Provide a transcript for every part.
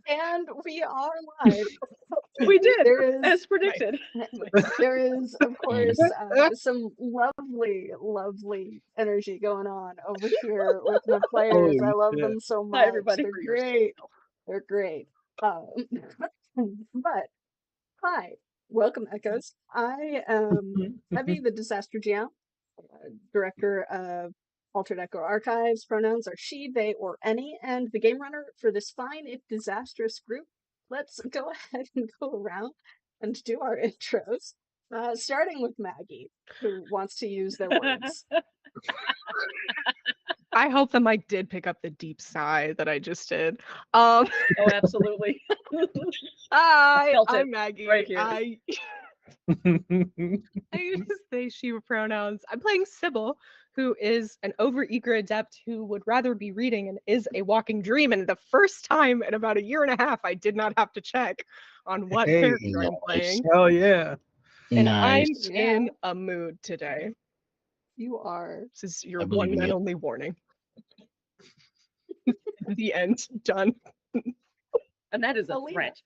And we are live. We did, There is, as predicted. there is, of course, some lovely energy going on over here with my players. I love them so much. Hi, everybody. They're great. They're great. But hi, welcome, Echoes. I am Evie, the Disaster GM, director of Altered Echo Archives. Pronouns are she, they, or any, and the game runner for this fine if disastrous group. Let's go ahead and go around and do our intros, starting with Maggie, who wants to use their words. I hope the mic did pick up the deep sigh that I just did. Oh, absolutely. Hi, felt it I'm Maggie. right here. I use they, she pronouns. I'm playing Sybil, who is an overeager adept who would rather be reading and is a walking dream. And the first time in about a year and a half, I did not have to check on what character I'm playing. Oh, yeah. And Nice. I'm in a mood today. You are. This is your I believe one and you. only warning. The end. Done. And that is a Alina. threat.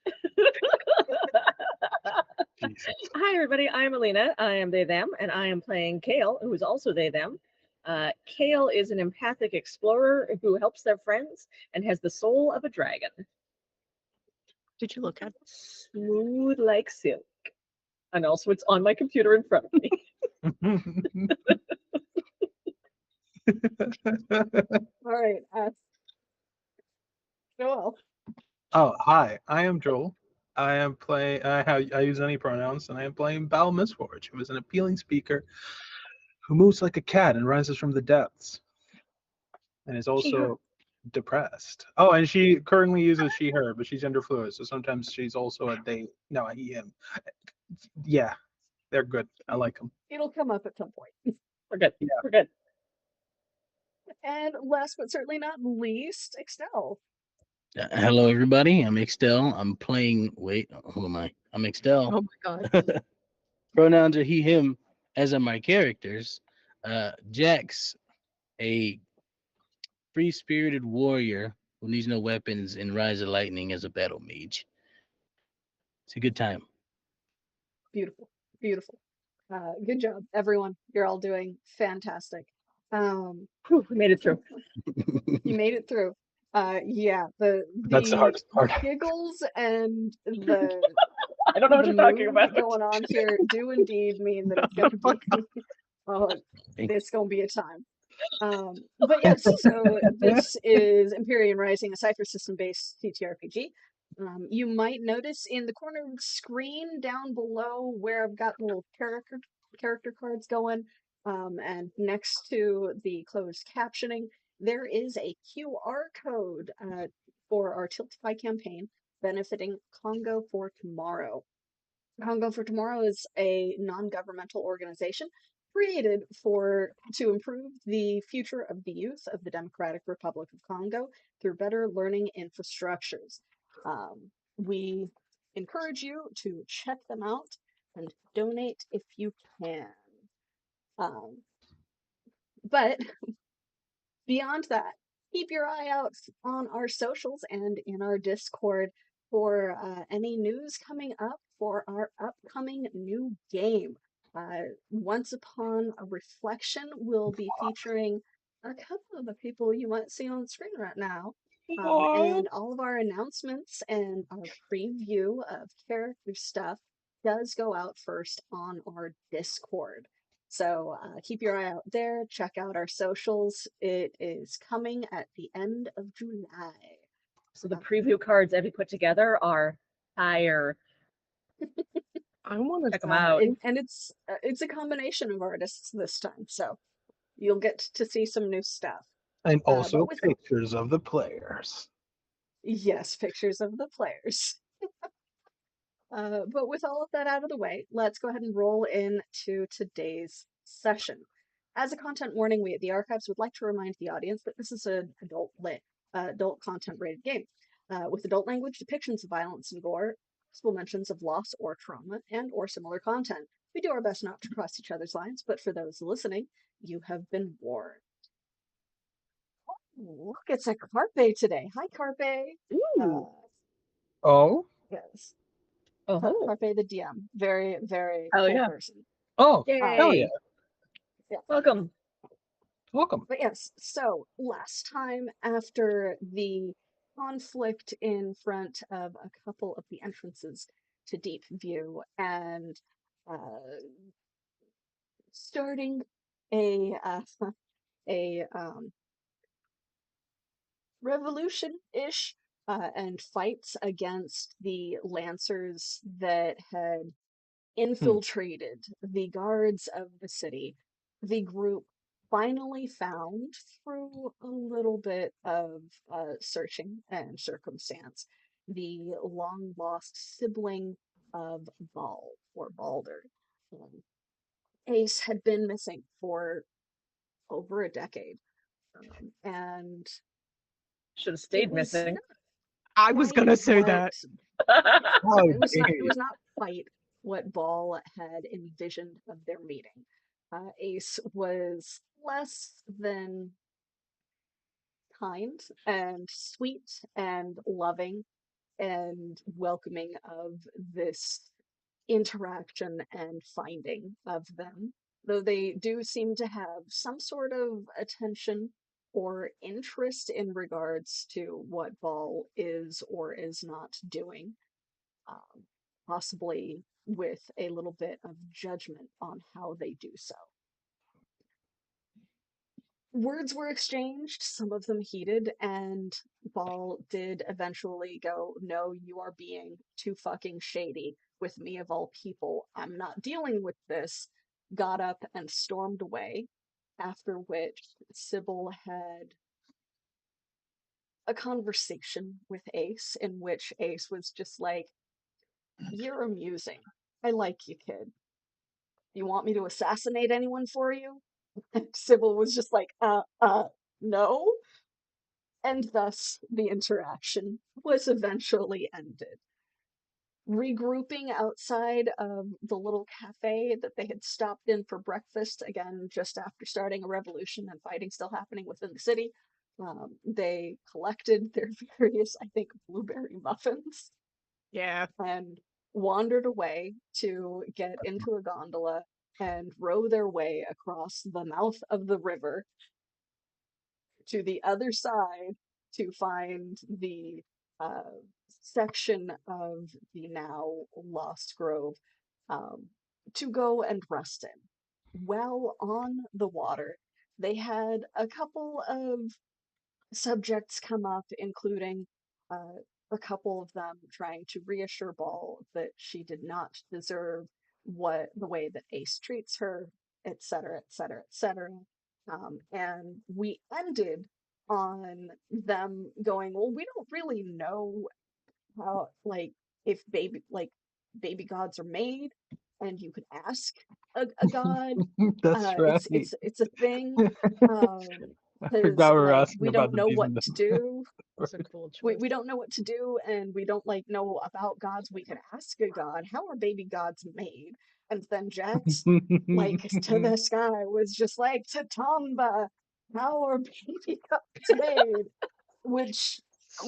Jesus. Hi, everybody. I'm Alina. I am they, them, and I am playing Kale, who is also they, them. Kale is an empathic explorer who helps their friends and has the soul of a dragon. Did you look at it? Smooth like silk. And also, it's on my computer in front of me. All right. Joel. Oh, hi. I am Joel. I am playing. I use any pronouns, and I am playing Bal Misforge, who is an appealing speaker who moves like a cat and rises from the depths, and is also depressed. Oh, and she currently uses she/her, but she's gender fluid, so sometimes she's also a they. No, a he him. Yeah, they're good. I like them. It'll come up at some point. We're good. Yeah. We're good. And last but certainly not least, Excel. Hello, everybody. I'm Extel. I'm playing. Wait, who am I? I'm Extel. Oh my god. Pronouns are he, him, as are my characters. Jax, a free-spirited warrior who needs no weapons, and Rise of Lightning as a battle mage. It's a good time. Beautiful. Beautiful. Good job, everyone. You're all doing fantastic. Whew, we made it through. You made it through. Yeah, That's the hardest part. giggles and the I don't know what the you're talking mood about. going on here do indeed mean that it's gonna be it's gonna be a time. But yes, so this is Empyrean Rising, a Cypher system-based TTRPG. You might notice in the corner of the screen down below where I've got little character cards going, and next to the closed captioning, there is a QR code for our Tiltify campaign benefiting Congo for Tomorrow. Congo for Tomorrow is a non-governmental organization created to improve the future of the youth of the Democratic Republic of Congo through better learning infrastructures. We encourage you to check them out and donate if you can. But beyond that, keep your eye out on our socials and in our Discord for any news coming up for our upcoming new game. Once Upon a Reflection will be featuring a couple of the people you might see on the screen right now. And all of our announcements and our preview of character stuff does go out first on our Discord. So keep your eye out there. Check out our socials. It is coming at the end of July. So the preview cards Evie put together are fire. I want to check them out. And it's a combination of artists this time, so you'll get to see some new stuff. And also pictures of the players. Yes, pictures of the players. But with all of that out of the way, let's go ahead and roll into today's session. As a content warning, we at the Archives would like to remind the audience that this is an adult content rated game, with adult language, depictions of violence and gore, possible mentions of loss or trauma, and or similar content. We do our best not to cross each other's lines, but for those listening, you have been warned. Oh, look, it's a Carpe today. Hi, Carpe. Oh, Yes. Oh, Parfait the DM. Very, very hell cool yeah. person. oh, hell yeah! Yay. Yeah. Welcome. Welcome. But yes, so last time after the conflict in front of a couple of the entrances to Deep View and starting a a revolution-ish and fights against the Lancers that had infiltrated the guards of the city, the group finally found, through a little bit of searching and circumstance, the long lost sibling of Bal or Balder. Um, Ace had been missing for over a decade, and Should have it stayed was missing. not I was quite gonna say what that. How it was not. dare It you. was not quite what Ball had envisioned of their meeting. Ace was less than kind and sweet and loving and welcoming of this interaction and finding of them, though they do seem to have some sort of attention or interest in regards to what Ball is or is not doing, um, possibly with a little bit of judgment on how they do so. Words were exchanged, some of them heated, and Ball did eventually go, "No, you are being too fucking shady with me of all people. I'm not dealing with this." Got up and stormed away, after which Sybil had a conversation with Ace in which Ace was just like, "You're amusing. I like you, kid. You want me to assassinate anyone for you?" And Sybil was just like, no. And thus the interaction was eventually ended. Regrouping outside of the little cafe that they had stopped in for breakfast, again, just after starting a revolution and fighting still happening within the city, they collected their various, I think, blueberry muffins Yeah. and wandered away to get into a gondola and row their way across the mouth of the river to the other side to find the section of the now Lost Grove, um, to go and rest in. Well, on the water, they had a couple of subjects come up, including a couple of them trying to reassure Ball that she did not deserve what the way that Ace treats her, etc., etc., etc. And we ended on them going, "Well, we don't really know how, like, if baby gods are made, and you could ask a god. That's right. It's a thing, I because forgot we were like asking we about don't the know bees what and the to do. That's a cool we, choice. we don't know what to do, and we don't like know about gods. We could ask a god, how are baby gods made? And then Jax, like, to this guy was just like, Tatamba, how are baby gods made? Which,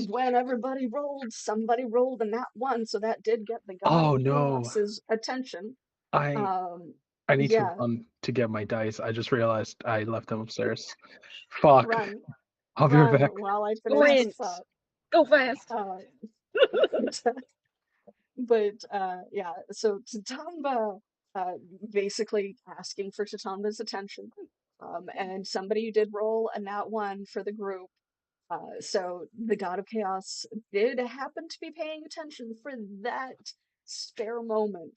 when everybody rolled, somebody rolled a nat one, so that did get the god Oh of no. chaos's attention. I um I need to yeah, run to get my dice. I just realized I left them upstairs. Fuck. run I'll be right run back. while I finish Sprint. this up. Go fast. uh, but yeah, so Tatamba, basically asking for Tatamba's attention, and somebody did roll a nat one for the group. So the God of Chaos did happen to be paying attention for that spare moment,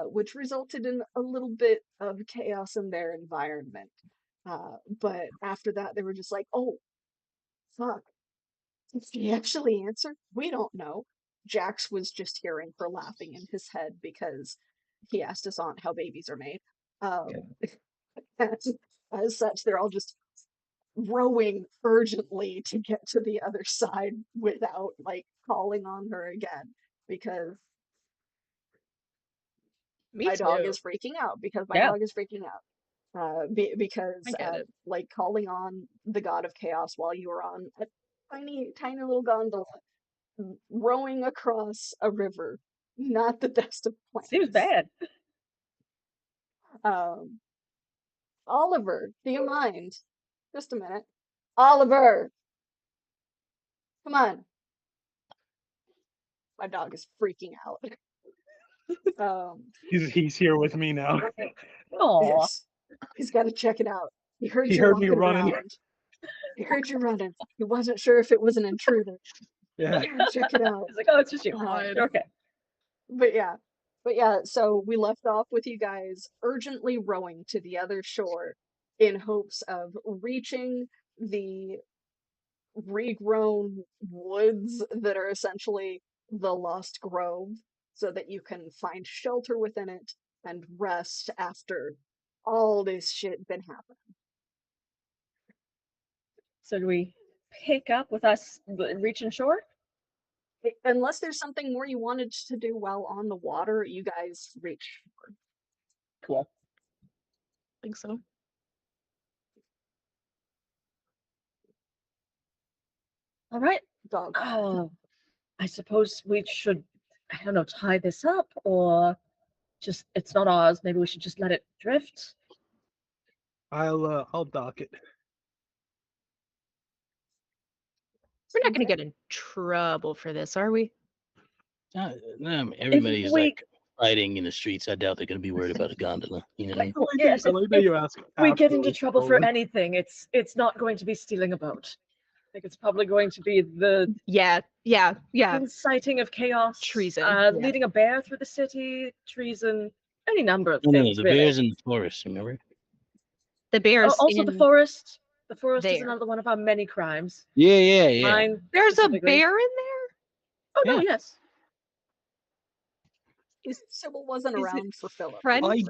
which resulted in a little bit of chaos in their environment. But after that, they were just like, "Oh, fuck. Did he actually answer? We don't know." Jax was just hearing her laughing in his head because he asked his aunt how babies are made. As, as such, they're all just rowing urgently to get to the other side without like calling on her again, because Me my dog too. is freaking out, Yeah, because I get it. like calling on the god of chaos while you are on a tiny little gondola rowing across a river. Not the best of plans. Seems bad. Oliver, do you mind? Just a minute. Oliver! Come on. My dog is freaking out. He's here with me now. Aw. Yes. He's got to check it out. He heard He you heard me walking running. around. He heard you running. He wasn't sure if it was an intruder. Yeah. Check it out. It's like, oh, it's just you. God. Okay. But yeah, so we left off with you guys urgently rowing to the other shore in hopes of reaching the regrown woods that are essentially the Lost Grove so that you can find shelter within it and rest after all this shit been happening. So do we pick up with us reaching shore? Unless there's something more you wanted to do while on the water, you guys reach shore. Cool. I think so. All right. Dog. I suppose we should, I don't know, tie this up or just, it's not ours. Maybe we should just let it drift. I'll dock it. We're not going to get in trouble for this, are we? Everybody's like fighting in the streets. I doubt they're going to be worried about a gondola. You know. Yes, You ask. we get into Absolutely trouble for totally. anything, it's not going to be stealing a boat. I think it's probably going to be the Yeah. inciting of chaos, Treason, yeah. leading a bear through the city, treason, any number of No, things. the really. bears in the forest. Remember? The bears. Also, the forest. The forest is there. another one of our many crimes. Yeah. Mine. There's a specifically. bear in there? Oh no, Yeah. yes. Sybil wasn't Is it around for Philip. friendly?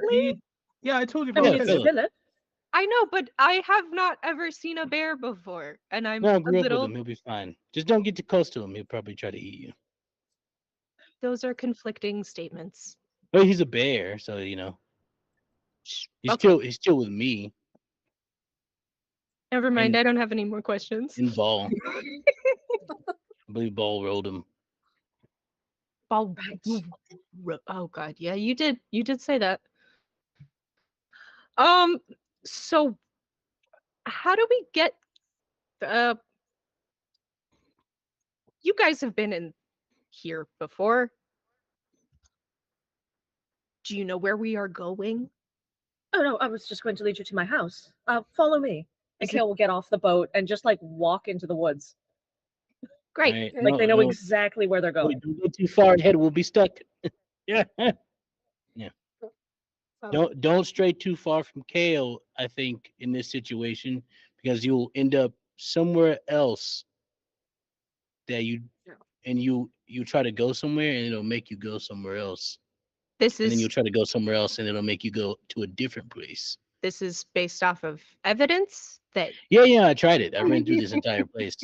Yeah, I told you I about mean, Yeah, it's Philip. Philip. I know, but I have not ever seen a bear before, and I'm No, I a grew up with little. him. He'll be fine. Just don't get too close to him. He'll probably try to eat you. Those are conflicting statements. But he's a bear, so you know. He's still with me Never mind. and- I don't have any more questions. in Ball. I believe Ball rolled him. Ball. Oh God, yeah, you did. You did say that. So how do we get? You guys have been in here before. Do you know where we are going? Oh no, I was just going to lead you to my house. Follow me. And Is it- Kale will get off the boat and just like walk into the woods. Great. Right? Like they know No, exactly where they're going. wait, don't go too far ahead. We'll be stuck. Yeah. Don't stray too far from Kale, I think, in this situation, because you'll end up somewhere else that you try to go somewhere and it'll make you go somewhere else. This And then is you'll try to go somewhere else and it'll make you go to a different place. based off of evidence that Yeah, I tried it. I ran through this entire place.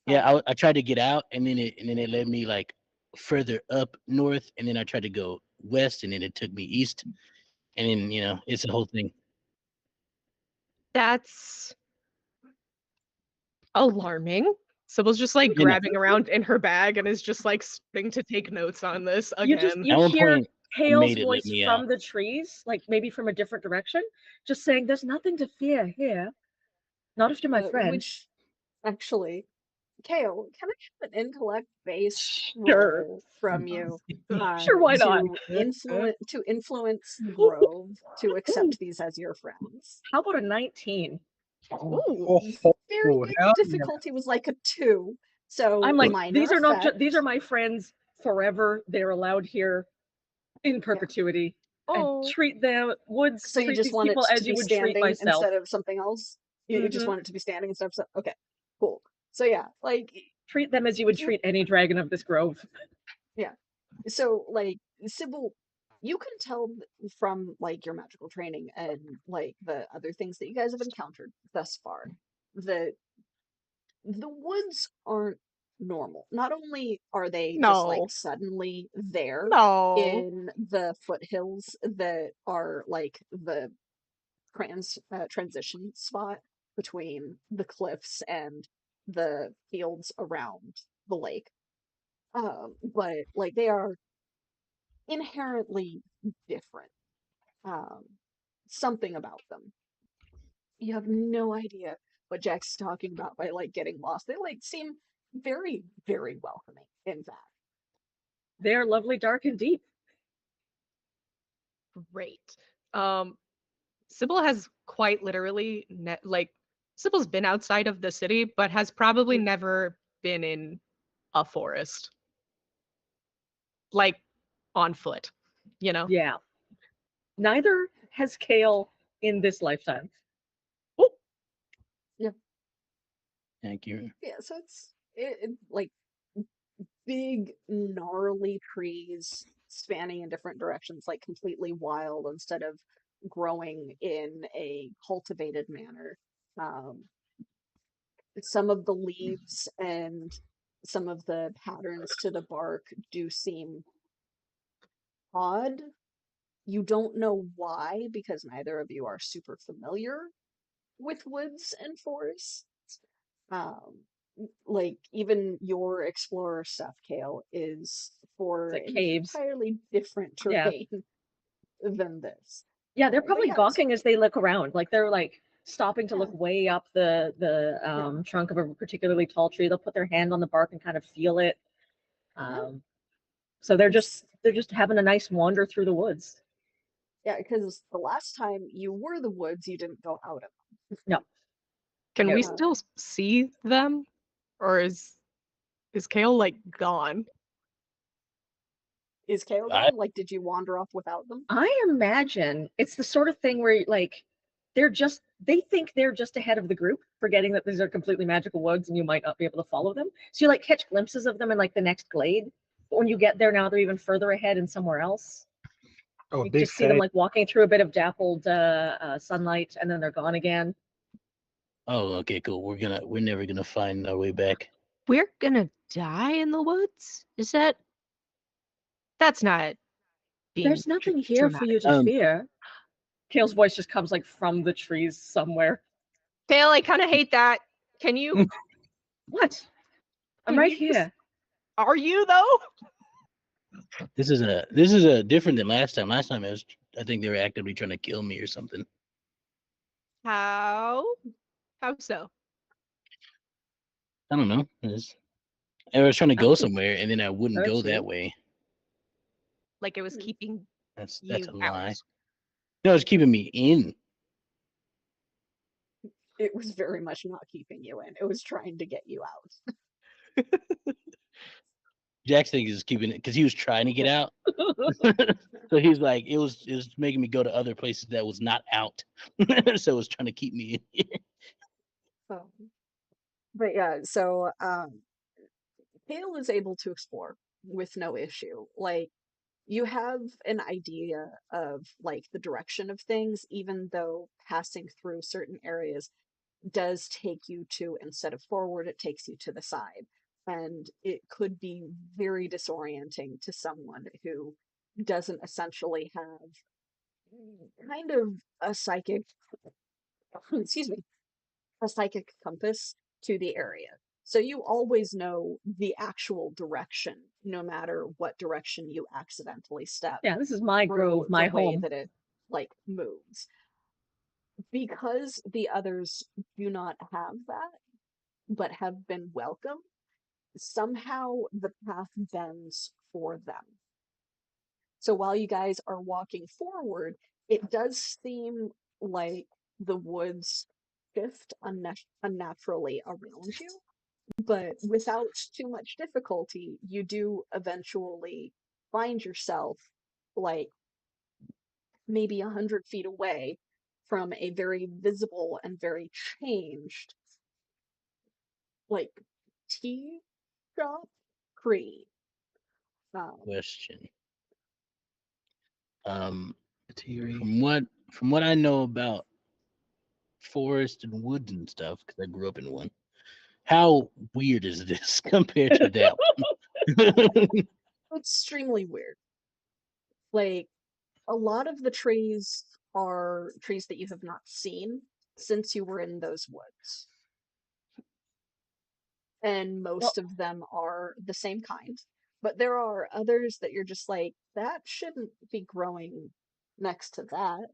Yeah, I tried to get out and then it led me like further up north, and then I tried to go west and then it took me east. And then, it's a whole thing. that's alarming. Sybil's just like You know. grabbing around in her bag and is just like starting to take notes on this You again. just At you one hear point, Kale's made it let voice me from out. the trees, like maybe from a different direction, just saying, "There's nothing to fear here. Not if you're my friend." Which, actually, Kale, can I have an intellect base Sure. roll from you? Sure, why not? To influence the Grove to accept these as your friends. How about a 19? Ooh. Very Oh, good. hell yeah. Difficulty was like a 2. So I'm like, minor these are not effect. these are my friends forever. They're allowed here in perpetuity. Oh. And treat them Woods So you treat just these want it people to as be you would treat standing myself. instead of something else? You just Mhm. want it to be standing instead of something? Okay, cool. So yeah, like, Treat them as you would treat any dragon of this grove. so like, Sybil, you can tell from like your magical training and like the other things that you guys have encountered thus far that the woods aren't normal. Not only are they just No. like suddenly there No. in the foothills that are like the transition spot between the cliffs and the fields around the lake. But like they are inherently different. Um, something about them. You have no idea what Jack's talking about by like getting lost. They like seem very, very welcoming, in fact. They are lovely, dark, and deep. Great. Sybil has quite literally Sybil's been outside of the city, but has probably never been in a forest. Like on foot, you know? Yeah. Neither has Kale in this lifetime. Thank you. Yeah, so it's like big, gnarly trees spanning in different directions, like completely wild instead of growing in a cultivated manner. Um, some of the leaves and some of the patterns to the bark do seem odd. You don't know why, because neither of you are super familiar with woods and forests. Um, like even your explorer stuff, Kale, is for It's like an caves. entirely different Yeah. terrain than this. Yeah, they're But probably yeah, gawking as they look around. Like they're like stopping to Yeah. look way up the trunk of a particularly tall tree. They'll put their hand on the bark and kind of feel it. So they're just having a nice wander through the woods. Yeah, because the last time you were the woods, you didn't go out of them. No. Can we Yeah. still see them? Or is Kale like gone? Is Kale I- gone? Like, did you wander off without them? I imagine it's the sort of thing where like they think they're just ahead of the group, forgetting that these are completely magical woods and you might not be able to follow them. So you like catch glimpses of them in like the next glade. But when you get there now, they're even further ahead and somewhere else. Oh, You big just see them fat. like walking through a bit of dappled sunlight, and then they're gone again. Oh, okay, cool. We're never gonna find our way back. We're gonna die in the woods? That's not being There's nothing here for you to fear. Kale's voice just comes like from the trees somewhere. Kale, I kind of hate that. Can you? What? I'm Can right you here. Are you though? This is a different than last time. Last time I think they were actively trying to kill me or something. How so? I don't know. I was trying to go somewhere and then I wouldn't go Hurt you. that way. Like it was keeping That's you a lie. out. No, it's keeping me in. It was very much not keeping you in. It was trying to get you out. Jack's thing is keeping it because he was trying to get out. So he's like, it was making me go to other places that was not out. So it was trying to keep me in. But yeah, so Kale is able to explore with no issue. Like, you have an idea of like the direction of things, even though passing through certain areas does take you to, instead of forward, it takes you to the side. And it could be very disorienting to someone who doesn't essentially have kind of a psychic, excuse me, a psychic compass to the area. So you always know the actual direction, no matter what direction you accidentally step. Yeah, this is my grove, my the way home. that it like moves. Because the others do not have that, but have been welcome, somehow the path bends for them. So while you guys are walking forward, it does seem like the woods shift unnaturally around you, but without too much difficulty, you do eventually find yourself like maybe 100 feet away from a very visible and very changed like tea shop creed. Question. Theory. From what I know about forest and woods and stuff, because I grew up in one. How weird is this compared to that one? Extremely weird. Like, a lot of the trees are trees that you have not seen since you were in those woods. and most of them are the same kind. But there are others that you're just like, that shouldn't be growing next to that.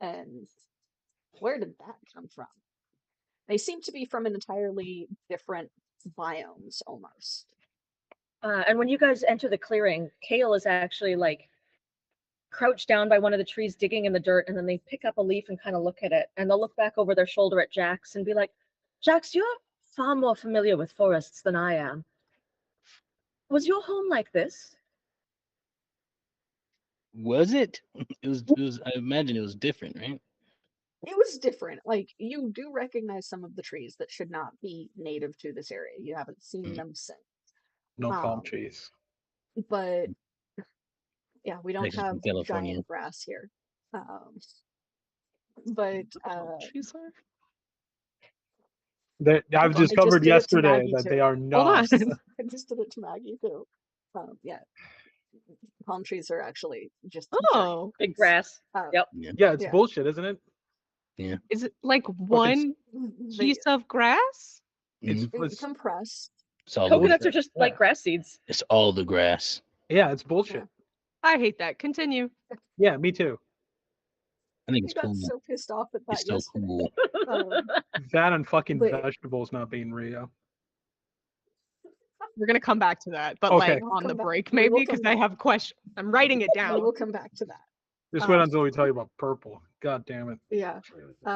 And where did that come from? They seem to be from an entirely different biomes almost. And when you guys enter the clearing, Kale is actually like crouched down by one of the trees digging in the dirt, and then they pick up a leaf and kind of look at it, and they'll look back over their shoulder at Jax and be like, Jax, you're far more familiar with forests than I am. Was your home like this? Was it? It was. I imagine it was different, right? It was different. Like, you do recognize some of the trees that should not be native to this area. You haven't seen them since. No palm Um, trees. But yeah, we don't Texas have and California. giant grass here. But Trees are. I've I just discovered did it to yesterday Maggie, that too. they are Hold not. on. I just did it to Maggie too. Yeah, palm trees are actually just Oh, Big grass. Yep. Yeah, it's Yeah. bullshit, isn't it? is it like one giant. piece of grass? It's, They it's compressed. It's all the Coconuts are grass. just like grass seeds. It's all the grass. yeah, it's bullshit. I hate that. Continue. Yeah, me too. I think I it's got cool. so pissed off at that It's so yesterday. cool. That and fucking But- vegetables not being real. We're gonna come back to that, but Okay. like We'll on the come back. break We will maybe because come I back. have questions. I'm writing it We down. will come back to that. Just wait Um, until we tell you about purple. God damn it. Yeah.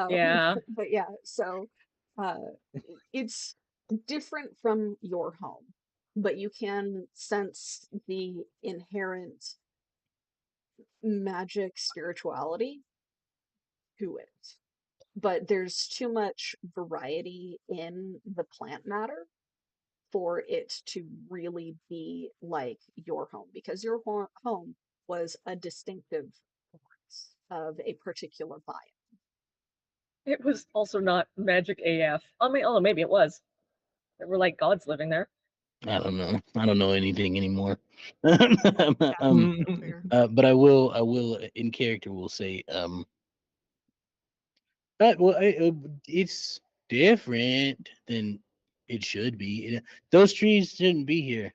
Yeah. But yeah, so it's different from your home, but you can sense the inherent magic spirituality to it. But there's too much variety in the plant matter for it to really be like your home, because your home was a distinctive part of a particular biome. It was also not magic AF. I mean, oh, maybe it was. There were like gods living there. I don't know. I don't know anything anymore. Fair. But I will in character will say but well it's different than it should be. Those trees shouldn't be here,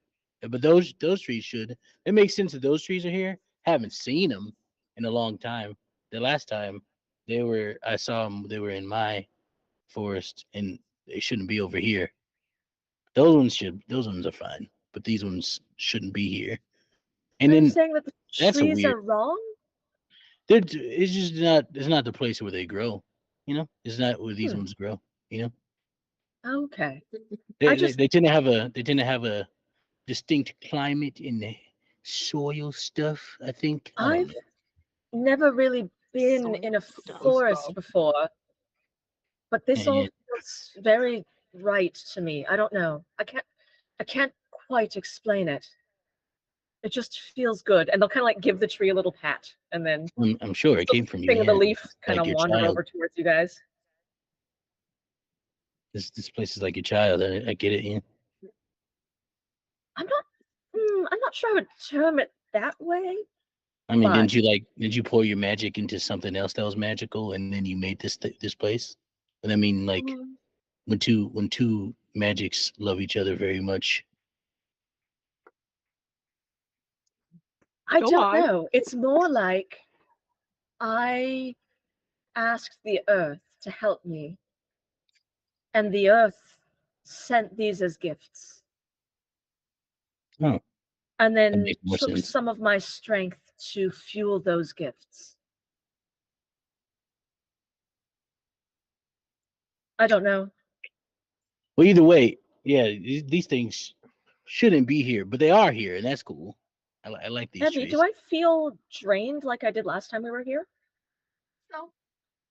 but those trees should. It makes sense that those trees are here. Haven't seen them in a long time. The last time I saw them, they were in my forest, and they shouldn't be over here. Those ones are fine, but these ones shouldn't be here. And Are you then saying that the that's a trees weird. are wrong? It's just not. It's not the place where they grow. You know, it's not where these ones grow. You know, Okay. they tend to have a distinct climate in the soil stuff. I think. I don't I've know. never really been in a forest stuff. before, but this all Yeah. feels very right to me. I don't know. I can't quite explain it. It just feels good, and they'll kind of like give the tree a little pat, and then I'm sure it came from you. thing of the Yeah. leaf kind of your wander child. over towards you guys. This place is like your child. I get it. Yeah. I'm not sure I would term it that way. I mean, But- didn't you pour your magic into something else that was magical, and then you made this place? And I mean, like when two magics love each other very much. I Go don't on. know. It's more like I asked the earth to help me, and the earth sent these as gifts. Oh, and that then makes more took sense. some of my strength to fuel those gifts. I don't know. Well, either way, yeah, these things shouldn't be here, but they are here, and that's cool. I like these Abby, trees. do I feel drained like I did last time we were here? No.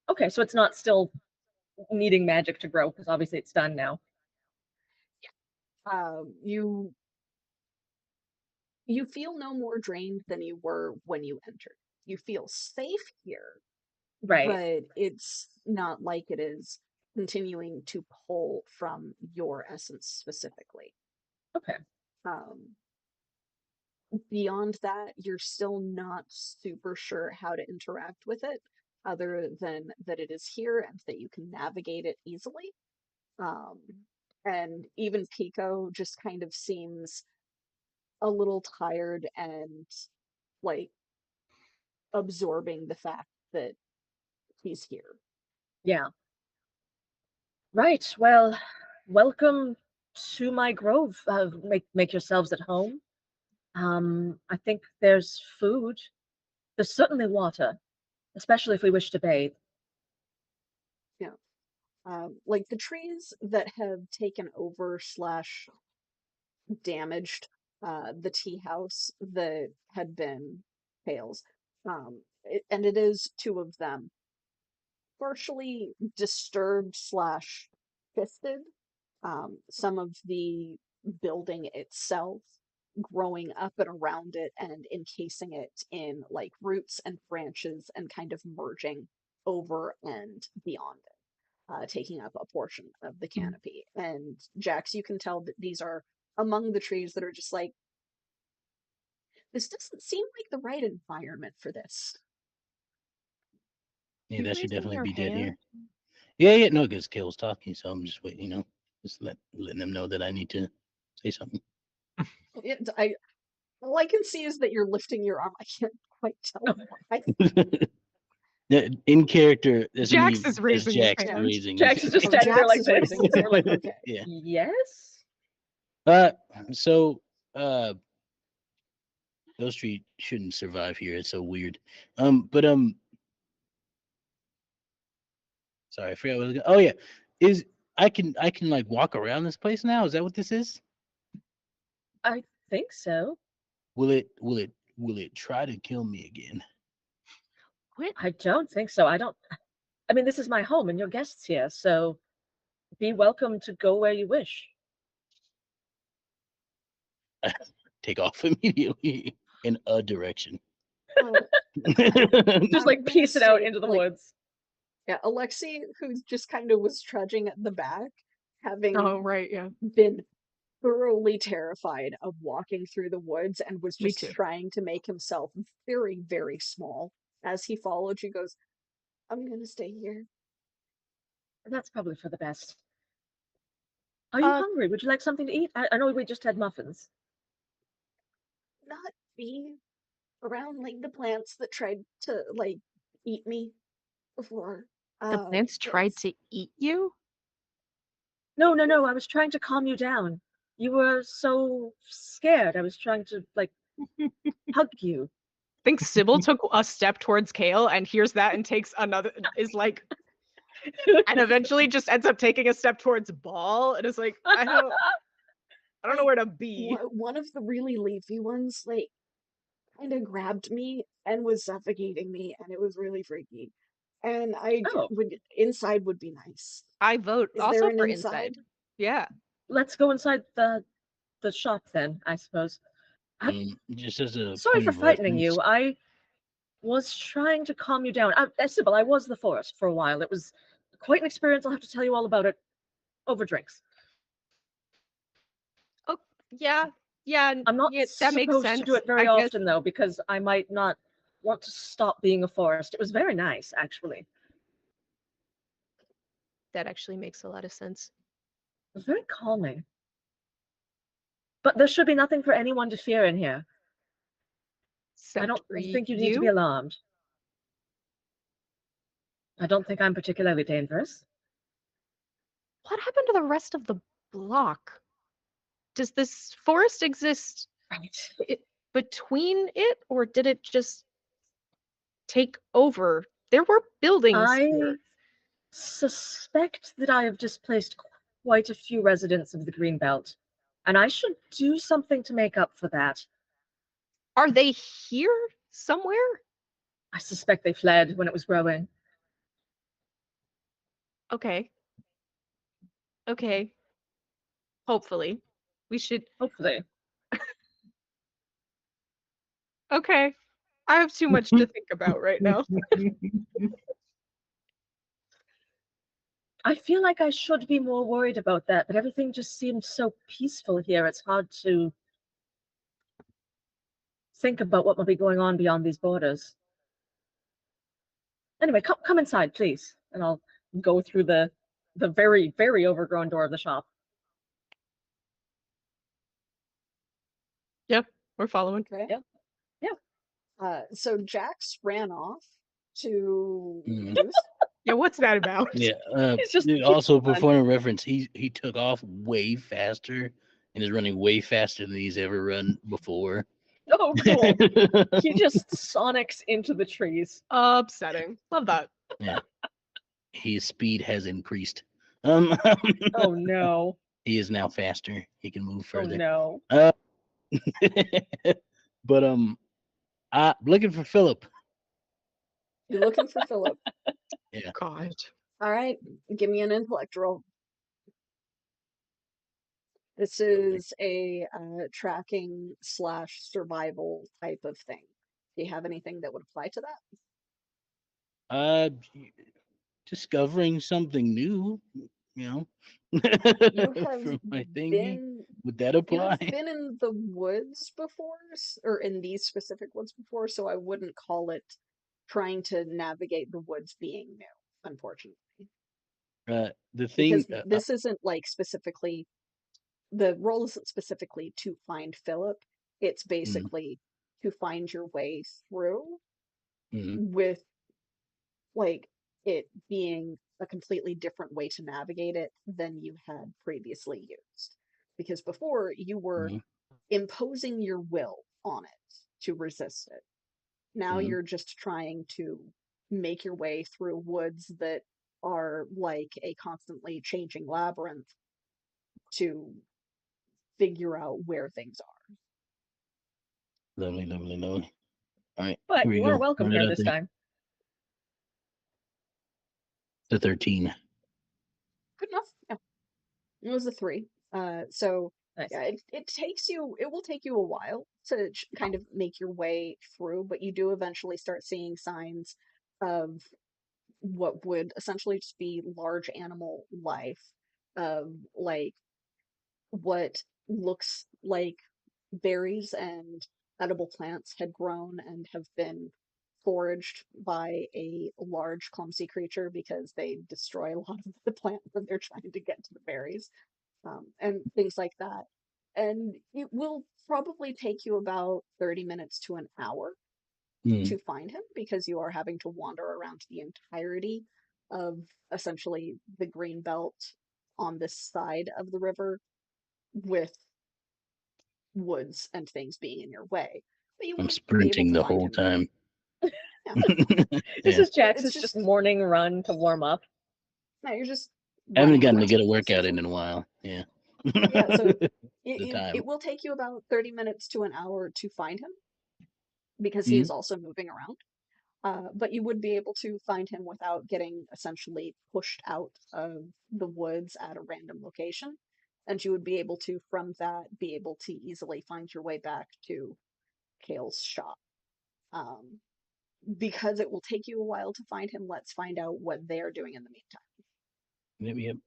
Okay, so it's not still needing magic to grow, because obviously it's done now. You feel no more drained than you were when you entered. You feel safe here, Right. but it's not like it is continuing to pull from your essence specifically. Okay. Beyond that, you're still not super sure how to interact with it, other than that it is here and that you can navigate it easily. and even Pico just kind of seems a little tired and like absorbing the fact that he's here. Yeah. Right. Well, welcome to my grove. Make yourselves at home. I think there's food. There's certainly water, especially if we wish to bathe. Yeah. Like the trees that have taken over slash damaged the tea house that had been Hale's. And it is two of them, partially disturbed slash fisted. Some of the building itself growing up and around it and encasing it in like roots and branches and kind of merging over and beyond it, taking up a portion of the canopy. And Jax, you can tell that these are among the trees that are just like, this doesn't seem like the right environment for this. Yeah, You that should raising definitely your be dead here. hand? Yeah, no, because Kale's talking, so I'm just waiting, just letting them know that I need to say something. All I can see is that you're lifting your arm. I can't quite tell why. In character, Jax is raising his Jax hand. raising. Jax is just Oh, standing there Jax like is this. raising his hand. We're like, Okay. Yeah. Yes. So those trees shouldn't survive here. It's so weird. But sorry, I forgot what I was gonna. Oh yeah, I can like walk around this place now? Is that what this is? I think so. Will it try to kill me again? I don't think so. I mean, this is my home and your guests here, so be welcome to go where you wish. Take off immediately in a direction. Just like piece it out into the woods. Yeah, Alexi, who just kind of was trudging at the back, having Oh, right, yeah. been thoroughly terrified of walking through the woods and was Me just too. trying to make himself very, very small. As he followed, she goes, I'm gonna stay here. That's probably for the best. Are you hungry? Would you like something to eat? I know we just had muffins. Not be around like the plants that tried to like eat me before. The plants tried to eat you? No. I was trying to calm you down. You were so scared. I was trying to like hug you. I think Sybil took a step towards Kale and hears that and takes another, is like, and eventually just ends up taking a step towards Ball and is like, I don't know where to be. One of the really leafy ones, like, kind of grabbed me and was suffocating me, and it was really freaky. And inside would be nice. I vote Is also there an for inside? Yeah. Let's go inside the shop then, I suppose. Just as a Sorry point for of frightening reference, you. I was trying to calm you down. Sybil, I was the forest for a while. It was quite an experience. I'll have to tell you all about it over drinks. Oh, yeah. I'm not that makes supposed sense. to do it very often, though, because I might not want to stop being a forest. It was very nice, actually. That actually makes a lot of sense. It was very calming. But there should be nothing for anyone to fear in here. I don't think you need to be alarmed. I don't think I'm particularly dangerous. What happened to the rest of the block? Does this forest exist between it, or did it just take over? There were buildings here. Suspect that I have displaced quite a few residents of the Greenbelt, and I should do something to make up for that. Are they here somewhere? I suspect they fled when it was growing. Okay. Hopefully. We should. Hopefully. Okay. I have too much to think about right now. I feel like I should be more worried about that, but everything just seems so peaceful here. It's hard to think about what might be going on beyond these borders. Anyway, come inside, please. And I'll go through the very, very overgrown door of the shop. We're following. Okay. Yeah. So Jax ran off to Mhm. Goose. Yeah, what's that about? Yeah. It's just Also, fun. performing reference, he took off way faster and is running way faster than he's ever run before. Oh, cool. He just sonics into the trees. Upsetting. Love that. Yeah. His speed has increased. Oh no. He is now faster. He can move Oh further. no. But I'm looking for Philip. You're looking for Philip. God. All right, give me an intellect roll. This is a tracking / survival type of thing. Do you have anything that would apply to that? Uh, discovering something new. You know, You have from my thingy. been Would that you apply? have been in the woods before, or in these specific woods before, so I wouldn't call it trying to navigate the woods being new, unfortunately. The thing. Because this isn't like specifically, the role isn't specifically to find Philip. It's basically to find your way through Mhm. with like it being a completely different way to navigate it than you had previously used. Because before you were Mhm. imposing your will on it to resist it. Now Mhm. you're just trying to make your way through woods that are like a constantly changing labyrinth to figure out where things are. Lovely, lovely, lovely. All right, But here we you go. are welcome Right here out this there. time. The 13. Good enough. Yeah. It was a 3. So Nice. yeah, it will take you a while to kind of make your way through, but you do eventually start seeing signs of what would essentially just be large animal life, of like what looks like berries and edible plants had grown and have been foraged by a large clumsy creature because they destroy a lot of the plant when they're trying to get to the berries, and things like that. And it will probably take you about 30 minutes to an hour Mm. to find him because you are having to wander around the entirety of essentially the green belt on this side of the river with woods and things being in your way. But you I'm will be able sprinting to the find whole him. time. Yeah. This Yeah. is Jax's It's just just morning run to warm up. no, you're just I haven't running gotten to around, get a workout essentially. in a while. Yeah. Yeah, so The time. it will take you about 30 minutes to an hour to find him because he Mhm. is also moving around. But you would be able to find him without getting essentially pushed out of the woods at a random location. And you would be able to, from that, be able to easily find your way back to Kale's shop. Um, because it will take you a while to find him, let's find out what they're doing in the meantime. Yep.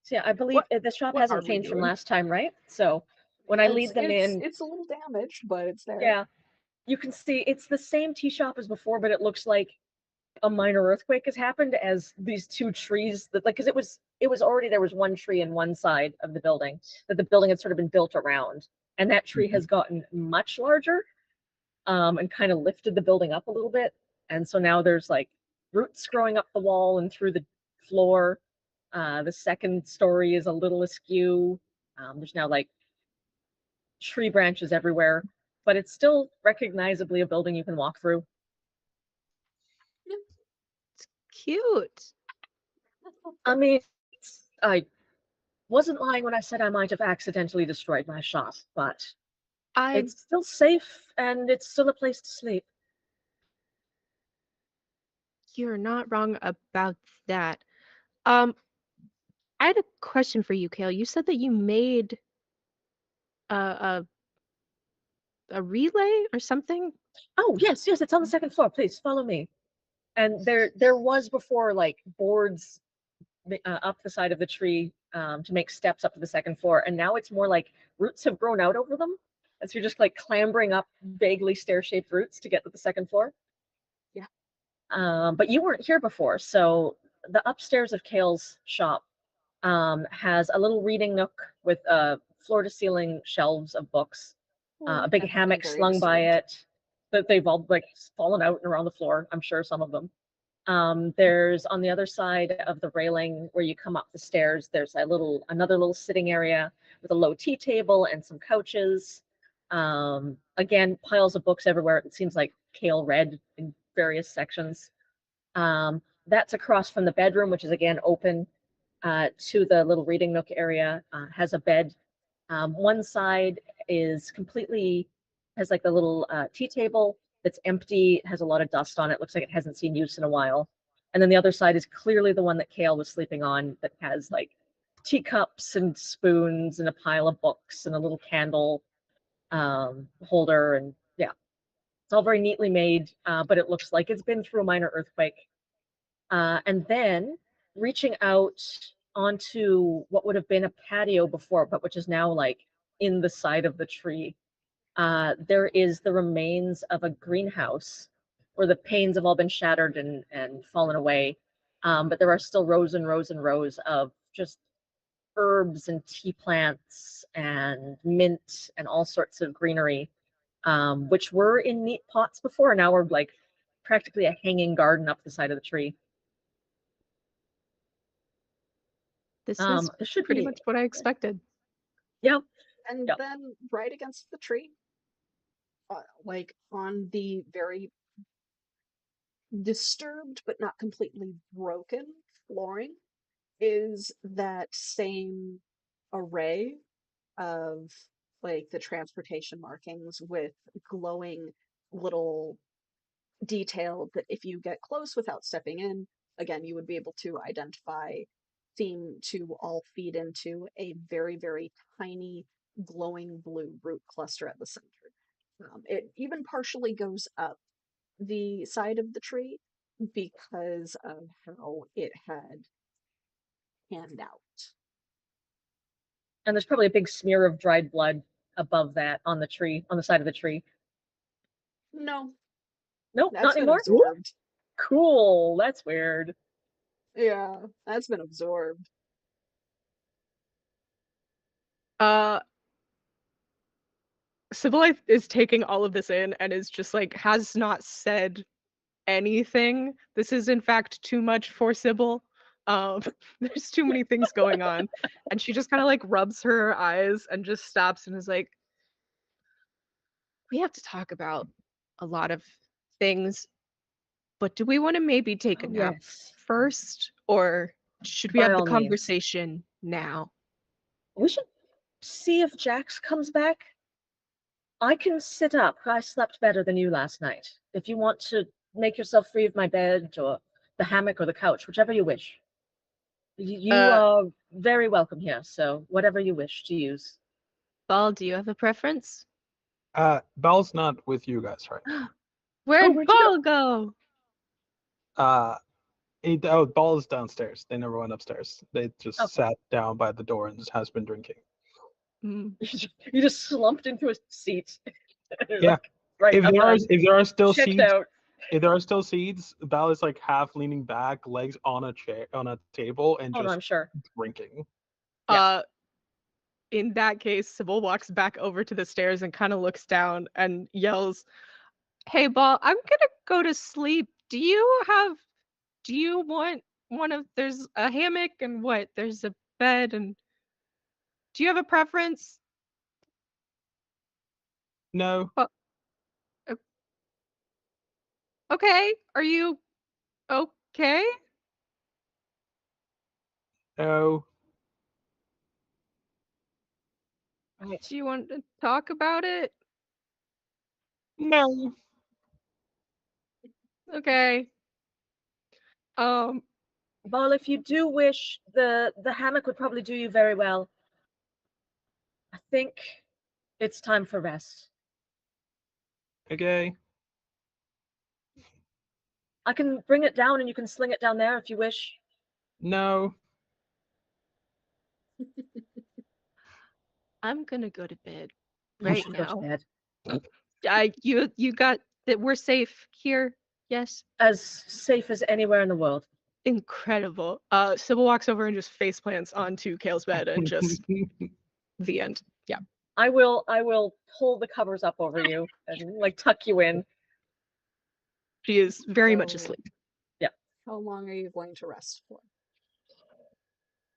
So yeah, I believe What the shop what are hasn't we changed from doing? last time, right? So when I lead them in, It's a little damaged, but it's there. yeah, you can see it's the same tea shop as before, but it looks like a minor earthquake has happened as these two trees that like because it was already there was one tree in one side of the building that the building had sort of been built around, and that tree has gotten much larger, and kind of lifted the building up a little bit, and so now there's like roots growing up the wall and through the floor. The second story is a little askew. There's now like tree branches everywhere, but it's still recognizably a building you can walk through. Cute. I mean, I wasn't lying when I said I might have accidentally destroyed my shop, but it's still safe and it's still a place to sleep. You're not wrong about that. I had a question for you, Kale. You said that you made a relay or something? Oh, yes, it's on the second floor. Please follow me. And there was before like boards up the side of the tree to make steps up to the second floor, and now it's more like roots have grown out over them, and so you're just like clambering up vaguely stair-shaped roots to get to the second floor. Yeah. But you weren't here before, so the upstairs of Kale's shop has a little reading nook with a floor-to-ceiling shelves of books, a big Definitely hammock very slung by disturbed. it, that they've all like fallen out and around the floor. I'm sure some of them. There's on the other side of the railing where you come up the stairs, there's another little sitting area with a low tea table and some couches. Again, piles of books everywhere. It seems like Kale read in various sections. That's across from the bedroom, which is again open to the little reading nook area, has a bed. One side is completely, has like the little tea table that's empty, has a lot of dust on it, looks like it hasn't seen use in a while. And then the other side is clearly the one that Kale was sleeping on, that has like teacups and spoons and a pile of books and a little candle holder. And yeah, it's all very neatly made, but it looks like it's been through a minor earthquake. And then reaching out onto what would have been a patio before, but which is now like in the side of the tree, there is the remains of a greenhouse where the panes have all been shattered and fallen away. But there are still rows and rows and rows of just herbs and tea plants and mint and all sorts of greenery, which were in neat pots before. Now we're like practically a hanging garden up the side of the tree. This is There should pretty be, much what I expected. yeah, And Yep. then right against the tree, like on the very disturbed but not completely broken flooring, is that same array of like the transportation markings with glowing little detail that if you get close without stepping in, again, you would be able to identify, seem to all feed into a very, very tiny glowing blue root cluster at the center. It even partially goes up the side of the tree because of how it had panned out. and there's probably a big smear of dried blood above that on the tree, on the side of the tree. No, Nope, that's not been anymore. absorbed. Cool, that's weird. Yeah, that's been absorbed. Sybil is taking all of this in and is just like, has not said anything. This is in fact too much for Sybil. There's too many things going on. And she just kind of like rubs her eyes and just stops and is like, we have to talk about a lot of things, but do we want to maybe take a nap Yes, first, or should we by have the all means. conversation now? We should see if Jax comes back. I can sit up. I slept better than you last night. If you want to make yourself free of my bed or the hammock or the couch, whichever you wish. You are very welcome here, so whatever you wish to use. Ball, do you have a preference? Bell's not with you guys right now. Where'd where'd you Ball go? Ball is downstairs. They never went upstairs. They just Okay. sat down by the door and has been drinking. You just slumped into a seat. Yeah. Like, right. If there are still checked seeds, out. if there are still seeds, Bell is like half leaning back, legs on a chair, on a table, and Oh, no, I'm just sure. drinking. Yeah. In that case, Sybil walks back over to the stairs and kind of looks down and yells, "Hey, Ball, I'm gonna go to sleep. Do you want one of, there's a hammock and what? There's a bed, and do you have a preference?" No. Okay, are you okay? No. Right. Do you want to talk about it? No. Okay. Well, if you do wish, the hammock would probably do you very well. I think it's time for rest. Okay. I can bring it down and you can sling it down there if you wish. No. I'm gonna go to bed You right should go to now. bed. You got that, we're safe here? Yes? As safe as anywhere in the world. Incredible. Sybil walks over and just face plants onto Kale's bed and just the end. I will pull the covers up over you and like tuck you in. She is very much So, asleep. How long are you going to rest for?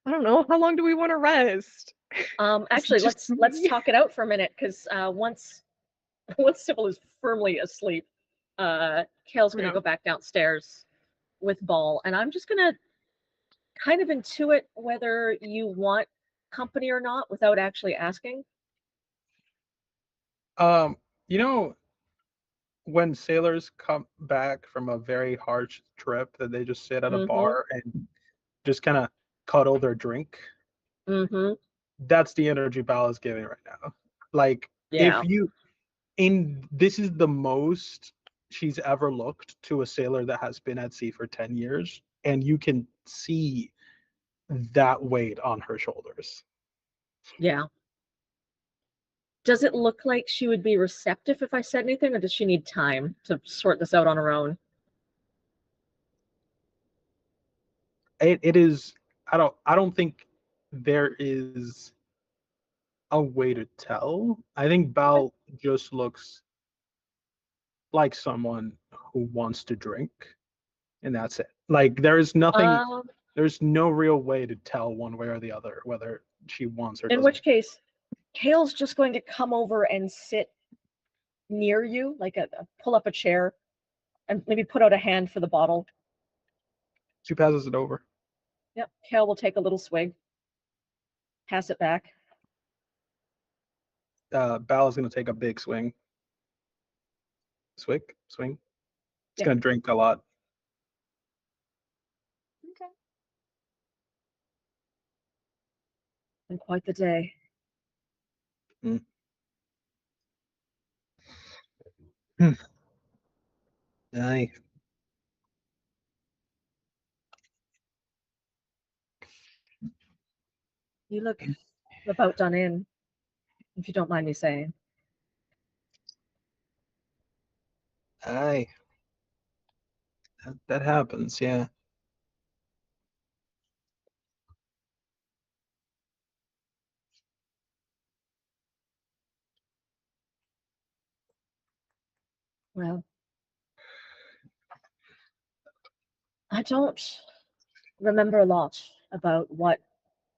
I don't know. How long do we want to rest? Actually, just let's me. talk it out for a minute, because once Sybil is firmly asleep, Kale's gonna Yeah. go back downstairs with Ball, and I'm just gonna kind of intuit whether you want company or not without actually asking. You know, when sailors come back from a very harsh trip, that they just sit at a Mhm. bar and just kind of cuddle their drink. Mm-hmm. That's the energy Bal is giving right now. Like, Yeah. this is the most she's ever looked to a sailor that has been at sea for 10 years, and you can see that weight on her shoulders. Yeah. Does it look like she would be receptive if I said anything, or does she need time to sort this out on her own? It is. I don't think there is a way to tell. I think Bal just looks like someone who wants to drink, and that's it. Like, there's nothing. There's no real way to tell one way or the other whether she wants or In doesn't. which case, Kale's just going to come over and sit near you, like pull up a chair, and maybe put out a hand for the bottle. She passes it over. Yep. Kale will take a little swig, pass it back. Bal is going to take a big swing. Swing. It's Yeah. going to drink a lot. Okay. And quite the day. Aye. You look about done in, if you don't mind me saying. Aye. That happens, yeah. Well, I don't remember a lot about what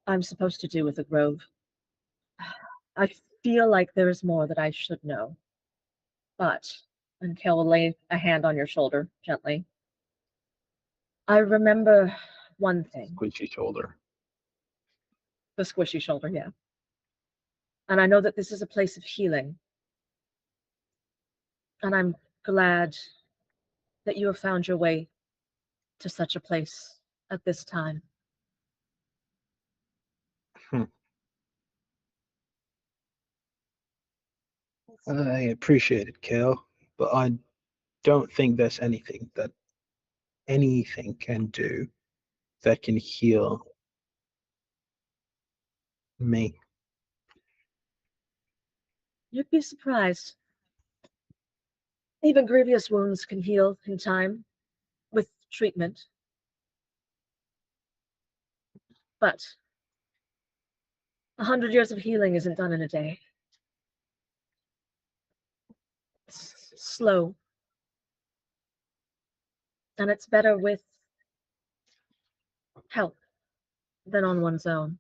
I'm supposed to do with the grove. I feel like there is more that I should know. But, and Kale will lay a hand on your shoulder gently. I remember one thing. Squishy shoulder. The squishy shoulder, yeah. And I know that this is a place of healing. And I'm glad that you have found your way to such a place at this time. I appreciate it, Kale, but I don't think there's anything that anything can do that can heal me. You'd be surprised. Even grievous wounds can heal in time with treatment. But 100 years of healing isn't done in a day. It's slow. And it's better with help than on one's own.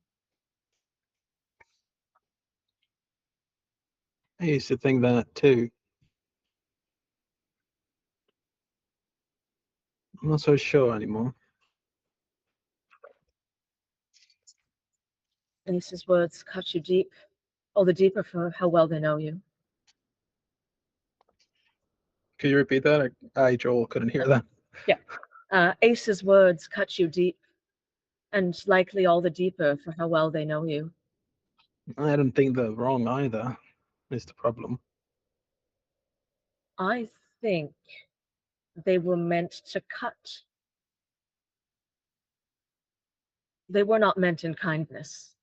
I used to think that too. I'm not so sure anymore. Ace's words cut you deep, all the deeper for how well they know you. Could you repeat that? Joel, couldn't hear that. Yeah. Ace's words cut you deep, and likely all the deeper for how well they know you. I don't think they're wrong either, is the problem. I think they were meant to cut. They were not meant in kindness.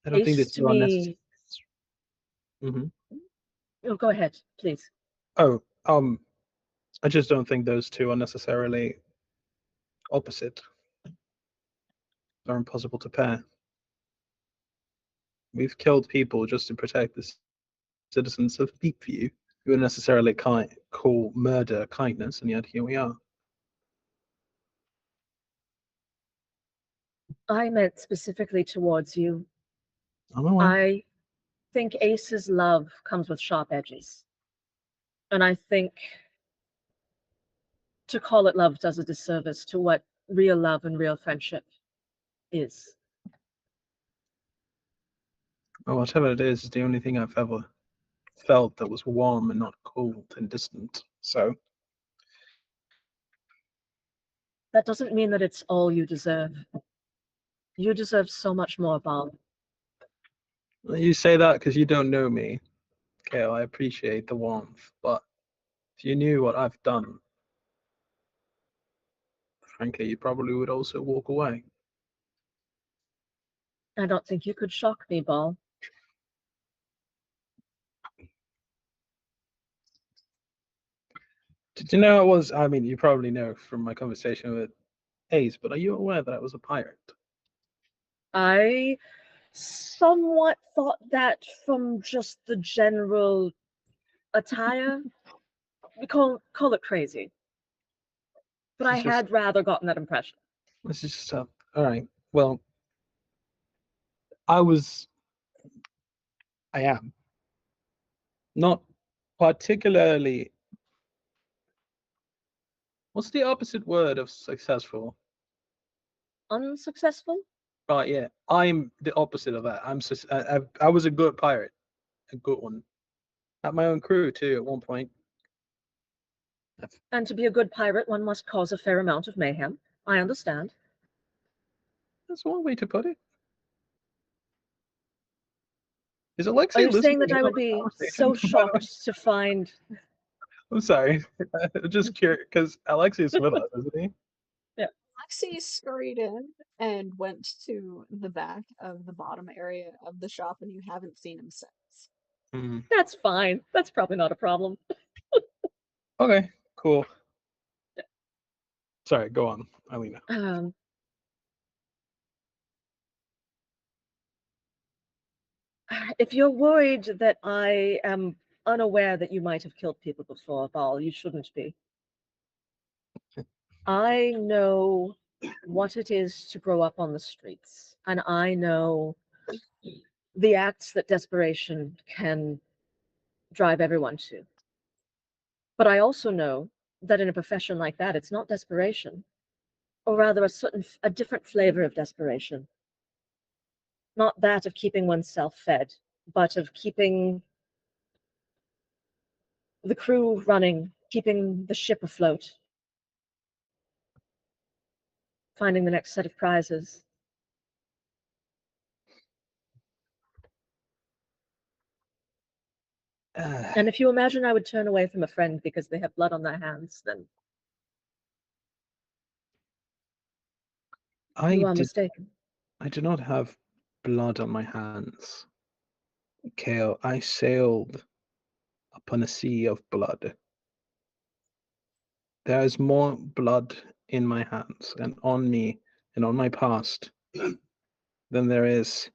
I don't think Ace it's to me. Oh, go ahead, please. Oh, I just don't think those two are necessarily opposite. They're impossible to pair. We've killed people just to protect the citizens of Deepview, who would necessarily call murder kindness, and yet here we are. I meant specifically towards you. I'm aware. I think Ace's love comes with sharp edges. And I think to call it love does a disservice to what real love and real friendship is. Well, whatever it is the only thing I've ever felt that was warm and not cold and distant. So That doesn't mean that it's all you deserve. You deserve so much more, Bal. you say that because you don't know me. Okay, I appreciate the warmth, but if you knew what I've done, frankly, you probably would also walk away. I don't think you could shock me, Bal. Did you know I was? I mean, you probably know from my conversation with Ace, but are you aware that I was a pirate? I somewhat thought that from just the general attire. We call it crazy. But I had rather gotten that impression. This is just all right. Well, I am not particularly. What's the opposite word of successful? Unsuccessful? Right, yeah. I'm the opposite of that. I was a good pirate, a good one. Had my own crew too at one point. And to be a good pirate, one must cause a fair amount of mayhem. I understand. That's one way to put it. Is Alexei Are you saying listening that in I on would the be conversation, so by the way? shocked to find? I'm sorry. I'm just curious because Alexei is with us, isn't he? Lexi scurried in and went to the back of the bottom area of the shop, and you haven't seen him since. Mm. That's fine. That's probably not a problem. Okay, cool. Sorry, go on, Alina. If you're worried that I am unaware that you might have killed people before, Bal, you shouldn't be. I know what it is to grow up on the streets, and I know the acts that desperation can drive everyone to. But I also know that in a profession like that, it's not desperation, or rather a different flavor of desperation. Not that of keeping oneself fed, but of keeping the crew running, keeping the ship afloat, finding the next set of prizes. And if you imagine I would turn away from a friend because they have blood on their hands, then you are mistaken. I do not have blood on my hands. Kale, I sailed upon a sea of blood. There is more blood in my hands and on me and on my past than there is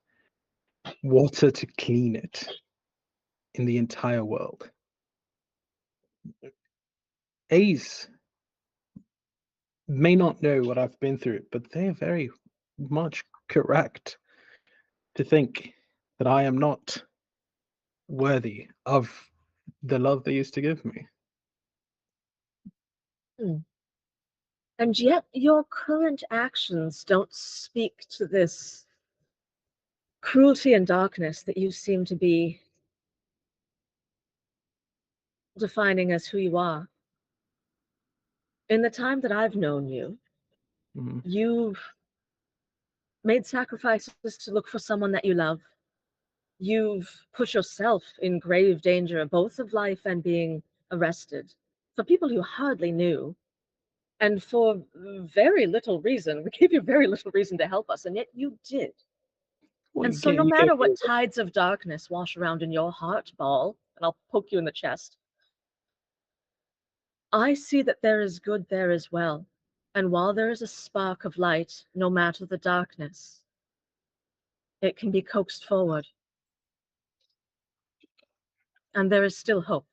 water to clean it in the entire world. Ace may not know what I've been through, but they're very much correct to think that I am not worthy of the love they used to give me. And yet your current actions don't speak to this cruelty and darkness that you seem to be defining as who you are. In the time that I've known you, you've made sacrifices to look for someone that you love. You've put yourself in grave danger, both of life and being arrested, for people you hardly knew. And for very little reason, we gave you very little reason to help us, and yet you did. Well, And so no matter what tides of darkness wash around in your heart, Bal, and I'll poke you in the chest, I see that there is good there as well. And while there is a spark of light, no matter the darkness, it can be coaxed forward. And there is still hope.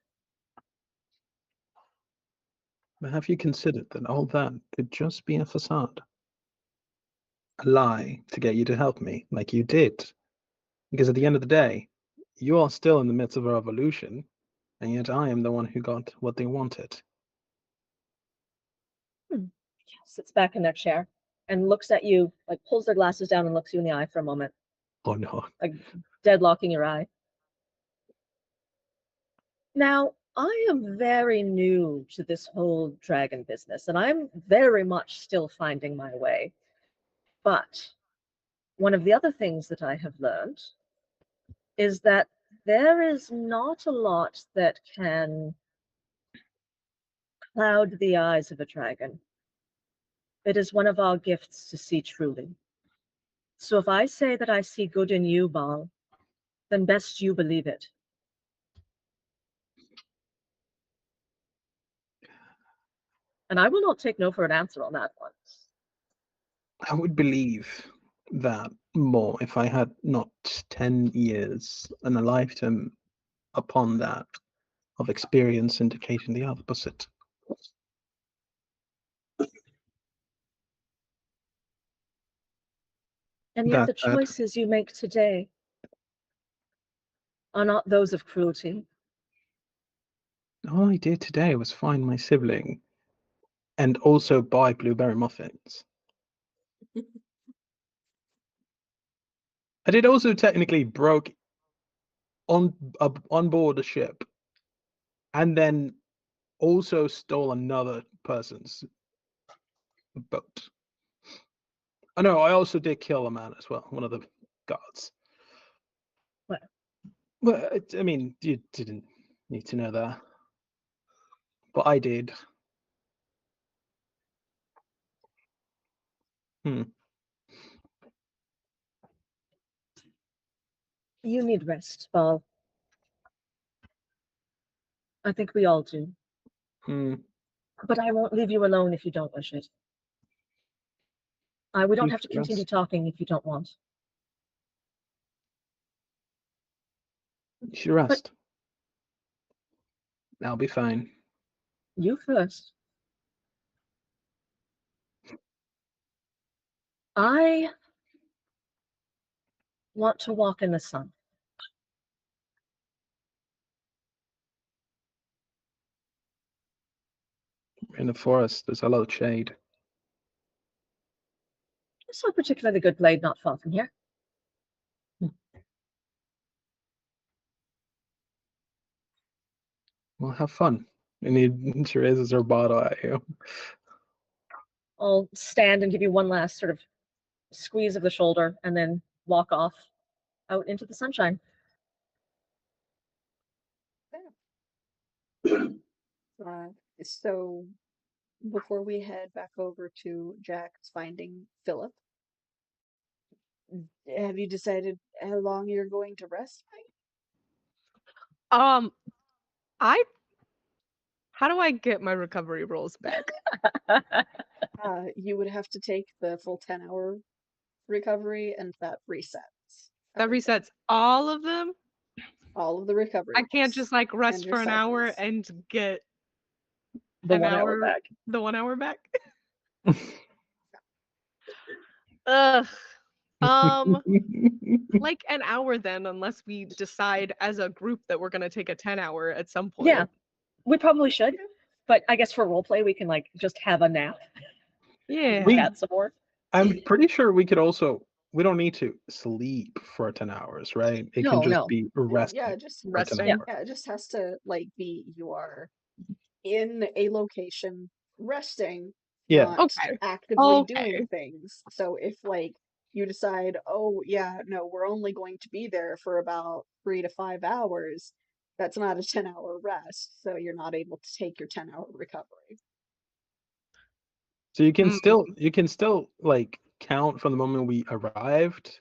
But have you considered that all that could just be a facade? A lie to get you to help me, like you did. Because at the end of the day, you are still in the midst of a revolution, and yet I am the one who got what they wanted. Sits back in their chair and looks at you, like pulls their glasses down and looks you in the eye for a moment, Oh no. like deadlocking your eye. Now, I am very new to this whole dragon business, and I'm very much still finding my way. But one of the other things that I have learned is that there is not a lot that can cloud the eyes of a dragon. It is one of our gifts to see truly. So if I say that I see good in you, Baal, then best you believe it. And I will not take no for an answer on that one. I would believe that more if I had not 10 years and a lifetime upon that of experience indicating the opposite. And yet the That said, choices you make today are not those of cruelty. all I did today was find my sibling and also buy blueberry muffins. I did also technically broke on board a ship and then also stole another person's boat. Oh no, I also did kill a man as well, one of the guards. What? Well, I mean, you didn't need to know that. But I did. You need rest, Baal. I think we all do. But I won't leave you alone if you don't wish it. We don't have to continue talking if you don't want. You should rest. I'll be fine. You first. I want to walk in the sun. In the forest, there's a lot of shade. I saw a particularly good blade not far from here. Well, have fun. And he raises her bottle at you. I'll stand and give you one last sort of squeeze of the shoulder and then walk off out into the sunshine. So before we head back over to Jack's finding Philip, have you decided how long you're going to rest? How do I get my recovery rolls back? You would have to take the full 10-hour recovery, and that resets. That resets all of them? All of the recovery. I can't just like rest for an hour and get the 1 hour back. The 1 hour back. Ugh. Like an hour then, unless we decide as a group that we're gonna take a 10-hour at some point. Yeah, we probably should. But I guess for roleplay, we can like just have a nap. Yeah. Chat some more. I'm pretty sure we could also. We don't need to sleep for 10 hours, right? It can just be resting. Yeah, just resting. Yeah, it just has to like be you are in a location resting, not actively doing things. So if like you decide, oh yeah, no, we're only going to be there for about 3 to 5 hours, that's not a 10-hour rest, so you're not able to take your 10-hour recovery. So you can still like count from the moment we arrived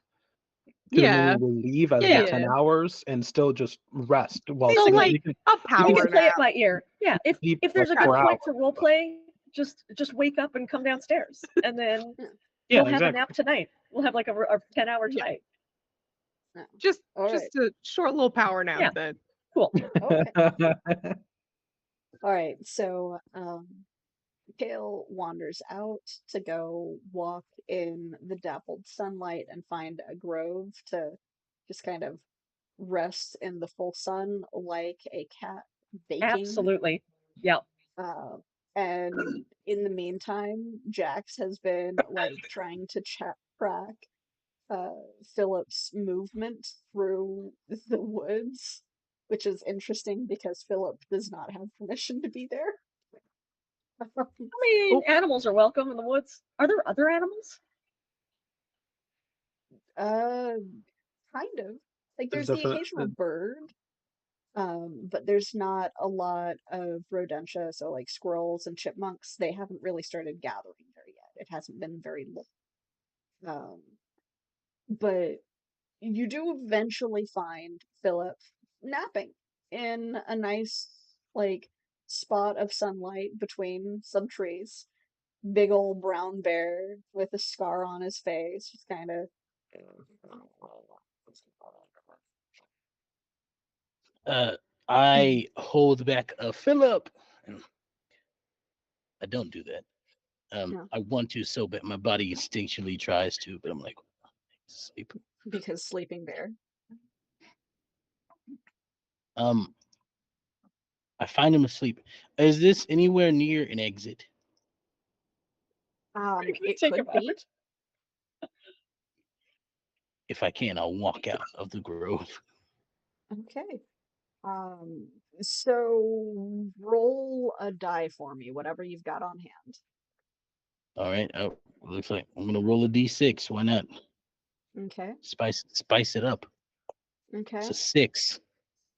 to the moment we leave as 10 hours and still just rest while so like you can a power you can play nap. it by ear. Yeah, if there's a good point for roleplay, just wake up and come downstairs, and then Yeah, we'll have a exactly. nap tonight. We'll have like a 10-hour Yeah. tonight. Just All just a short little power nap Yeah. then. Cool. Okay. All right. So, Kale wanders out to go walk in the dappled sunlight and find a grove to just kind of rest in the full sun like a cat baking. Absolutely. Yeah. And in the meantime, Jax has been like trying to track Philip's movement through the woods, which is interesting because Philip does not have permission to be there. I mean, Oh. animals are welcome in the woods. Are there other animals? Kind of. Like there's the definite- occasional bird, but there's not a lot of rodentia, so like squirrels and chipmunks, they haven't really started gathering there yet. It hasn't been very long. But you do eventually find Philip napping in a nice, like, spot of sunlight between some trees. Big old brown bear with a scar on his face, just kind of. I hold back a Philip. I don't do that. No. I want to so bad. My body instinctually tries to, but I'm like, sleep. Because sleeping bear. I find him asleep. Is this anywhere near an exit? It Take could him be. out. If I can, I'll walk out of the grove. Okay. So roll a die for me, whatever you've got on hand. All right. Oh, looks like I'm gonna roll a d6. Why not? Okay. Spice it up. Okay. It's a 6.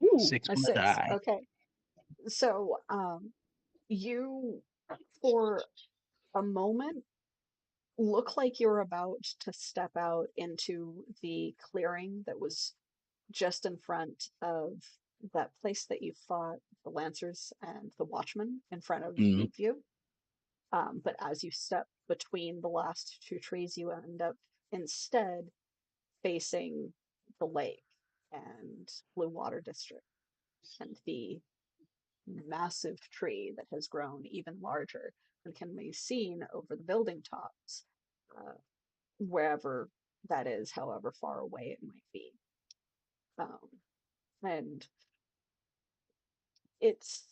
Ooh, 6 A on the 6. die. Okay. So, you, for a moment, look like you're about to step out into the clearing that was just in front of that place that you fought the Lancers and the Watchmen in front of Mhm. Deepview. But as you step between the last two trees, you end up instead facing the lake and Blue Water District and the massive tree that has grown even larger and can be seen over the building tops, wherever that is, however far away it might be. And it's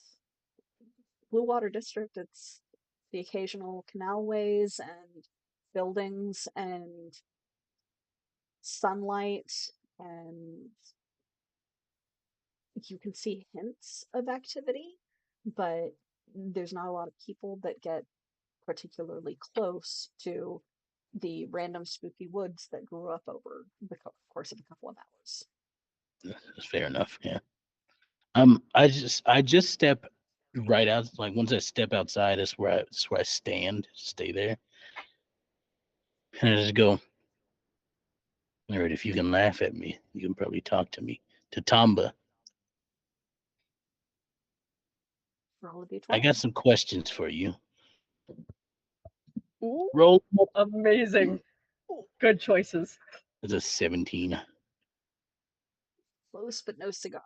Blue Water District, it's the occasional canalways and buildings and sunlight, and you can see hints of activity, but there's not a lot of people that get particularly close to the random spooky woods that grew up over the course of a couple of hours. That's fair enough. Yeah. I just step right out. Like once I step outside, that's where I stand. Stay there, and I just go. All right. If you can laugh at me, you can probably talk to me. To Tamba, Roll a d20. I got some questions for you. ooh, Roll. amazing. Good choices. It's a 17. Close but no cigar.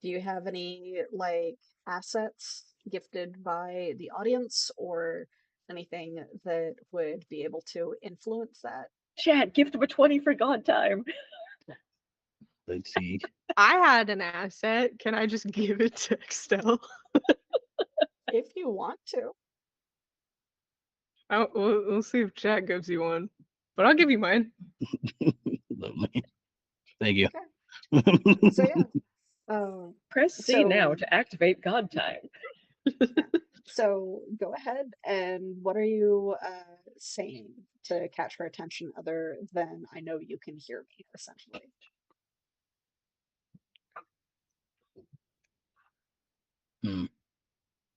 Do you have any like assets gifted by the audience or anything that would be able to influence that? Chat, gift of a 20 for God time. Let's see. I had an asset. Can I just give it to Estelle? If you want to. We'll see if chat gives you one, but I'll give you mine. Lovely. Thank you. So yeah. Press C now So- to activate God time. So go ahead, and what are you saying to catch her attention other than I know you can hear me, essentially?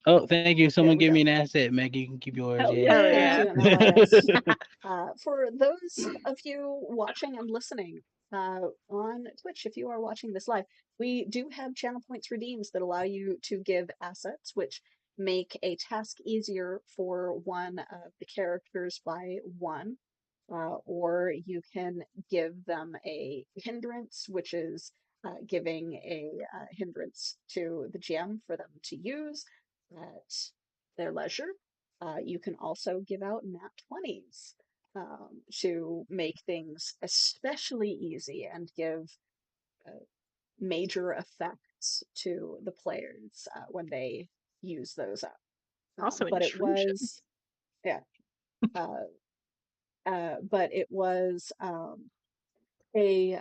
Oh, thank you. Someone we give go. me an asset, Maggie. You can keep yours. Hell Yeah. yeah. Thank you, and yes. For those of you watching and listening, on Twitch, if you are watching this live, we do have channel points redeems that allow you to give assets, which make a task easier for one of the characters by one. Or you can give them a hindrance, which is giving a hindrance to the GM for them to use at their leisure. You can also give out nat 20s to make things especially easy and give major effects to the players when they use those up. Also But it intrusion. was, yeah. But it was a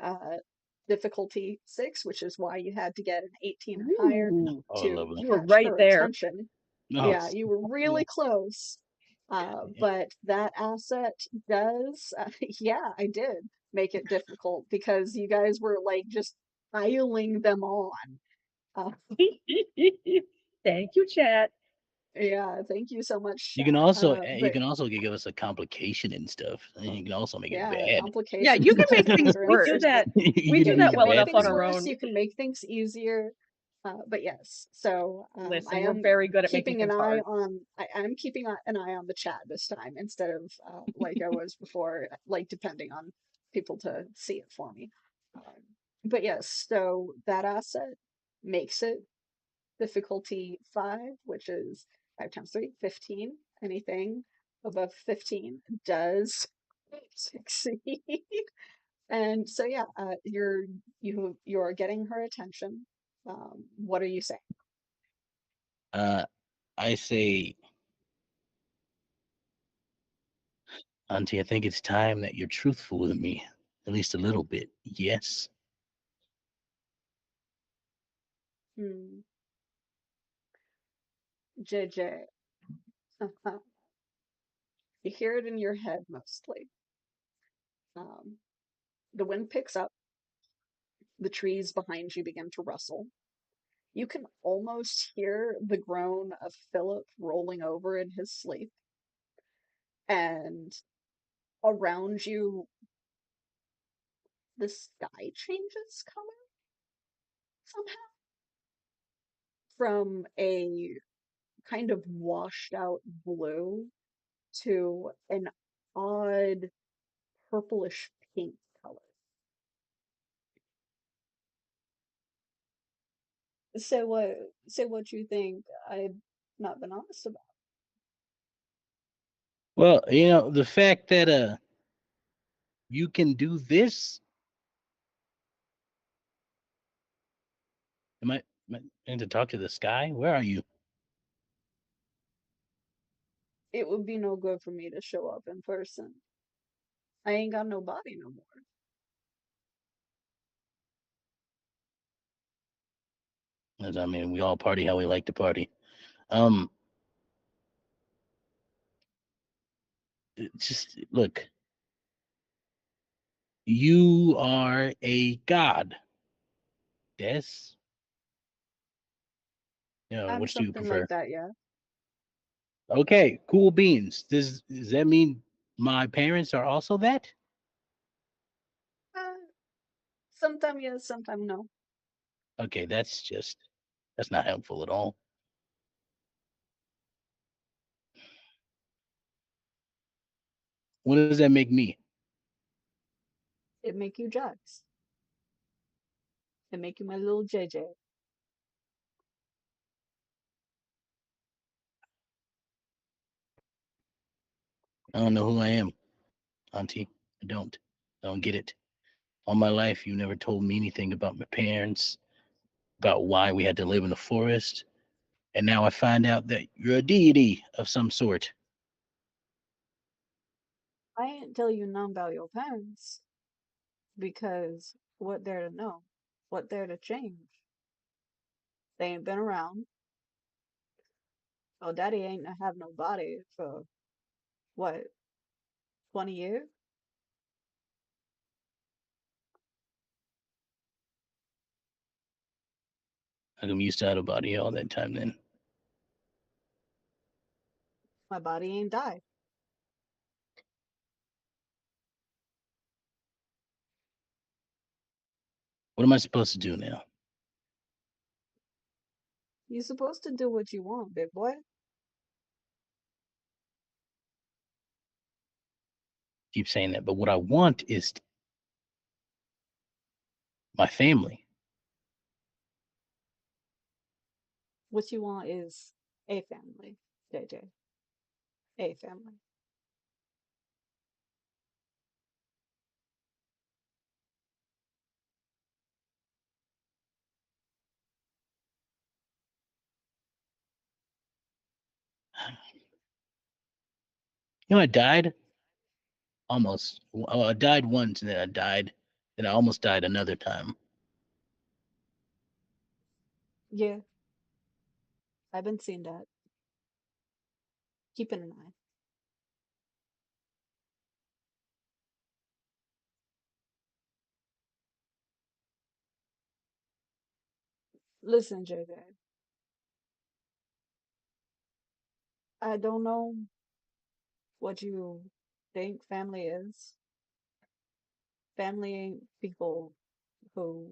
difficulty 6, which is why you had to get an 18 or higher Ooh, Oh, to lovely. you were catch right her there. attention. No, Yeah, you were really close. But that asset does, yeah, I did make it difficult because you guys were like just piling them on. Uh, Thank you, chat. yeah, thank you so much. you can chat. also But you can also give us a complication and stuff. And you can also make it yeah, bad. complications. Yeah, you can and make things are We do worse. that. You We can do make that it well bad enough things on our worse, own. you can make things easier. But yes, so I Listen, we're am very good at making keeping an things eye hard. on. I'm keeping an eye on the chat this time instead of like I was before, like depending on people to see it for me. Um, but yes, so that asset makes it difficulty 5, which is 5 times 3, 15. Anything above 15 does succeed. And so yeah, you're getting her attention. What are you saying? I say, Auntie, I think it's time that you're truthful with me, at least a little bit. Yes. Hmm. JJ. You hear it in your head mostly. Um, the wind picks up. The trees behind you begin to rustle. You can almost hear the groan of Philip rolling over in his sleep. And around you, the sky changes color somehow from a kind of washed out blue to an odd purplish pink color. Say what you think I've not been honest about. Well, the fact that you can do this. Am I in to talk to the sky? Where are you? It would be no good for me to show up in person. I ain't got no body no more. As I mean, we all party how we like to party. Um, just look. You are a god. Yes. I'm Which do you something prefer? like that, yeah. Okay, cool beans. Does that mean my parents are also that? Uh, sometime yes, sometime no. Okay, that's not helpful at all. What does that make me? It make you Jax. It make you my little JJ. I don't know who I am, Auntie. I don't. I don't get it. All my life, you never told me anything about my parents, about why we had to live in the forest, and now I find out that you're a deity of some sort. I ain't tell you none about your parents because what they're to know, what they're to change. They ain't been around. Oh, daddy ain't have no body for what, 20 years? I'm used to out of body all that time then. My body ain't died. What am I supposed to do now? You're supposed to do what you want, big boy. Keep saying that, but what I want is my family. What you want is a family, JJ. A family. You know, I died almost. Well, I died once, and then I died. Then I almost died another time. Yeah, I've been seeing that. Keeping an eye. Listen, JJ. I don't know what you think family is. Family ain't people who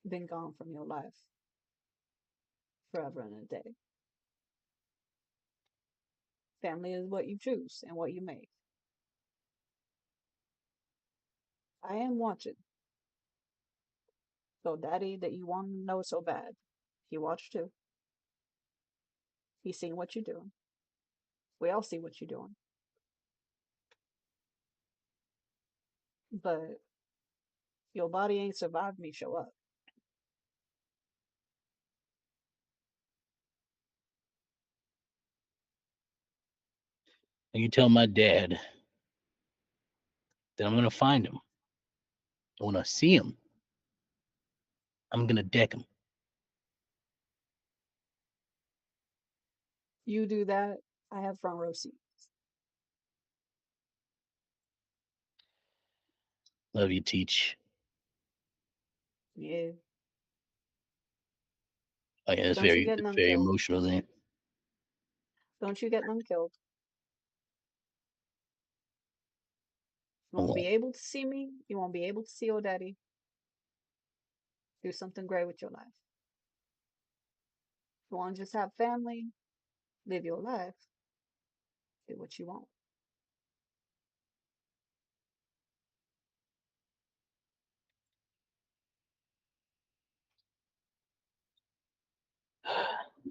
been gone from your life forever and a day. Family is what you choose and what you make. I am watching. So daddy that you want to know so bad, he watched too. He seen what you're doing. We all see what you're doing. But your body ain't survived me show up. And you tell my dad that I'm gonna find him. And when I see him, I'm gonna deck him. You do that, I have front row seats. Love you, Teach. Yeah. Oh yeah, that's Don't you very, get that's none very killed. emotional there. Don't you get none killed. You I won't be won't. able to see me. You won't be able to see your daddy. Do something great with your life. You want to just have family, live your life, do what you want.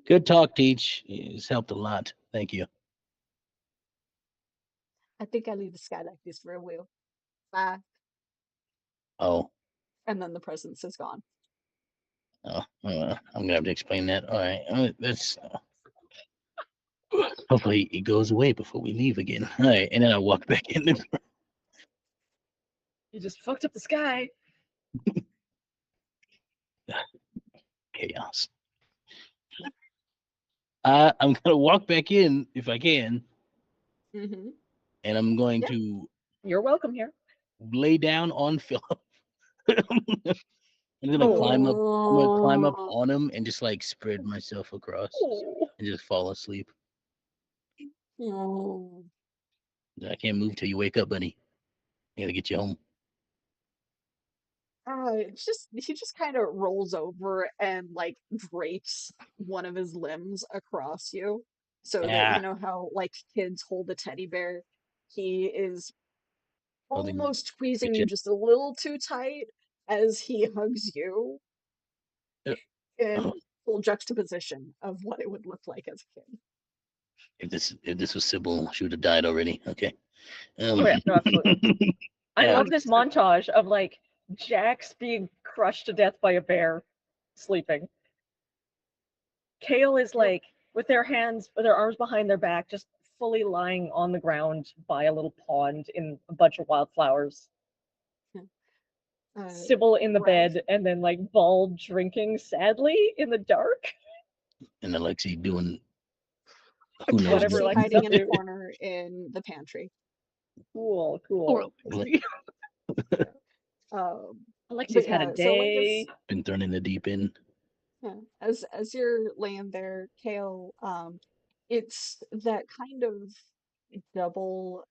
Good talk, Teach. It's helped a lot. Thank you. I think I leave the sky like this for a while. Bye. Oh, And then the presence is gone. I'm gonna have to explain that. All right, that's hopefully it goes away before we leave again. All right, and then I walk back in. You just fucked up the sky. Chaos. I'm gonna walk back in if I can, Mm-hmm. and I'm going Yeah. to You're welcome here. lay down on Philip. I'm gonna climb up. I'm gonna climb up on him and just like spread myself across Oh. and just fall asleep. Oh. I can't move till you wake up, buddy. I gotta get you home. It's just he just kind of rolls over and like drapes one of his limbs across you, so that you Yeah. know how like kids hold a teddy bear. He is Holding almost squeezing you picture. just a little too tight as he hugs you in Oh, full juxtaposition of what it would look like as a kid. if this was Sybil, she would have died already. Okay. Oh yeah, no, absolutely. I Yeah. love this montage of like Jax being crushed to death by a bear, sleeping. Kale is like with their arms behind their back, just fully lying on the ground by a little pond in a bunch of wildflowers. Sybil in the Right. bed, and then like Ball drinking sadly in the dark. And Alexi doing who knows Whatever what. Alexi hiding in a do. corner in the pantry. Cool. Poor Alexi. Alexi's had a So day. Been thrown in the deep end. yeah, as you're laying there, Kale, it's that kind of double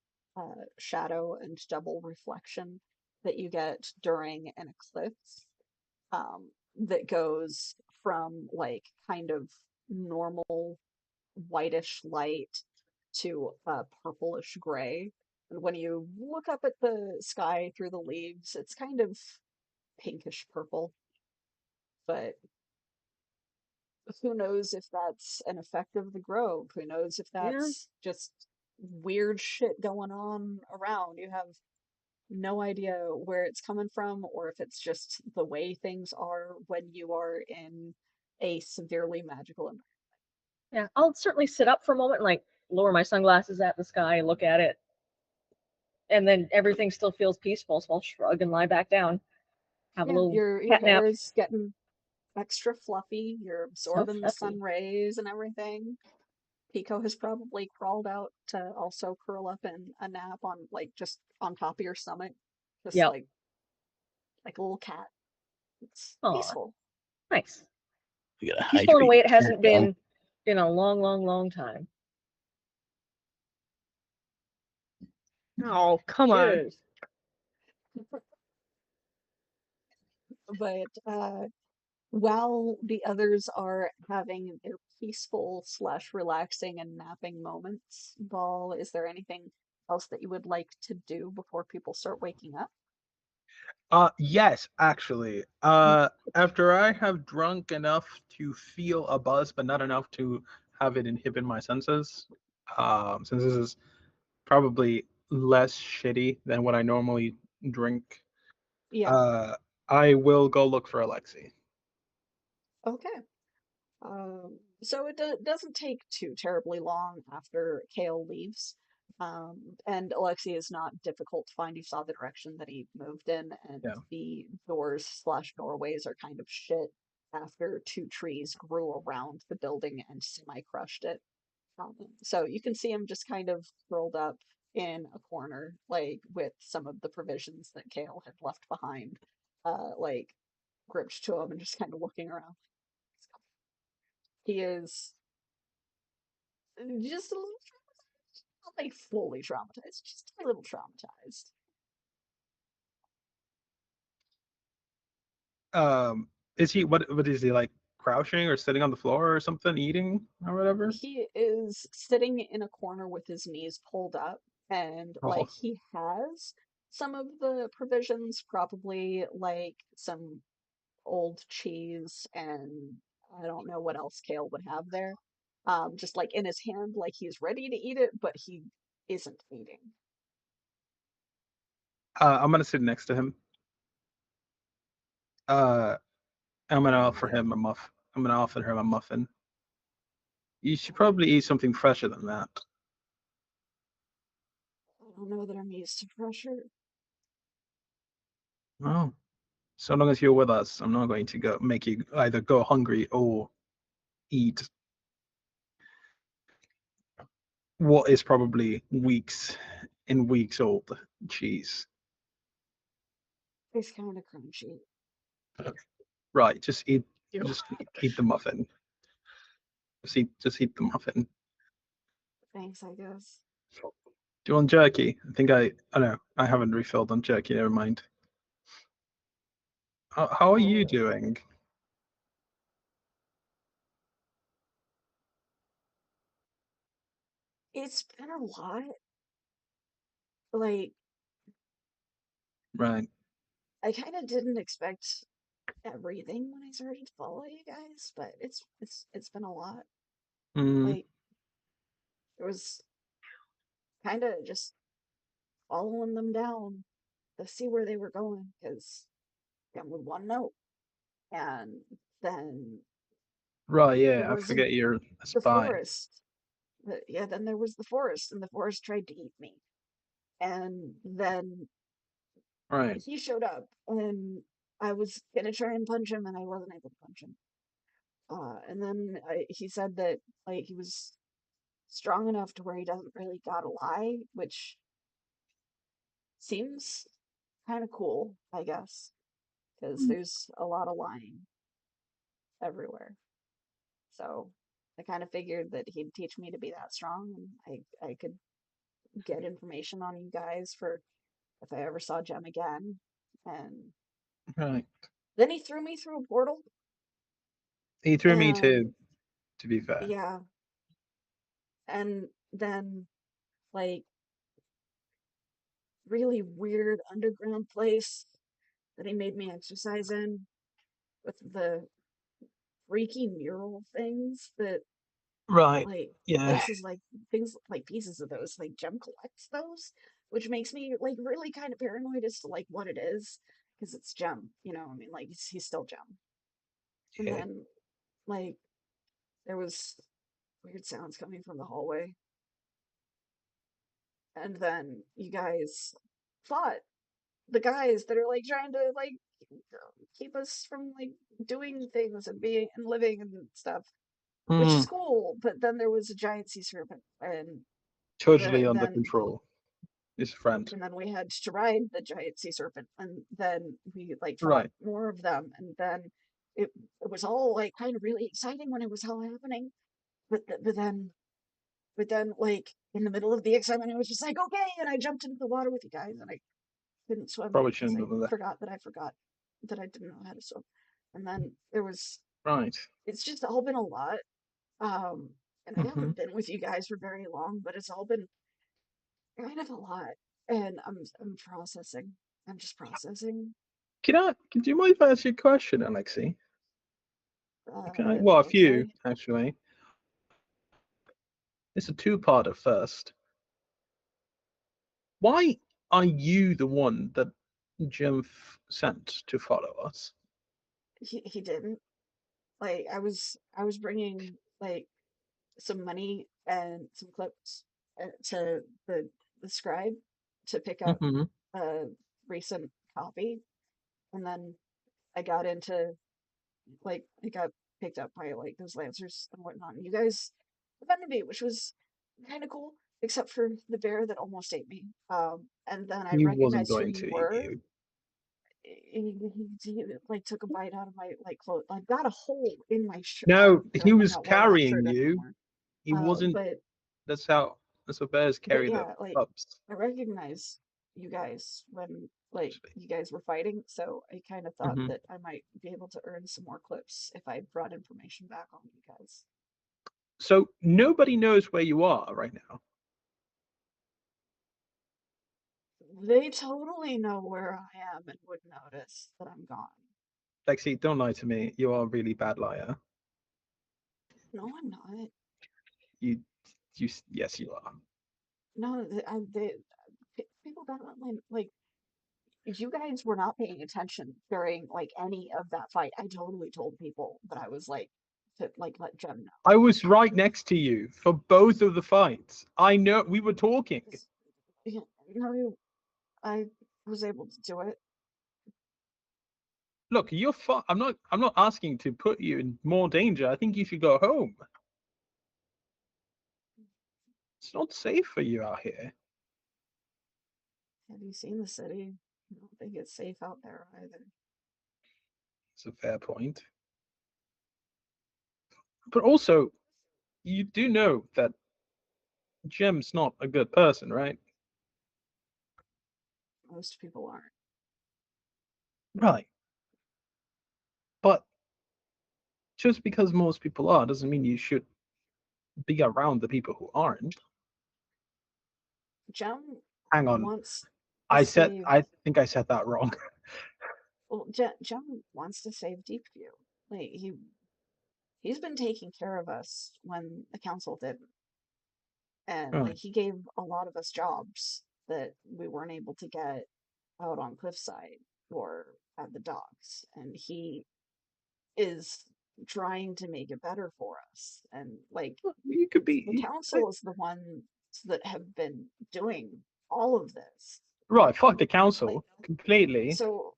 shadow and double reflection that you get during an eclipse. that goes from like kind of normal whitish light to a purplish gray. And when you look up at the sky through the leaves, it's kind of pinkish purple. But who knows if that's an effect of the grove? Who knows if Yeah. that's just weird shit going on around? You have no idea where it's coming from or if it's just the way things are when you are in a severely magical environment. Yeah, I'll certainly sit up for a moment and like lower my sunglasses at the sky, look at it, and then everything still feels peaceful, so I'll shrug and lie back down. Have a Yeah, little your cat nap. hair is getting extra fluffy. You're absorbing the sun fluffy. rays and everything. Pico has probably crawled out to also curl up in a nap on like just on top of your stomach, just Yep. like a little cat. It's Aw, peaceful. nice. We gotta Peaceful in a hydrate way it the hasn't cat, y'all. been in a long, long, long time. Oh, come on. Cheers. But while the others are having their peaceful slash relaxing and napping moments, Ball, is there anything else that you would like to do before people start waking up? Yes, actually. After I have drunk enough to feel a buzz, but not enough to have it inhibit my senses, since this is probably less shitty than what I normally drink, Yeah. I will go look for Alexi. Okay. So it doesn't take too terribly long after Kale leaves. And Alexei is not difficult to find. You saw the direction that he moved in, and Yeah. the doors slash doorways are kind of shit after two trees grew around the building and semi-crushed it. So you can see him just kind of curled up in a corner, like with some of the provisions that Kale had left behind, like gripped to him and just kind of looking around. He is just a little traumatized. Not like fully traumatized, just a little traumatized. Is he what is he like, crouching or sitting on the floor or something, eating or whatever? He is sitting in a corner with his knees pulled up, and Oh, like he has some of the provisions, probably like some old cheese and I don't know what else Kale would have there. Just like in his hand, like he's ready to eat it, but he isn't eating. I'm gonna sit next to him. I'm gonna offer him a muff. I'm gonna offer him a muffin. You should probably eat something fresher than that. I don't know that I'm used to pressure. Oh, so long as you're with us, I'm not going to go make you either go hungry or eat what is probably weeks and weeks old cheese. It's kind of crunchy. Right, just eat Ew. just eat the muffin. Just eat the muffin. Thanks, I guess. Do you want jerky? I know I haven't refilled on jerky, never mind. How are you doing? It's been a lot. Like, Right. I kind of didn't expect everything when I started to follow you guys, but it's been a lot. Mm, Like, it was kind of just following them down to see where they were going because them with one note, and then right, there yeah, I was forget you're a the spy. forest. Yeah, then there was the forest, and the forest tried to eat me, and then Right. he showed up, and I was gonna try and punch him, and I wasn't able to punch him. And then he said that like he was strong enough to where he doesn't really gotta lie, which seems kind of cool, I guess, because there's a lot of lying everywhere. So I kind of figured that he'd teach me to be that strong, and I could get information on you guys for if I ever saw Jem again. And Right. Then he threw me through a portal. He threw me too, and to be fair. yeah, and then like really weird underground place that he made me exercise in with the freaky mural things that Right. like Yeah. places like things like pieces of those like Gem collects those, which makes me like really kind of paranoid as to like what it is because it's Gem, you know. I mean, like he's still Gem. And Yeah. then like there was weird sounds coming from the hallway, and then you guys fought the guys that are like trying to like keep us from like doing things and being and living and stuff, which is Mm, cool. But then there was a giant sea serpent, and totally under then control. His friend. we had to ride the giant sea serpent, and then we like fought Right. more of them, and then it was all like kind of really exciting when it was all happening. But then like in the middle of the excitement, I was just like, okay, and I jumped into the water with you guys, and I couldn't swim Probably because shouldn't I have done that. forgot that I didn't know how to swim. And then there was Right. it's just all been a lot. And I Mm-hmm. haven't been with you guys for very long, but it's all been kind of a lot. And I'm processing. I'm just processing. Do you mind if I ask you a question, Alexi? Well, a few, Okay. actually. It's a two-parter first. Why are you the one that Jim sent to follow us? He didn't. Like I was bringing like some money and some clips to the scribe to pick up Mm-hmm. a recent copy, and then I got into like it got picked up by like those lancers and whatnot. And you guys defended me, which was kind of cool, except for the bear that almost ate me. And then I He wasn't recognized who going you to eat were. you. He like took a bite out of my like clothes. I've got a hole in my shirt. No, Here, he I'm was not wearing that carrying shirt you. anymore. He wasn't. But That's what bears carry the yeah, like cubs. I recognize you guys when like you guys were fighting, so I kind of thought Mm-hmm. that I might be able to earn some more clips if I brought information back on you guys. So nobody knows where you are right now. They totally know where I am and would notice that I'm gone. Lexi, don't lie to me. You are a really bad liar. No, I'm not. Yes, you are. No, people definitely like you guys were not paying attention during like any of that fight. I totally told people that I was like to like let Jem know. I was right next to you for both of the fights. I know we were talking. You know, I was able to do it. Look, you're fine. I'm not asking to put you in more danger. I think you should go home. It's not safe for you out here. Have you seen the city? I don't think it's safe out there either. It's a fair point. But also, you do know that Jim's not a good person, right? Most people aren't. Right. But just because most people are doesn't mean you should be around the people who aren't. Jem Hang on. wants to I save. think I said that wrong. Well, Jem wants to save Deepview. Like he's been taking care of us when the council didn't, and like Right. he gave a lot of us jobs that we weren't able to get out on Cliffside or at the docks, and he is trying to make it better for us. And like You could the be council is the ones that have been doing all of this. right. Fuck the Like council completely. so,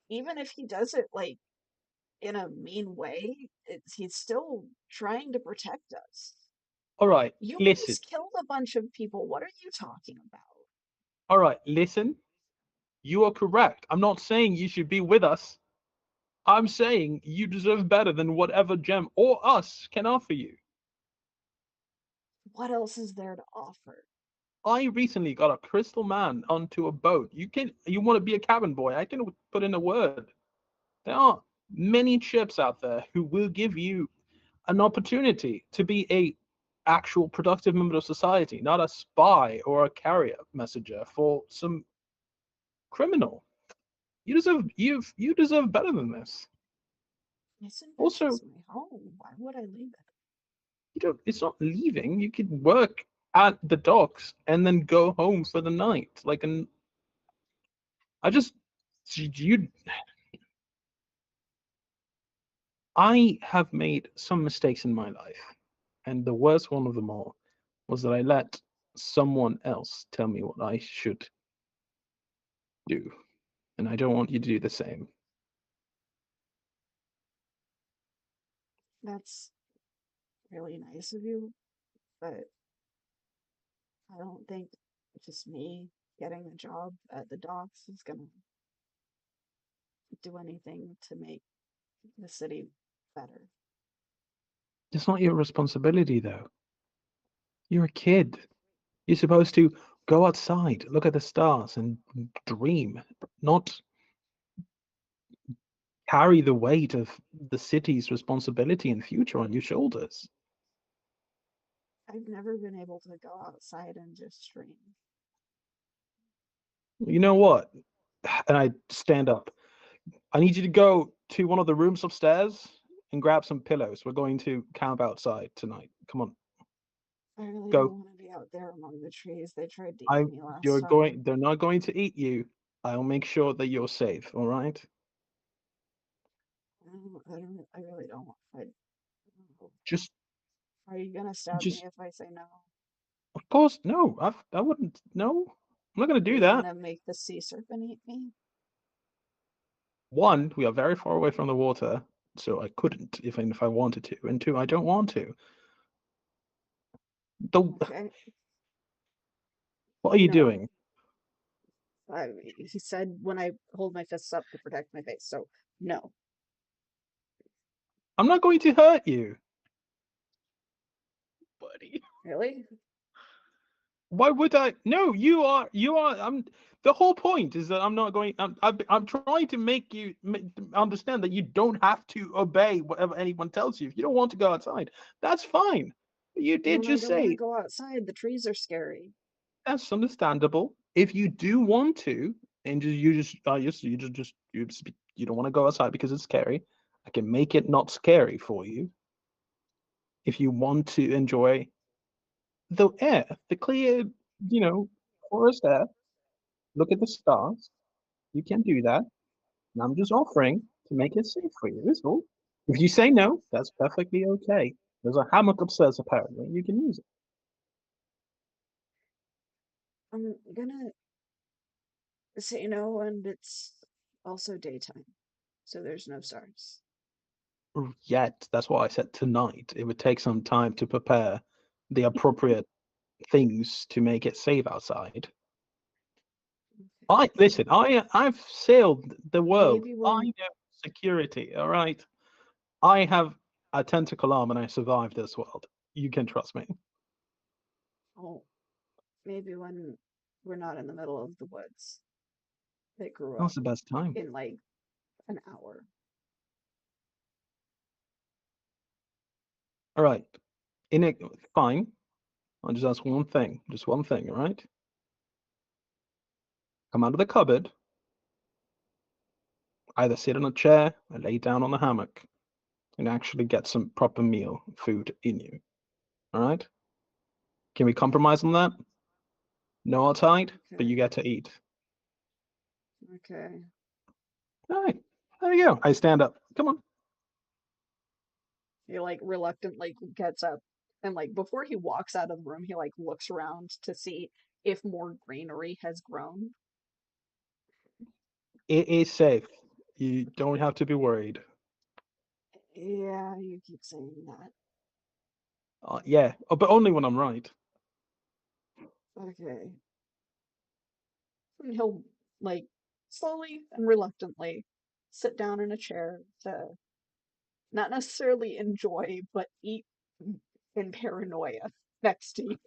even if he does it like in a mean way, he's still trying to protect us. All right, You listen. guys killed a bunch of people. What are you talking about? All right, listen. You are correct. I'm not saying you should be with us. I'm saying you deserve better than whatever Gem or us can offer you. What else is there to offer? I recently got a crystal man onto a boat. You want to be a cabin boy? I can put in a word. There are many chips out there who will give you an opportunity to be a actual productive member of society, not a spy or a carrier messenger for some criminal. You deserve better than this. Listen, Also, this is my home. Why would I leave it? it's not leaving. You could work at the docks and then go home for the night. I have made some mistakes in my life, and the worst one of them all was that I let someone else tell me what I should do, and I don't want you to do the same. That's really nice of you, but I don't think just me getting a job at the docks is gonna do anything to make the city better. It's not your responsibility, though. You're a kid. You're supposed to go outside, look at the stars, and dream, not carry the weight of the city's responsibility and future on your shoulders. I've never been able to go outside and just dream. You know what? And I stand up. I need you to go to one of the rooms upstairs and grab some pillows. We're going to camp outside tonight. Come on. I really Go. don't want to be out there among the trees. They tried to I eat me last time. they're not going to eat you. I'll make sure that you're safe, all right? I really don't. Just Are you gonna stab just me if I say no? of course, no. I wouldn't, no. I'm not gonna Are do you that. gonna make the sea serpent eat me? One, we are very far away from the water, so I couldn't even if I wanted to. And two, I don't want to. Okay. What are you No. doing? He said when I hold my fists up to protect my face, so no. I'm not going to hurt you. Buddy. Really? Why would I? No, you are. The whole point is that I'm not going. I'm trying to make you understand that you don't have to obey whatever anyone tells you. If you don't want to go outside, that's fine. But you did When I just don't want to say go outside, the trees are scary. that's understandable. If you do want to, and you don't want to go outside because it's scary, I can make it not scary for you. If you want to enjoy the air, the clear, forest air, look at the stars. You can do that. And I'm just offering to make it safe for you. That's all. If you say no, that's perfectly okay. There's a hammock upstairs, apparently. You can use it. I'm gonna say no, and it's also daytime, so there's no stars. Yet, that's why I said tonight. It would take some time to prepare the appropriate things to make it safe outside. I've sailed the world. Maybe I when know security, all right? I have a tentacle arm and I survived this world. You can trust me. oh, maybe when we're not in the middle of the woods that grew up Now's the best time. in like an hour. All right. Fine. I'll just ask one thing. Just one thing, all right? Come out of the cupboard. Either sit on a chair or lay down on the hammock and actually get some proper meal, food in you. All right? Can we compromise on that? No outside, but Okay. you get to eat. Okay. All right. There you go. I stand up. Come on. He like reluctantly gets up and like before he walks out of the room, he like looks around to see if more greenery has grown. It is safe. You don't have to be worried. Yeah, you keep saying that. Yeah, but only when I'm right. Okay. And he'll like slowly and reluctantly sit down in a chair to not necessarily enjoy, but eat in paranoia next to you.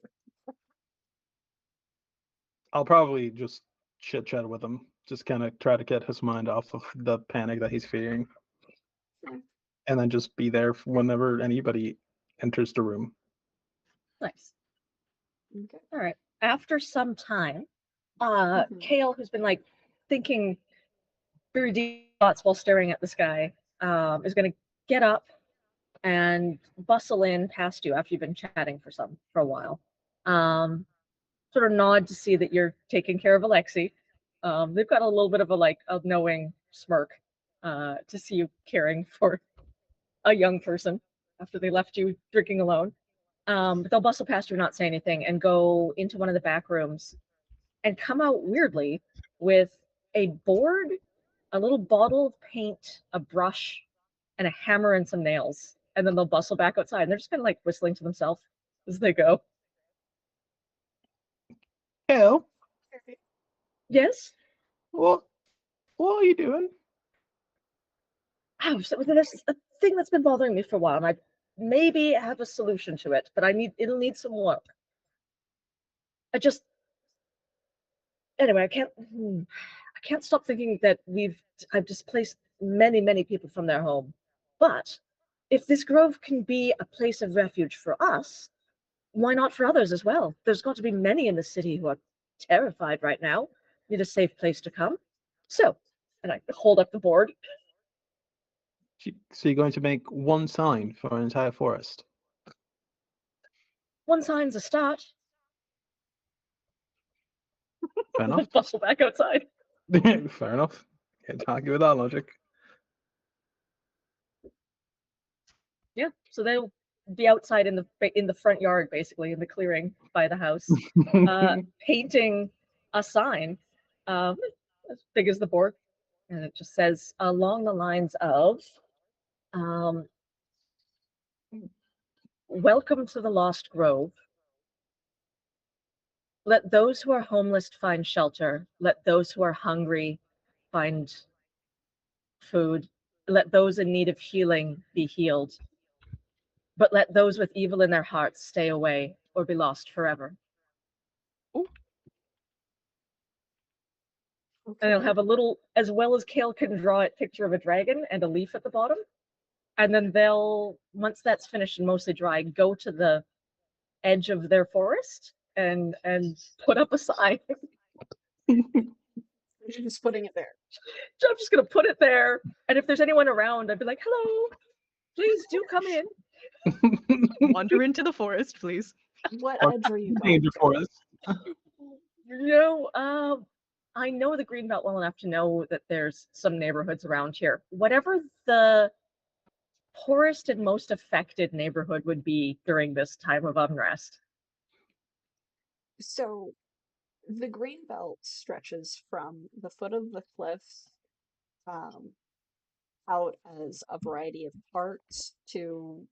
I'll probably just chit chat with him. just kind of try to get his mind off of the panic that he's feeling. Yeah. And then just be there whenever anybody enters the room. Nice. Okay. All right. After some time, Mhm. Kale, who's been like thinking very deep thoughts while staring at the sky, is going to get up and bustle in past you after you've been chatting for a while. Sort of nod to see that you're taking care of Alexi. They've got a little bit of a knowing smirk to see you caring for a young person after they left you drinking alone. But they'll bustle past you, not say anything, and go into one of the back rooms and come out weirdly with a board, a little bottle of paint, a brush, and a hammer and some nails. And then they'll bustle back outside, and they're just kind of like whistling to themselves as they go. Hell, Yes? what are you doing? Oh, so there's a thing that's been bothering me for a while, and I maybe have a solution to it, but it'll need some work. Anyway, I can't stop thinking that I've displaced many people from their home. But if this grove can be a place of refuge for us, why not for others as well? There's got to be many in the city who are terrified right now, need a safe place to come. So, and I hold up the board. So you're going to make one sign for an entire forest? One sign's a start. Fair enough. Bustle back outside. Fair enough. Can't argue with that logic. Yeah, so they'll be outside in the front yard, basically in the clearing by the house, painting a sign as big as the board, and it just says along the lines of "Welcome to the Lost Grove. Let those who are homeless find shelter. Let those who are hungry find food. Let those in need of healing be healed. But let those with evil in their hearts stay away or be lost forever." And they'll have a little, as well as Kale can draw a picture of a dragon and a leaf at the bottom. And then they'll, once that's finished and mostly dry, go to the edge of their forest and put up a sign. You're just putting it there. So I'm just gonna put it there. And if there's anyone around, I'd be like, hello, please do come in. Wander into the forest, please. What edge are you going Danger to? forest. I know the Greenbelt well enough to know that there's some neighborhoods around here. Whatever the poorest and most affected neighborhood would be during this time of unrest. So the green belt stretches from the foot of the cliffs out as a variety of parts to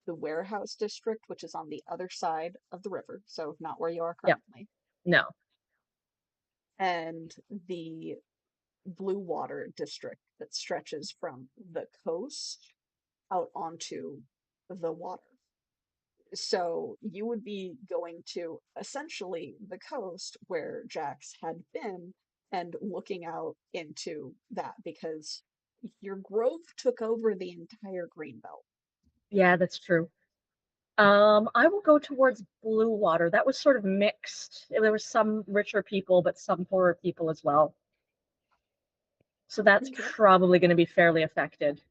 the warehouse district, which is on the other side of the river, so not where you are Yep. currently, No. and the blue water district that stretches from the coast out onto the water. So you would be going to essentially the coast where Jax had been and looking out into that because your grove took over the entire green belt. Yeah, that's true. I will go towards blue water. That was sort of mixed. There were some richer people, but some poorer people as well. So that's Okay. probably going to be fairly affected.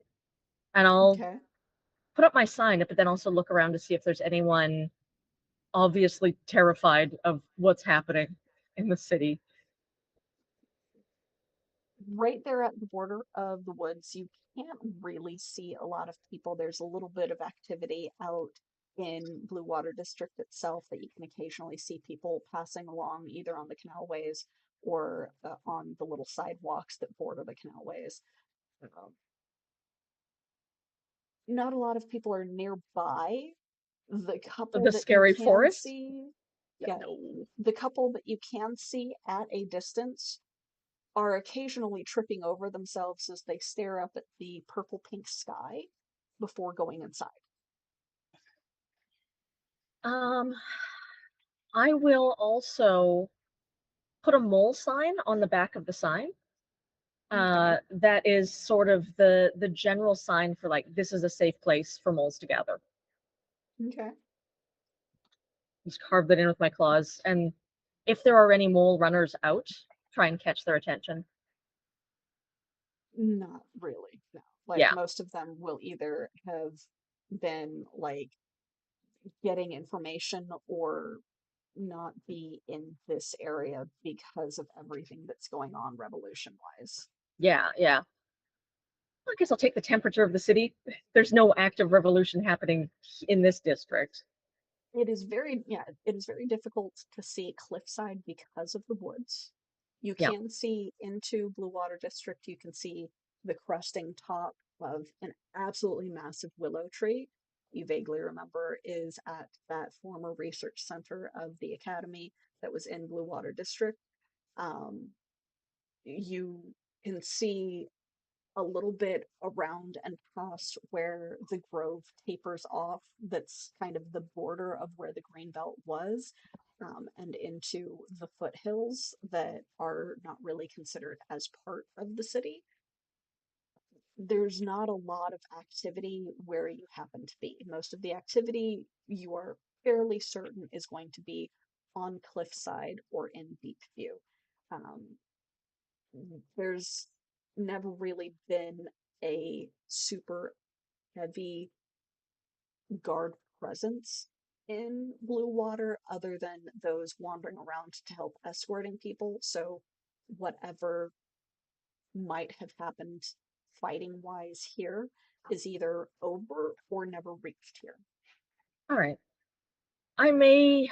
And I'll Okay. put up my sign, but then also look around to see if there's anyone obviously terrified of what's happening in the city. Right there at the border of the woods, you can't really see a lot of people. There's a little bit of activity out in Blue Water District itself that you can occasionally see people passing along either on the canalways or on the little sidewalks that border the canalways. Not a lot of people are nearby. The couple The that scary you can forest? see, yeah, No. the couple that you can see at a distance are occasionally tripping over themselves as they stare up at the purple pink sky before going inside. I will also put a mole sign on the back of the sign. Okay. That is sort of the general sign for like, this is a safe place for moles to gather. Okay. Just carve that in with my claws. And if there are any mole runners out, try and catch their attention. Not really. No. Like Yeah. most of them will either have been like getting information or not be in this area because of everything that's going on revolution wise. Yeah, yeah. I guess I'll take the temperature of the city. There's no active revolution happening in this district. It is very difficult to see cliffside because of the woods. You Yeah. can see into Blue Water District, you can see the crusting top of an absolutely massive willow tree. You vaguely remember is at that former research center of the academy that was in Blue Water District. You can see a little bit around and past where the grove tapers off, that's kind of the border of where the green belt was, and into the foothills that are not really considered as part of the city. There's not a lot of activity where you happen to be. Most of the activity you are fairly certain is going to be on cliffside or in deep view. Um, there's never really been a super heavy guard presence in Blue Water other than those wandering around to help escorting people. So whatever might have happened fighting wise here is either over or never reached here. All right. I may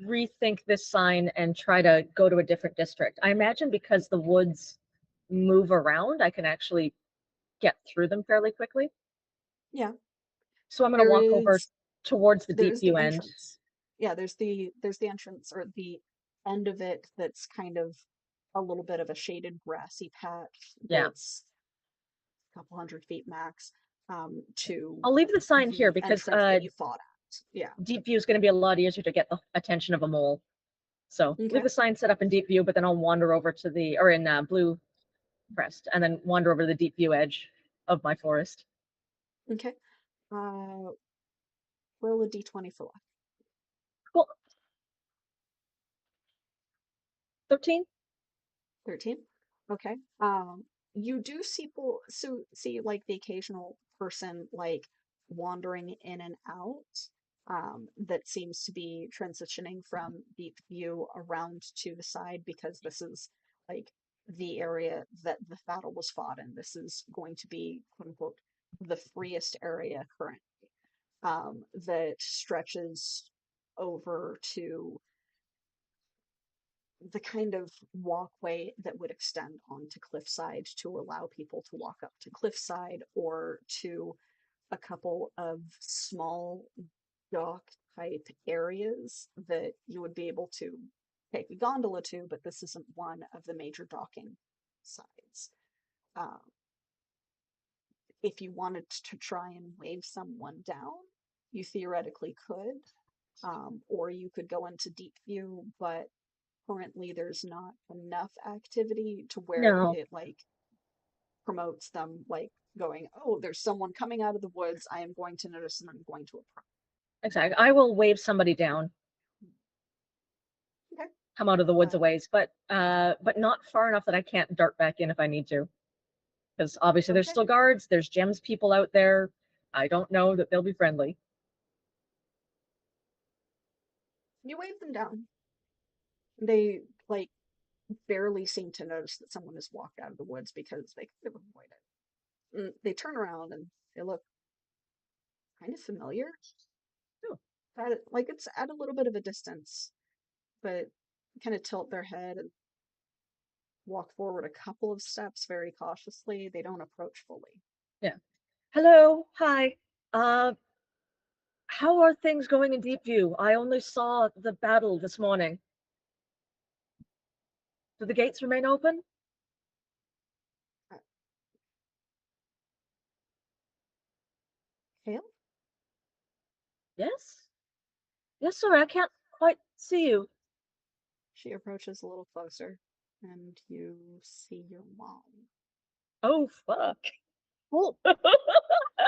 rethink this sign and try to go to a different district. I imagine because the woods move around, I can actually get through them fairly quickly. Yeah. So I'm going to walk over towards the there deep is the view end. entrance. Yeah, there's the entrance or the end of it that's kind of a little bit of a shaded grassy patch Yeah. that's a couple 100 feet max, to I'll leave the sign here the because entrance that you fought at. Yeah. deep view is going to be a lot easier to get the attention of a mole. So Okay. leave the sign set up in deep view, but then I'll wander over to the, or in Blue Crest, and then wander over to the deep view edge of my forest. Okay. Roll a d20 for luck. Cool. 13? 13. Okay. You do see like the occasional person like wandering in and out, that seems to be transitioning from deep view around to the side because this is like the area that the battle was fought in. This is going to be quote unquote the freest area currently, that stretches over to the kind of walkway that would extend onto cliffside to allow people to walk up to cliffside or to a couple of small dock type areas that you would be able to take a gondola to, but this isn't one of the major docking sides. Um, if you wanted to try and wave someone down, you theoretically could, or you could go into deep view, but currently there's not enough activity to where No. it like promotes them like going, oh, there's someone coming out of the woods, I am going to notice and I'm going to approach. Exactly. I will wave somebody down. Okay. Come out of the woods a ways, but not far enough that I can't dart back in if I need to. Because obviously there's Okay. still guards, there's gems people out there. I don't know that they'll be friendly. You wave them down. They like barely seem to notice that someone has walked out of the woods because they could have avoided. And they turn around and they look kind of familiar. Oh. Like it's at a little bit of a distance, but kind of tilt their head and walk forward a couple of steps very cautiously. They don't approach fully. Yeah. Hello. Hi. How are things going in Deep View? I only saw the battle this morning. Do the gates remain open? Hale? Yes? Yes, sorry, I can't quite see you. She approaches a little closer, and you see your mom. Oh fuck. Cool.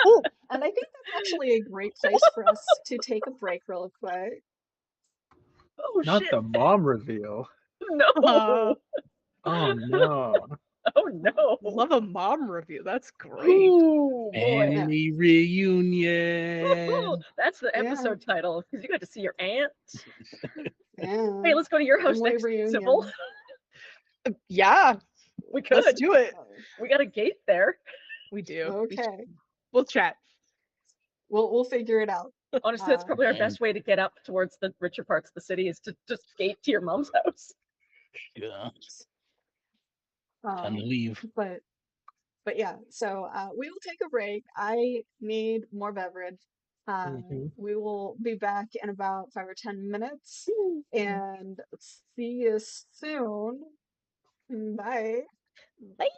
Cool. And I think that's actually a great place for us to take a break real quick. Oh Not shit. the mom reveal. No. Oh no. Oh no. Love a mom review. That's great. Ooh, boy. Family reunion. That's the Yeah. episode title because you got to see your aunt. Yeah. Hey, let's go to your house Family next, reunion. Sybil. Yeah, We could. let's do it. We got a gate there. We do. Okay. We'll chat. We'll figure it out. Honestly, that's probably our And- best way to get up towards the richer parts of the city is to just gate to your mom's house. Yeah, time to Um, leave. but yeah, so we will take a break. I need more beverage. We will be back in about 5 or 10 minutes, and see you soon. Bye. Bye.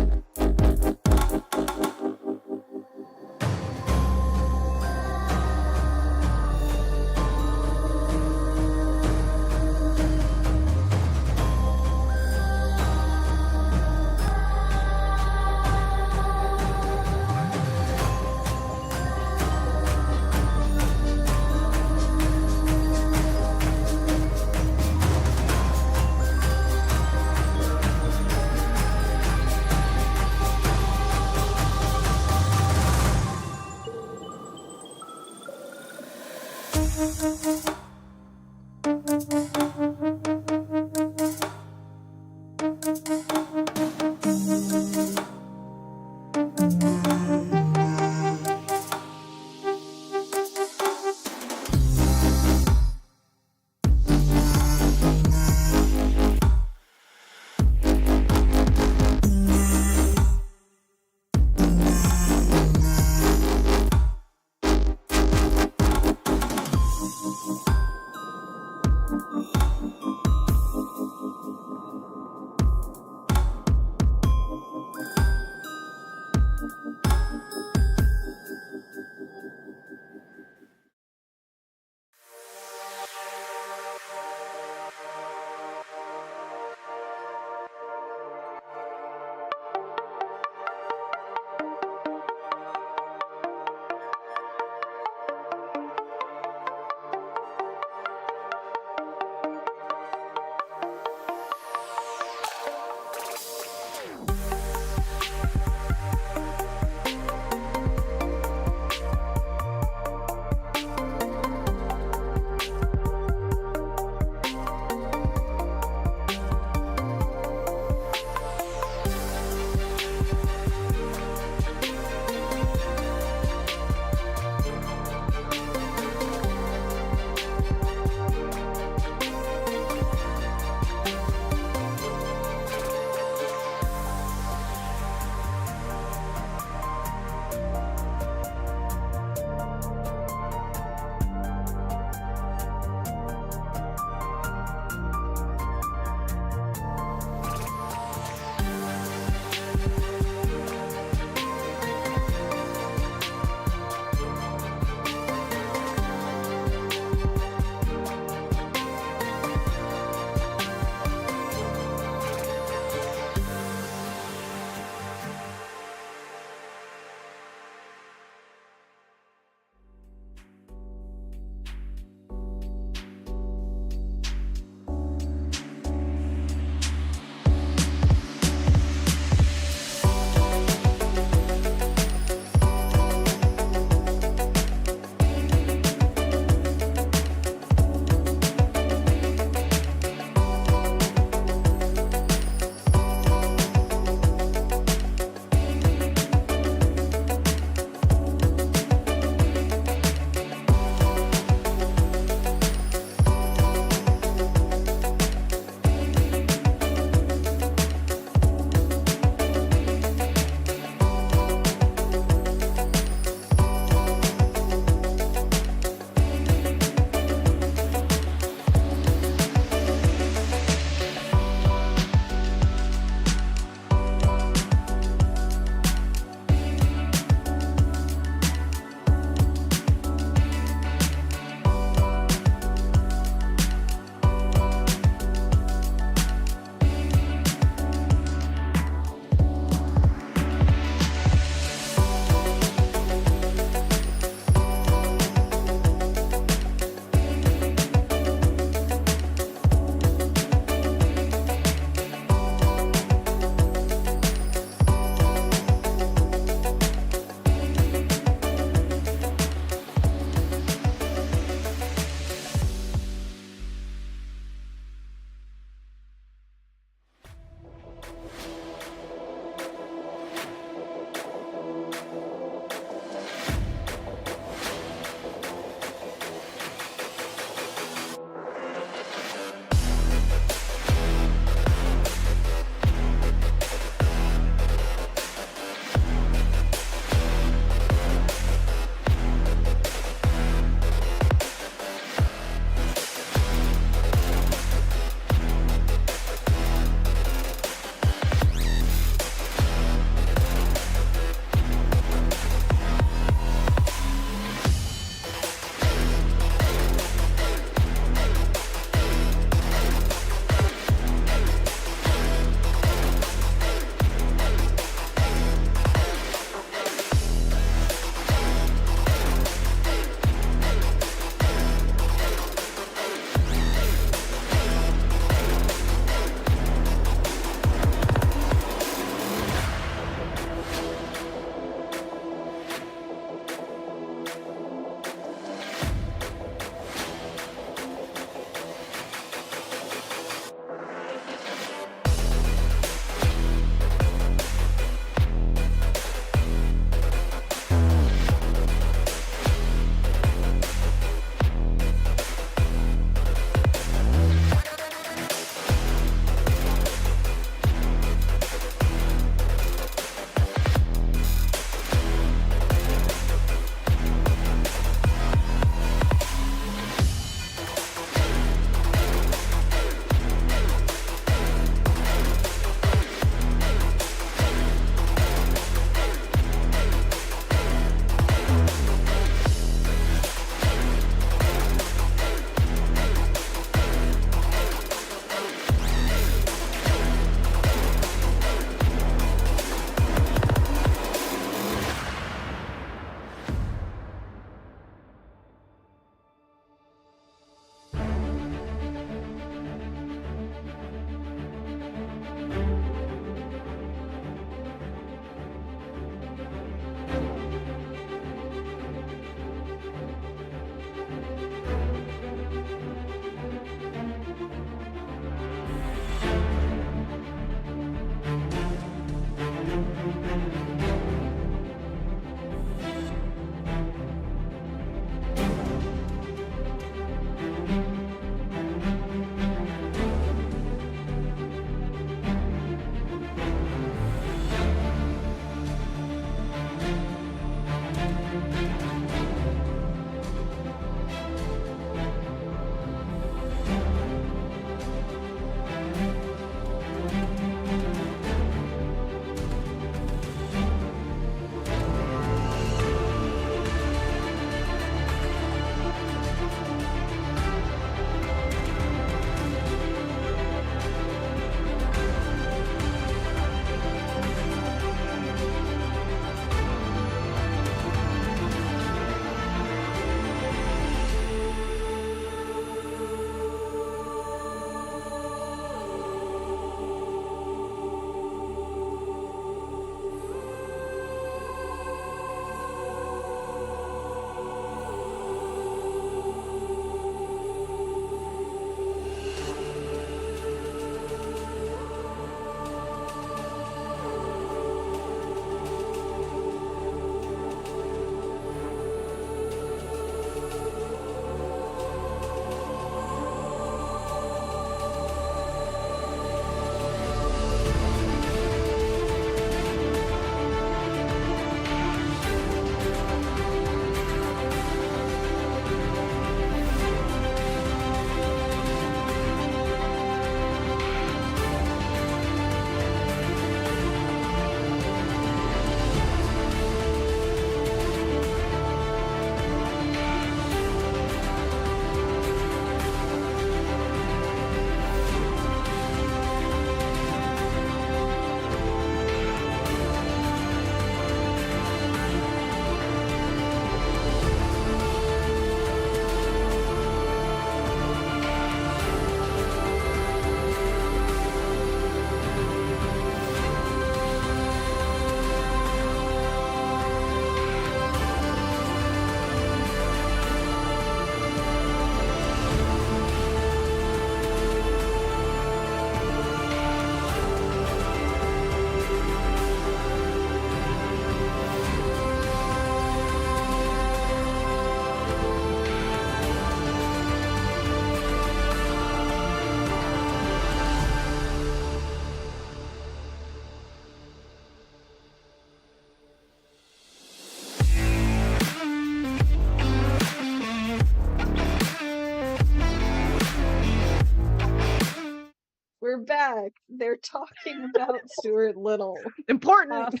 back, they're talking about Stuart Little. Important.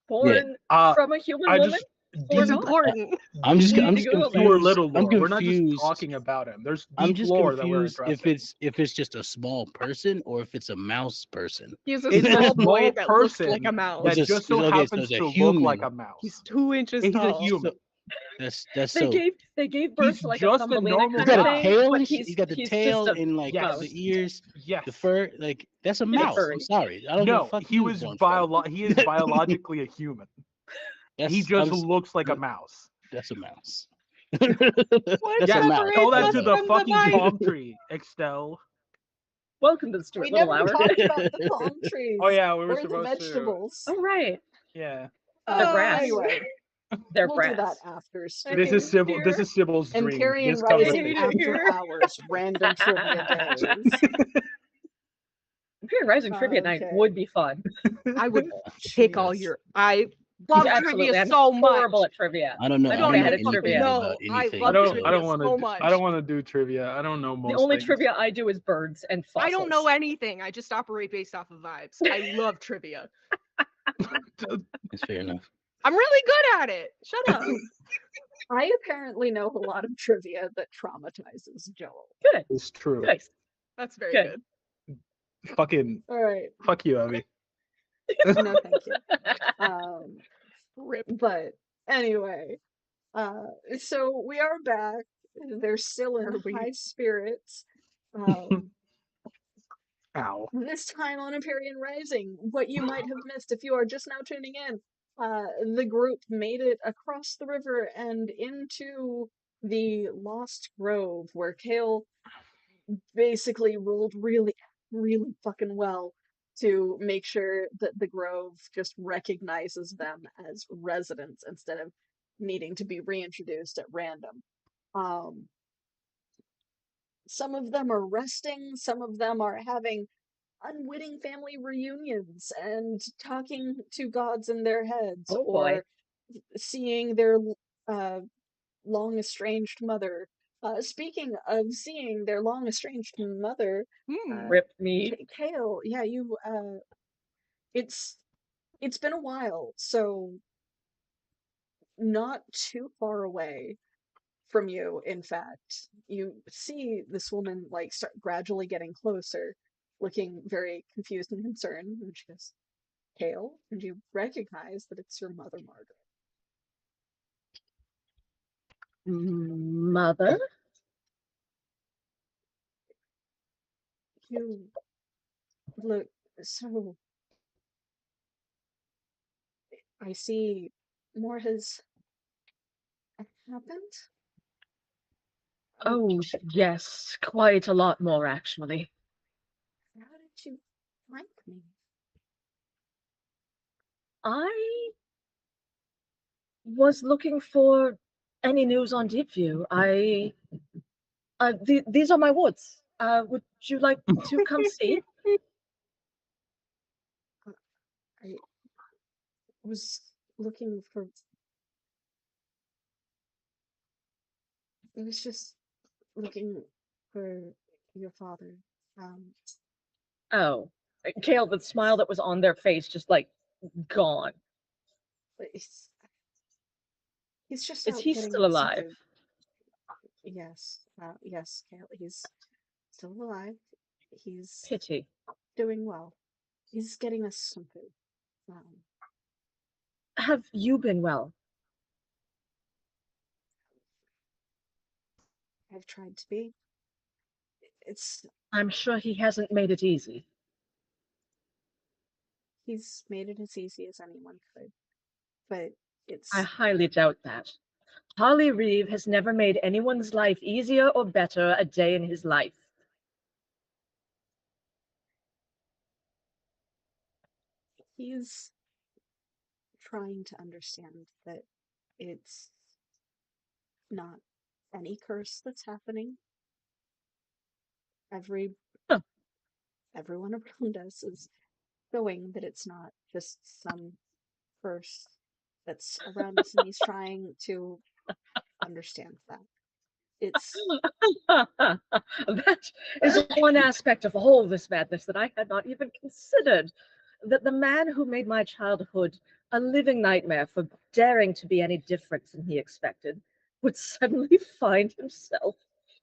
Born Uh, from a human I woman? just Or It's not? important. I'm just need to Google that. Stuart confused. Little I'm lore. We're not just confused. talking about him. There's I'm deep just lore that we're confused addressing. if it's just a small person or if it's a mouse person. He's a It's a small boy small that looks person like a mouse. that It's a- just so it's okay, so happens it's a to look like human. a mouse. He's 2 inches He's a tall. human. That's They so. gave birth He's to like just a a Thumbelina normal He's kind got of a guy. thing, tail. but He's got the he's tail just a and like Yes. the ears, Yes. the fur. Like that's a He's a mouse. furry. I'm sorry. I don't No, give a fuck. he who was born from. he is biologically a human. He just looks like a mouse. That's a mouse. What That's a mouse. Tell that separates to us the from fucking mice? palm tree, Excel. Welcome to the We Stuart Little never Hour. talked about the palm trees. Oh yeah, we were or the supposed vegetables. Oh, right. to. Yeah. They're grass. Anyway, They're we'll grass. do that after. I This hate is Sybil. it This here. is Sybil's dream. Empyrean This Rising hate it after here. hours, random trivia days. Empyrean Rising Trivia Night Okay. would be fun. I would take all Jeez. your. I love Absolutely. trivia I'm so much. horrible at trivia. I don't know. I I don't don't know bad at anything trivia. about I anything. love I trivia don't want to. so much. I don't want to do trivia. I don't know most. The only things. trivia I do is birds and fossils. I don't know anything. I just operate based off of vibes. I love trivia. It's fair enough. I'm really good at it. Shut up. I apparently know a lot of trivia that traumatizes Joel. Good. It's true. Nice. That's very Good. good. Fucking All right. fuck you, Abby. No, thank you. Rip. But anyway, so we are back. They're still in Are we? high spirits. Ow. This time on Empyrean Rising, what you might have missed if you are just now tuning in, the group made it across the river and into the Lost Grove, where Kale basically rolled really, really fucking well to make sure that the Grove just recognizes them as residents instead of needing to be reintroduced at random. Some of them are resting, some of them are having unwitting family reunions and talking to gods in their heads, Oh, boy. or seeing their long estranged mother. Speaking of seeing their long estranged mother, Rip me. Kale, yeah, you it's been a while, so not too far away from you, in fact. You see this woman like start gradually getting closer, looking very confused and concerned, and she goes, Kale, and you recognize that it's your mother, Margaret. Mother? You look so. I see more has happened. Oh, yes. Quite a lot more, actually. How did you find me? I was looking for any news on Deepview. These are my woods. Would you like to come see? I was looking for. I was just looking for your father. Oh, Kale, the smile that was on their face just like gone. But he's just Is out he getting still alive? something. Yes, yes, Kale. He's still alive. He's Pity. doing well. He's getting us some food. Have you been well? I've tried to be. It's I'm sure he hasn't made it easy. He's made it as easy as anyone could, but it's. I highly doubt that. Harley Reeve has never made anyone's life easier or better a day in his life. He's trying to understand that it's not any curse that's happening. Huh. Everyone around us is showing that it's not just some curse that's around us, and he's trying to understand that. It's That is one aspect of all this madness that I had not even considered. That the man who made my childhood a living nightmare for daring to be any different than he expected would suddenly find himself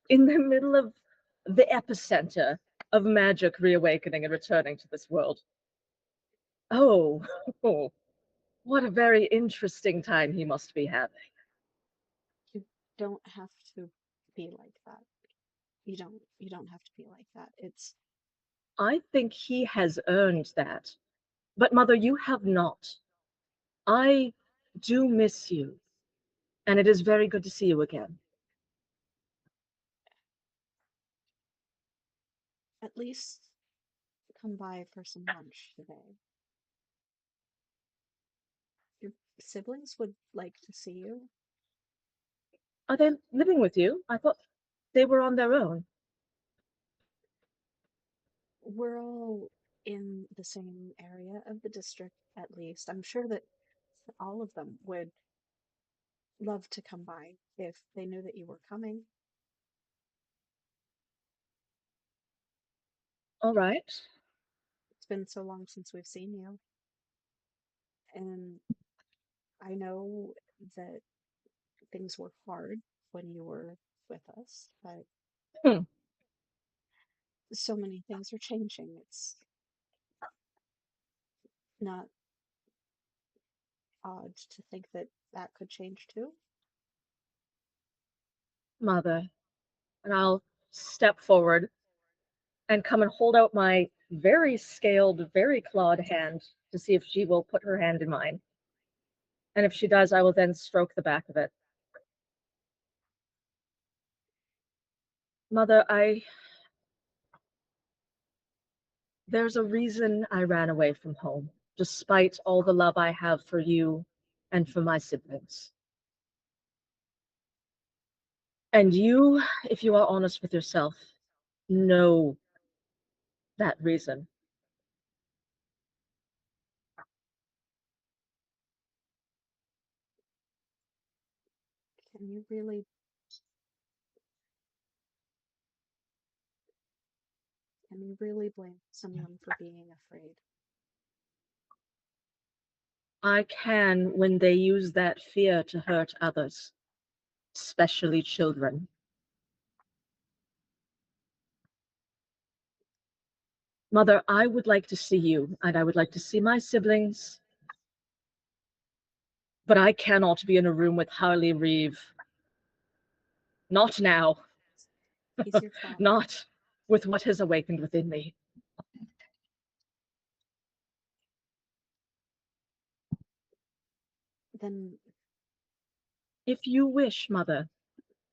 in the middle of the epicenter of magic reawakening and returning to this world. Oh, what a very interesting time he must be having. you don't have to be like that. You don't have to be like that. It's I think he has earned that. But, Mother, you have not. I do miss you, and it is very good to see you again. at least come by for some lunch today. Your siblings would like to see you. Are they living with you? I thought they were on their own. We're all in the same area of the district, at least. I'm sure that all of them would love to come by if they knew that you were coming. All right. It's been so long since we've seen you. And I know that things were hard when you were with us, but Hmm. so many things are changing. It's not odd to think that that could change too. Mother. And I'll step forward and come and hold out my very scaled, very clawed hand to see if she will put her hand in mine. And if she does, I will then stroke the back of it. Mother, there's a reason I ran away from home, despite all the love I have for you and for my siblings. And you, if you are honest with yourself, know that reason. Can you really blame someone for being afraid? I can when they use that fear to hurt others, especially children. Mother, I would like to see you, and I would like to see my siblings, but I cannot be in a room with Harley Reeve. Not now. He's your father. Not with what has awakened within me. Then If you wish, Mother,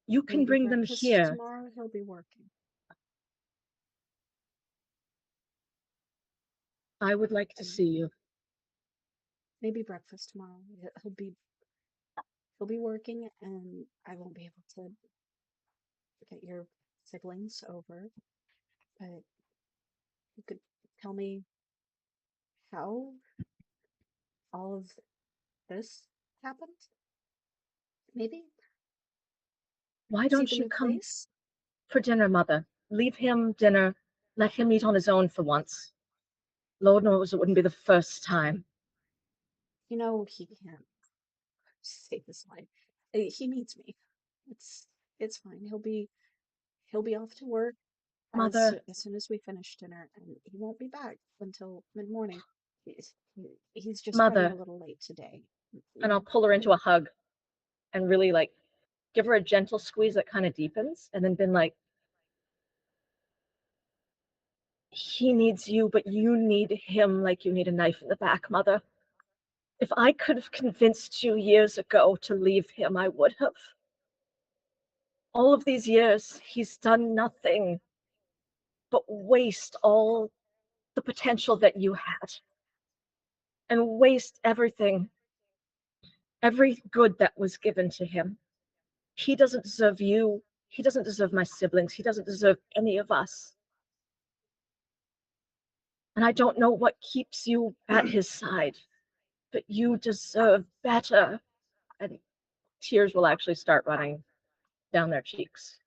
you can maybe bring them breakfast here. tomorrow he'll be working. I would like to see you. Maybe breakfast tomorrow. He'll be working, and I won't be able to get your siblings over. But you could tell me how all of this happened? Maybe? Why See don't the you new come place? for dinner, Mother? Leave him dinner. Let him eat on his own for once. Lord knows it wouldn't be the first time. You know, he can't save his life. He needs me. It's fine. He'll be off to work Mother, as soon as we finish dinner, and he won't be back until mid-morning. He's just running a Mother, little late today. and I'll pull her into a hug and really like give her a gentle squeeze that kind of deepens, and then been like, he needs you, but you need him like you need a knife in the back, Mother. If I could have convinced you years ago to leave him, I would have. All of these years, he's done nothing but waste all the potential that you had and waste everything, every good that was given to him. He doesn't deserve you. He doesn't deserve my siblings. He doesn't deserve any of us. And I don't know what keeps you at his side, but you deserve better. And tears will actually start running down their cheeks.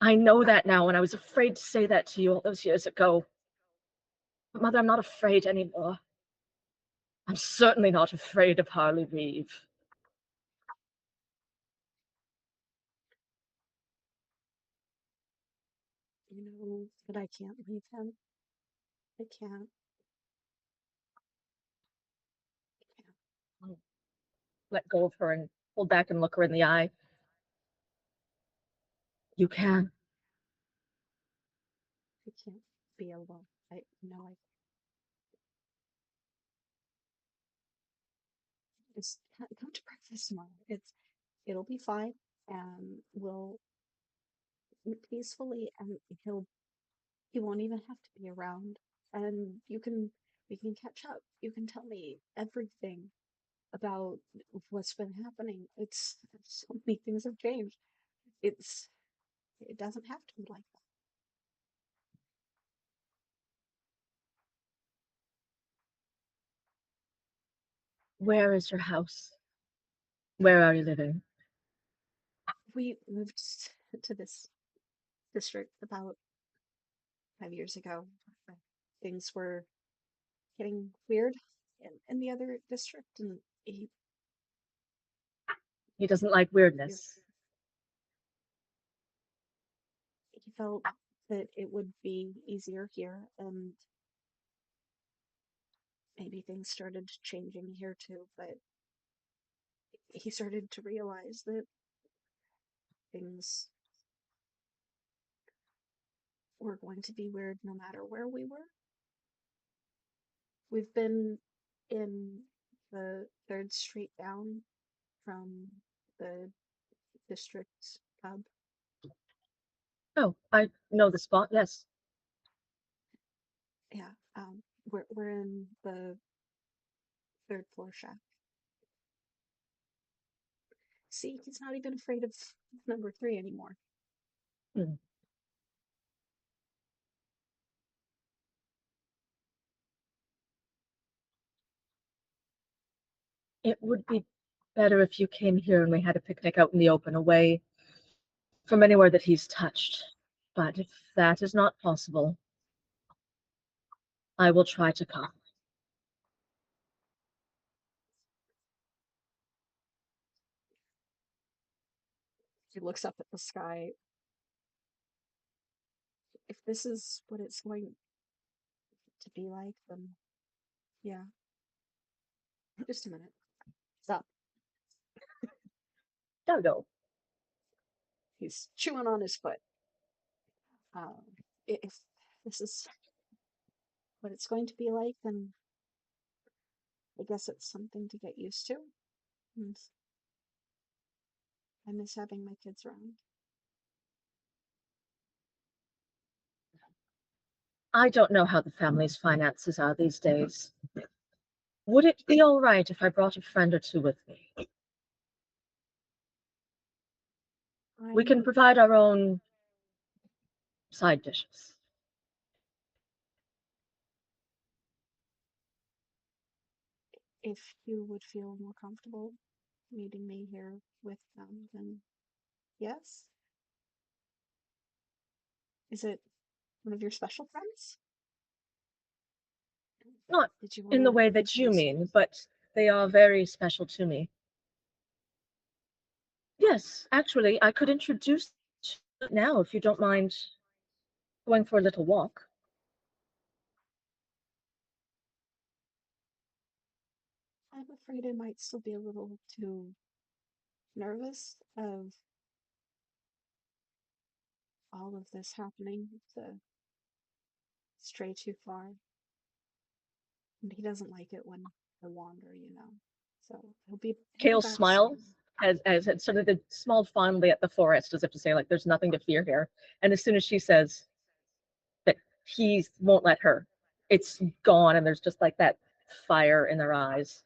I know that now, and I was afraid to say that to you all those years ago. But Mother, I'm not afraid anymore. I'm certainly not afraid of Harley Reeve. You know, but I can't leave him. I can't. I'll let go of her and pull back and look her in the eye. You can. I can't be alone. I know I just come to breakfast tomorrow. It'll be fine, and we'll eat peacefully, and he won't even have to be around, and we can catch up. You can tell me everything about what's been happening. It's so many things have changed. It doesn't have to be like that. Where is your house? Where are you living? We moved to this district about 5 years ago. Things were getting weird in the other district, and He doesn't like weirdness. he felt that it would be easier here, and maybe things started changing here too, but he started to realize that things were going to be weird no matter where we were. We've been in the 3rd Street down from the district pub. Oh, I know the spot, yes. Yeah, we're in the 3rd floor shack. See, he's not even afraid of number 3 anymore. Hmm. It would be better if you came here and we had a picnic out in the open, away from anywhere that he's touched. But if that is not possible, I will try to come. He looks up at the sky. If this is what it's going to be like, then yeah. Just a minute. Stop. Dogo. He's chewing on his foot. If this is what it's going to be like, then I guess it's something to get used to. And I miss having my kids around. I don't know how the family's finances are these days. Would it be all right if I brought a friend or two with me? We can provide our own side dishes. If you would feel more comfortable meeting me here with them, then yes. Is it one of your special friends? Not Did you in the wanna way that you introduce mean, but they are very special to me. Yes, actually, I could introduce you now if you don't mind going for a little walk. I'm afraid I might still be a little too nervous of all of this happening to stray too far. And he doesn't like it when I wander, you know. So he'll be Kale back smiles soon. as it sort of smiled fondly at the forest, as if to say, like, there's nothing to fear here. And as soon as she says that he won't let her, it's gone, and there's just like that fire in their eyes.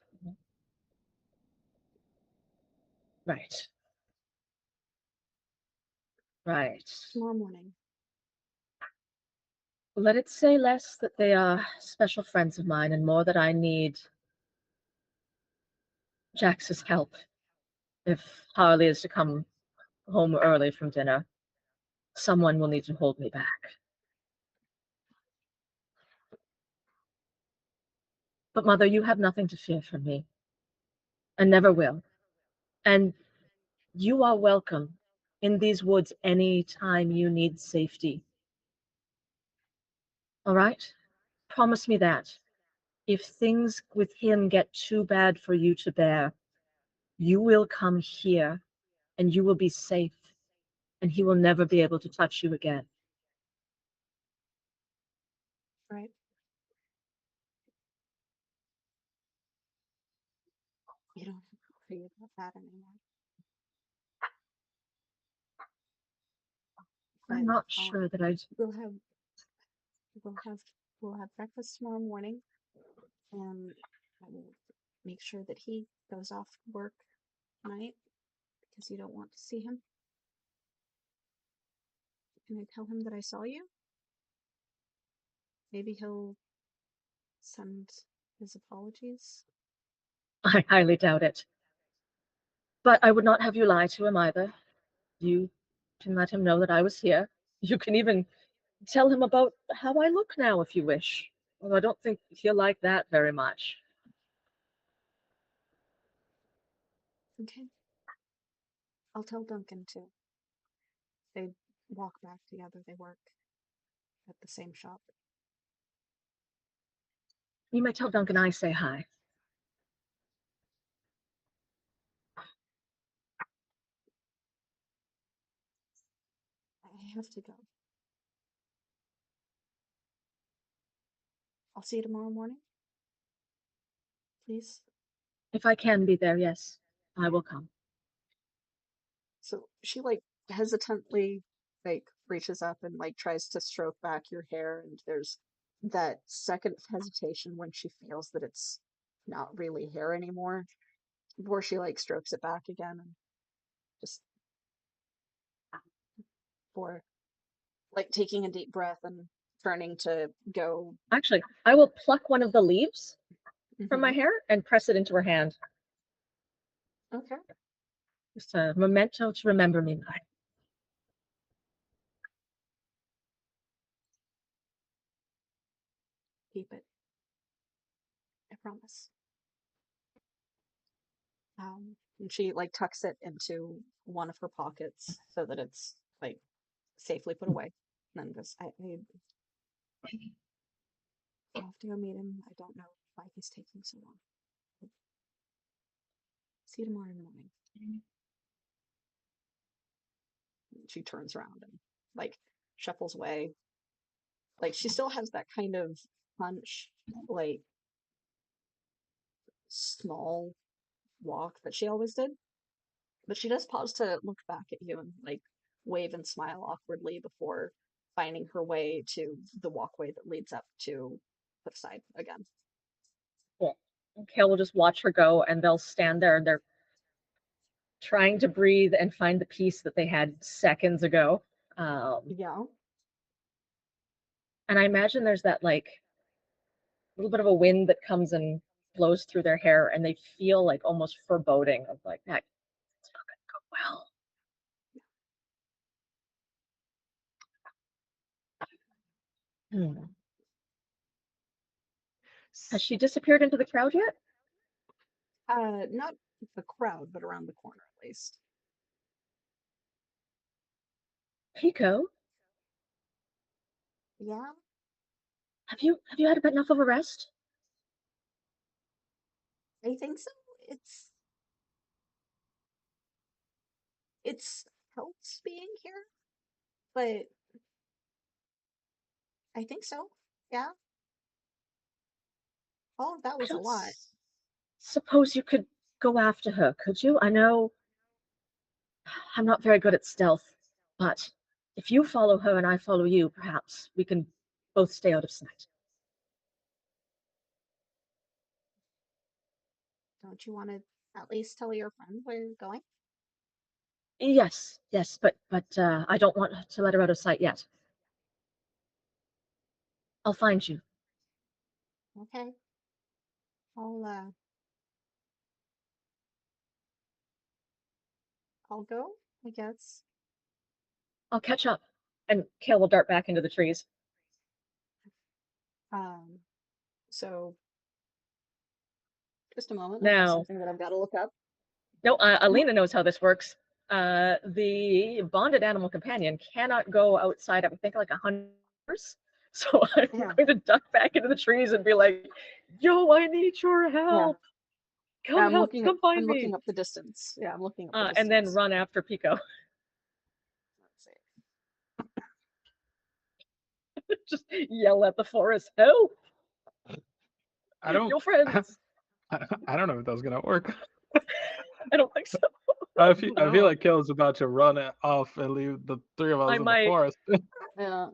Right. Right. Tomorrow morning. Let it say less that they are special friends of mine and more that I need Jax's help if Harley is to come home early from dinner. someone will need to hold me back. But Mother, you have nothing to fear from me, and never will. And you are welcome in these woods any time you need safety. All right? Promise me that. If things with him get too bad for you to bear, you will come here and you will be safe, and he will never be able to touch you again. Right. You don't have to worry about that anymore. I'm But, not sure that I'd. we'll have we'll have we'll have breakfast tomorrow morning, and I will make sure that he goes off work tonight because you don't want to see him. Can I tell him that I saw you? Maybe he'll send his apologies. I highly doubt it. But I would not have you lie to him either. You can let him know that I was here. You can even tell him about how I look now if you wish. Although I don't think he'll like that very much. Okay. I'll tell Duncan too. They walk back together. They work at the same shop. You may tell Duncan I say hi. I have to go. I'll see you tomorrow morning. Please. If I can be there, yes, I will come. So she like hesitantly like reaches up and like tries to stroke back your hair, and there's that second hesitation when she feels that it's not really hair anymore, before she like strokes it back again, and just for like taking a deep breath and turning to go. Actually, I will pluck one of the leaves from my Mhm. hair and press it into her hand. Okay. Just a memento to remember me by. Keep it. I promise. And she like tucks it into one of her pockets so that it's like safely put away. And then just I have to go meet him. I don't know why he's taking so long. See you tomorrow morning. And she turns around and like shuffles away. Like she still has that kind of hunch, like small walk that she always did. But she does pause to look back at you and like wave and smile awkwardly before finding her way to the walkway that leads up to Cliffside again. Cool. Kale will just watch her go, and they'll stand there and they're trying to breathe and find the peace that they had seconds ago. Yeah. And I imagine there's that like little bit of a wind that comes and blows through their hair, and they feel like almost foreboding of like that. It's not gonna go well. Has she disappeared into the crowd yet? Not the crowd, but around the corner at least. Pico, Yeah, have you had enough of a rest? I think so. It's helps being here, but I think so. Yeah. All of that I was a don't lot. suppose you could go after her, could you? I know I'm not very good at stealth, but if you follow her and I follow you, perhaps we can both stay out of sight. Don't you want to at least tell your friend where you're going? Yes, yes, but I don't want to let her out of sight yet. I'll find you. Okay. I'll I'll go, I guess. I'll catch up. And Kale will dart back into the trees. So just a moment. I have Now, something that I've got to look up. no, Alina knows how this works. The bonded animal companion cannot go outside of, I think, like 100 meters. So I'm going to duck back into the trees and be like, "Yo, I need your help. Come help, come find I'm me." looking up the distance. Yeah, I'm looking up the distance. And then run after Pico. Let's see. Just yell at the forest, "Help! I don't. Your friends." I don't know if that was gonna work. I don't think so. I feel like Kale's about to run off and leave the three of us in the forest. Yeah.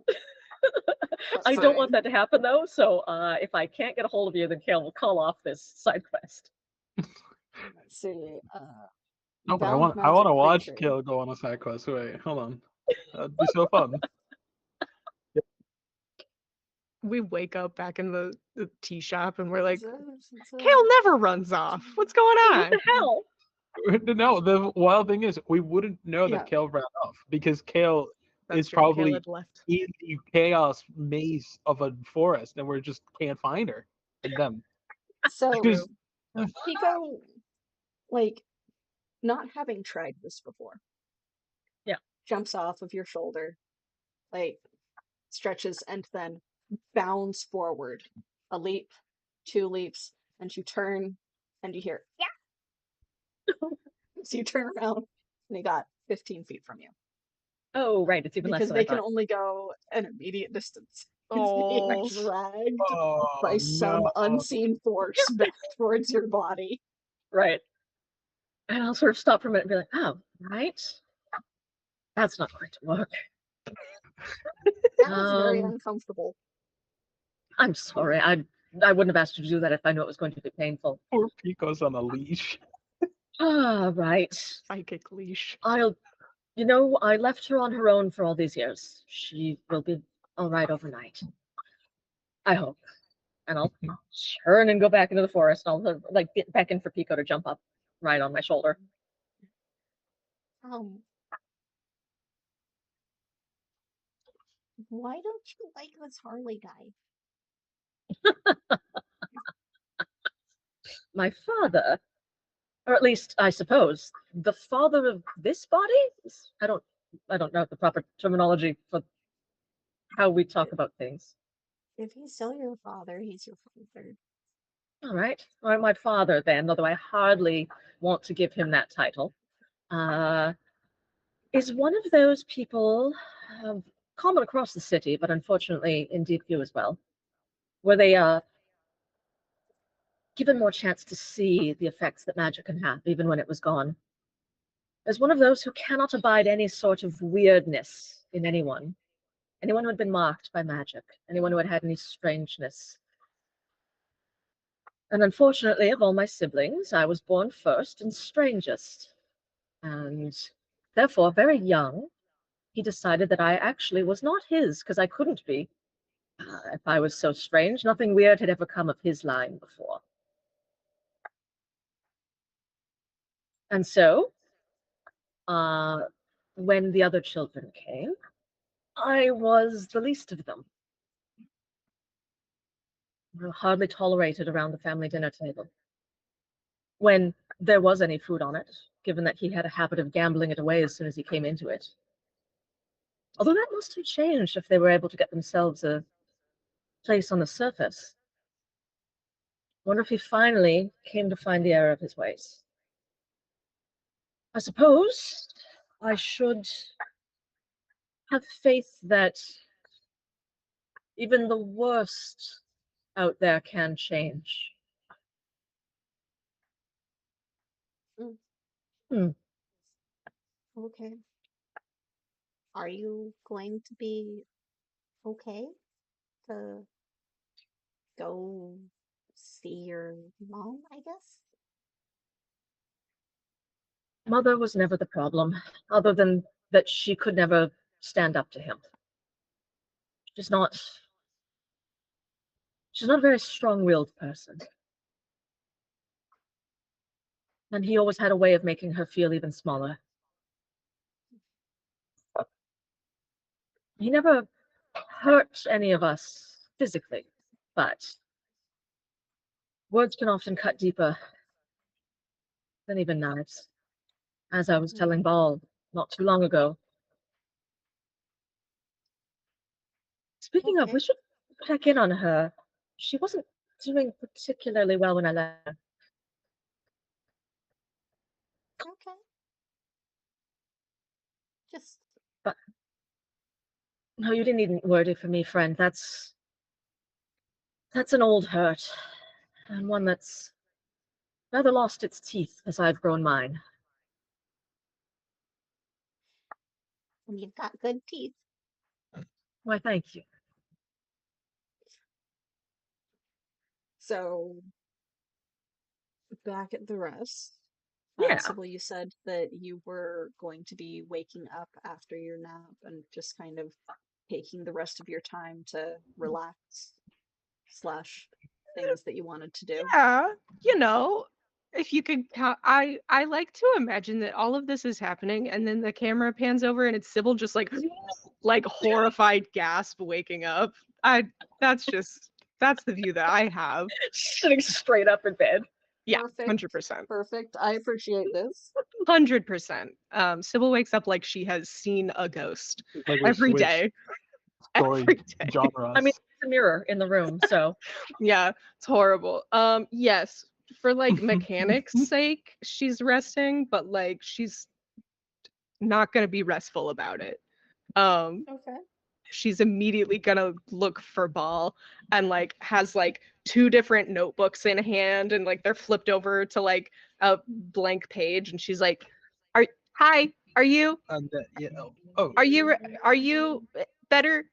I don't want that to happen though. So if I can't get a hold of you, then Kale will call off this side quest. Let's see. No, but I want to watch Kale go on a side quest. Wait, hold on. That'd be so fun. We wake up back in the tea shop and we're like, Kale never runs off. What's going on? What the hell? No, the wild thing is we wouldn't know that Kale ran off because Kale is probably in the chaos maze of a forest and we just can't find her. And them. So Pico, like, not having tried this before, jumps off of your shoulder, like stretches and then bounds forward. A leap, 2 leaps, and you turn and you hear so you turn around and he got 15 feet from you. Oh, right. It's even less because than they can only go an immediate distance. It's being dragged by some unseen force back towards your body. Right. And I'll sort of stop for a minute and be like, "Oh, right. That's not going to work." That was very uncomfortable. I'm sorry. I wouldn't have asked you to do that if I knew it was going to be painful. Poor Pico's on a leash. Right. Psychic leash. I left her on her own for all these years. She will be all right overnight. I hope. And I'll turn and go back into the forest. I'll get back in for Pico to jump up right on my shoulder. Why don't you like this Harley guy? My father, or at least I suppose the father of this body. I don't know the proper terminology for how we talk about things. If he's still your father, he's your father. All right, my father then, although I hardly want to give him that title, is one of those people, common across the city, but unfortunately in Deep View as well, where they are given more chance to see the effects that magic can have, even when it was gone. As one of those who cannot abide any sort of weirdness in anyone who had been marked by magic, anyone who had had any strangeness. And unfortunately, of all my siblings, I was born first and strangest. And therefore, very young, he decided that I actually was not his, because I couldn't be. If I was so strange, nothing weird had ever come of his line before. And so, when the other children came, I was the least of them. Hardly tolerated around the family dinner table. When there was any food on it, given that he had a habit of gambling it away as soon as he came into it. Although that must have changed if they were able to get themselves a place on the surface. Wonder if he finally came to find the error of his ways. I suppose I should have faith that even the worst out there can change. Okay. Are you going to be okay to go see your mom, I guess? Mother was never the problem, other than that she could never stand up to him. She's not a very strong-willed person. And he always had a way of making her feel even smaller. He never hurt any of us physically, but words can often cut deeper than even knives. As I was telling Ball not too long ago. Speaking of, Okay. we should check in on her. She wasn't doing particularly well when I left her. Okay. Just But no, you didn't need wordy for me, friend. That's an old hurt, and one that's rather lost its teeth as I've grown mine. you've got good teeth. Why, thank you. So back at the rest. Yeah. Sybil, you said that you were going to be waking up after your nap and just kind of taking the rest of your time to relax / things that you wanted to do. Yeah, if you could count, I like to imagine that all of this is happening, and then the camera pans over, and it's Sybil just like horrified gasp waking up. That's the view that I have. Sitting straight up in bed. Yeah, Perfect. 100%. Perfect. I appreciate this. 100%. Sybil wakes up like she has seen a ghost Like we every switched day. story Every day. genres. I mean, it's a mirror in the room, so Yeah, it's horrible. Yes, for like mechanics' sake, she's resting, but like she's not gonna be restful about it. Okay. She's immediately gonna look for Ball and like has like 2 different notebooks in hand, and like they're flipped over to like a blank page, and she's like, Hi, are you And yeah, oh, are you better?"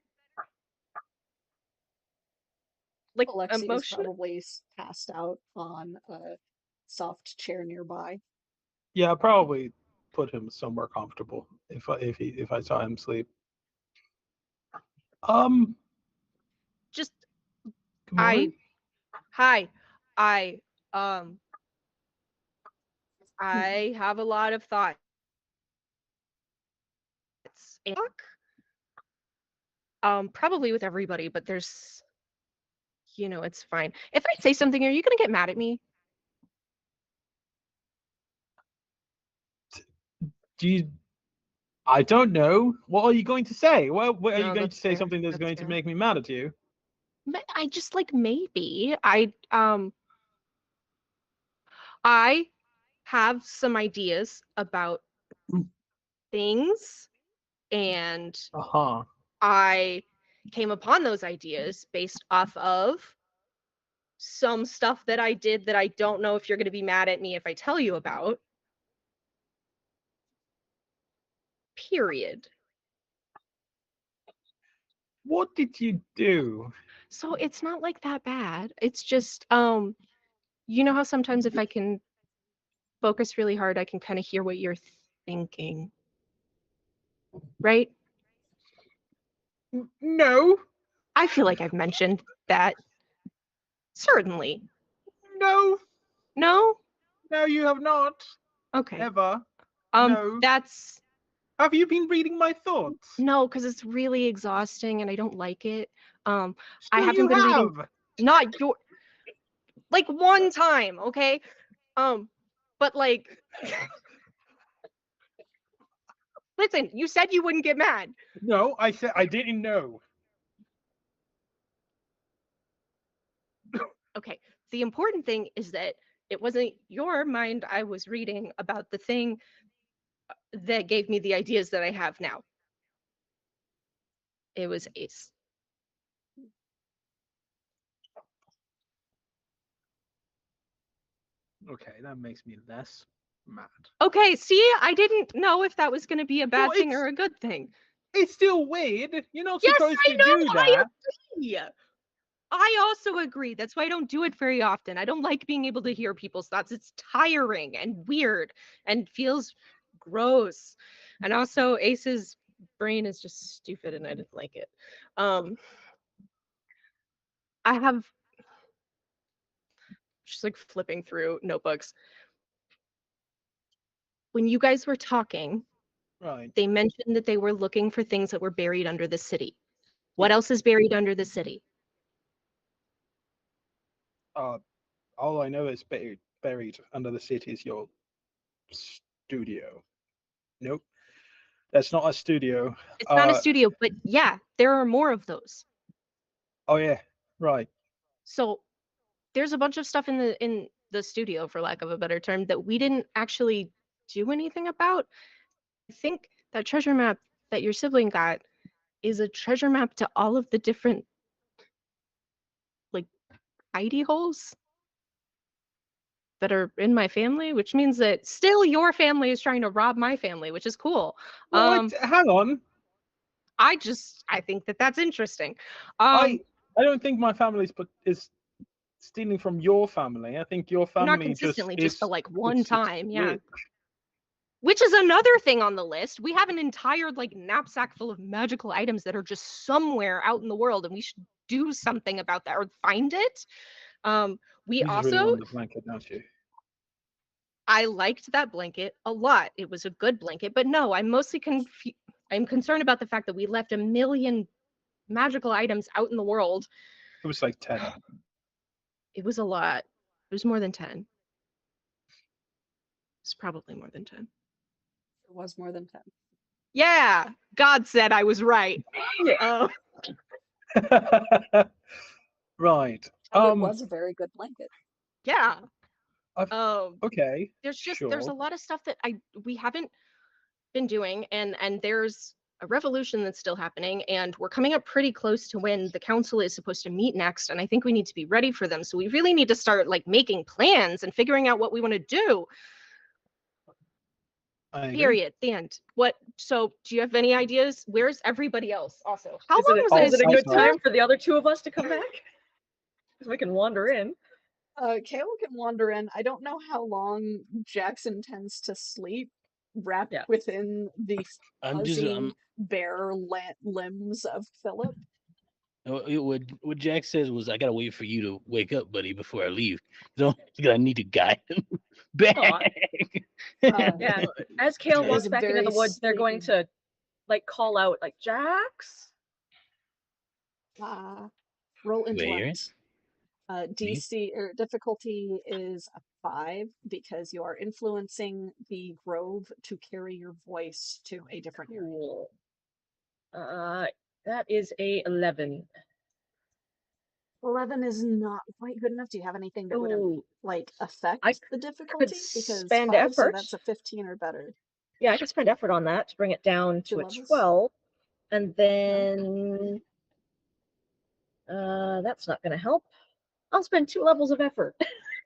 Like Alexi is emotion. probably passed out on a soft chair nearby. yeah, I'll probably put him somewhere comfortable if I saw him sleep. Just Good morning. Hi, I I have a lot of thoughts. Probably with everybody, but there's, it's fine. If I say something, are you gonna get mad at me? Do you? I don't know. What are you going to say? What are you No, going to that's say? fair. Something that's going to fair. make me mad at you? I just like maybe I have some ideas about things, and Uh-huh. I came upon those ideas based off of some stuff that I did that I don't know if you're going to be mad at me if I tell you about. Period. What did you do? So it's not like that bad. It's just you know how sometimes if I can focus really hard, I can kind of hear what you're thinking. Right? No. I feel like I've mentioned that. Certainly. No. No? No, you have not. Okay. Ever. No. That's Have you been reading my thoughts? no, because it's really exhausting and I don't like it. I Still haven't you been reading have. not your like one time, okay? But like listen, you said you wouldn't get mad. No, I said I didn't know. Okay. The important thing is that it wasn't your mind I was reading about the thing that gave me the ideas that I have now. It was Ace. Okay, that makes me less mad. Okay, see, I didn't know if that was going to be a bad thing it's- or a good thing. It's still weird. You're not Yes, supposed I to know. do I that. agree. I also agree. That's why I don't do it very often. I don't like being able to hear people's thoughts. It's tiring and weird and feels gross. And also, Ace's brain is just stupid, and I didn't like it. I have just like flipping through notebooks. When you guys were talking, Right. They mentioned that they were looking for things that were buried under the city. What else is buried under the city? All I know is buried under the city is your studio. Nope, that's not a studio. It's not a studio, but yeah, there are more of those. Oh yeah, right. So there's a bunch of stuff in the studio, for lack of a better term, that we didn't actually do anything about. I think that treasure map that your sibling got is a treasure map to all of the different like hidey holes that are in my family, which means that still your family is trying to rob my family, which is cool. What? Hang on. I think that that's interesting. I don't think my family is stealing from your family. I think your family not consistently, just the like one it's time, yeah. rich. Which is another thing on the list. We have an entire like knapsack full of magical items that are just somewhere out in the world, and we should do something about that or find it. We You just also really want the blanket, don't you? I liked that blanket a lot. It was a good blanket, but no, I'm mostly I'm concerned about the fact that we left a million magical items out in the world. It was like 10. It was a lot. It was more than 10. It's probably more than 10. It was more than 10. Yeah, God said I was right. Right. And it was a very good blanket. Yeah. Okay. There's sure. a lot of stuff that we haven't been doing, and there's a revolution that's still happening, and we're coming up pretty close to when the council is supposed to meet next, and I think we need to be ready for them. So we really need to start like making plans and figuring out what we want to do. Period. The end. So do you have any ideas? Where's everybody else also? How long is it a good time for the other two of us to come back? Because we can wander in. Kale can wander in. I don't know how long Jackson tends to sleep wrapped within the fuzzy bare limbs of Philip. What Jack says was, I gotta wait for you to wake up, buddy, before I leave. I need to guide him back. Yeah. As Kale walks back into the woods, they're going to like call out like Jax. Roll intellect. DC or difficulty is a 5 because you are influencing the grove to carry your voice to a different area. That is a 11. 11 is not quite good enough. Do you have anything that would like affect the difficulty? Because spend 5, effort. so that's a 15 or better. Yeah, I could spend effort on that to bring it down to a 12, and then that's not going to help. I'll spend 2 levels of effort.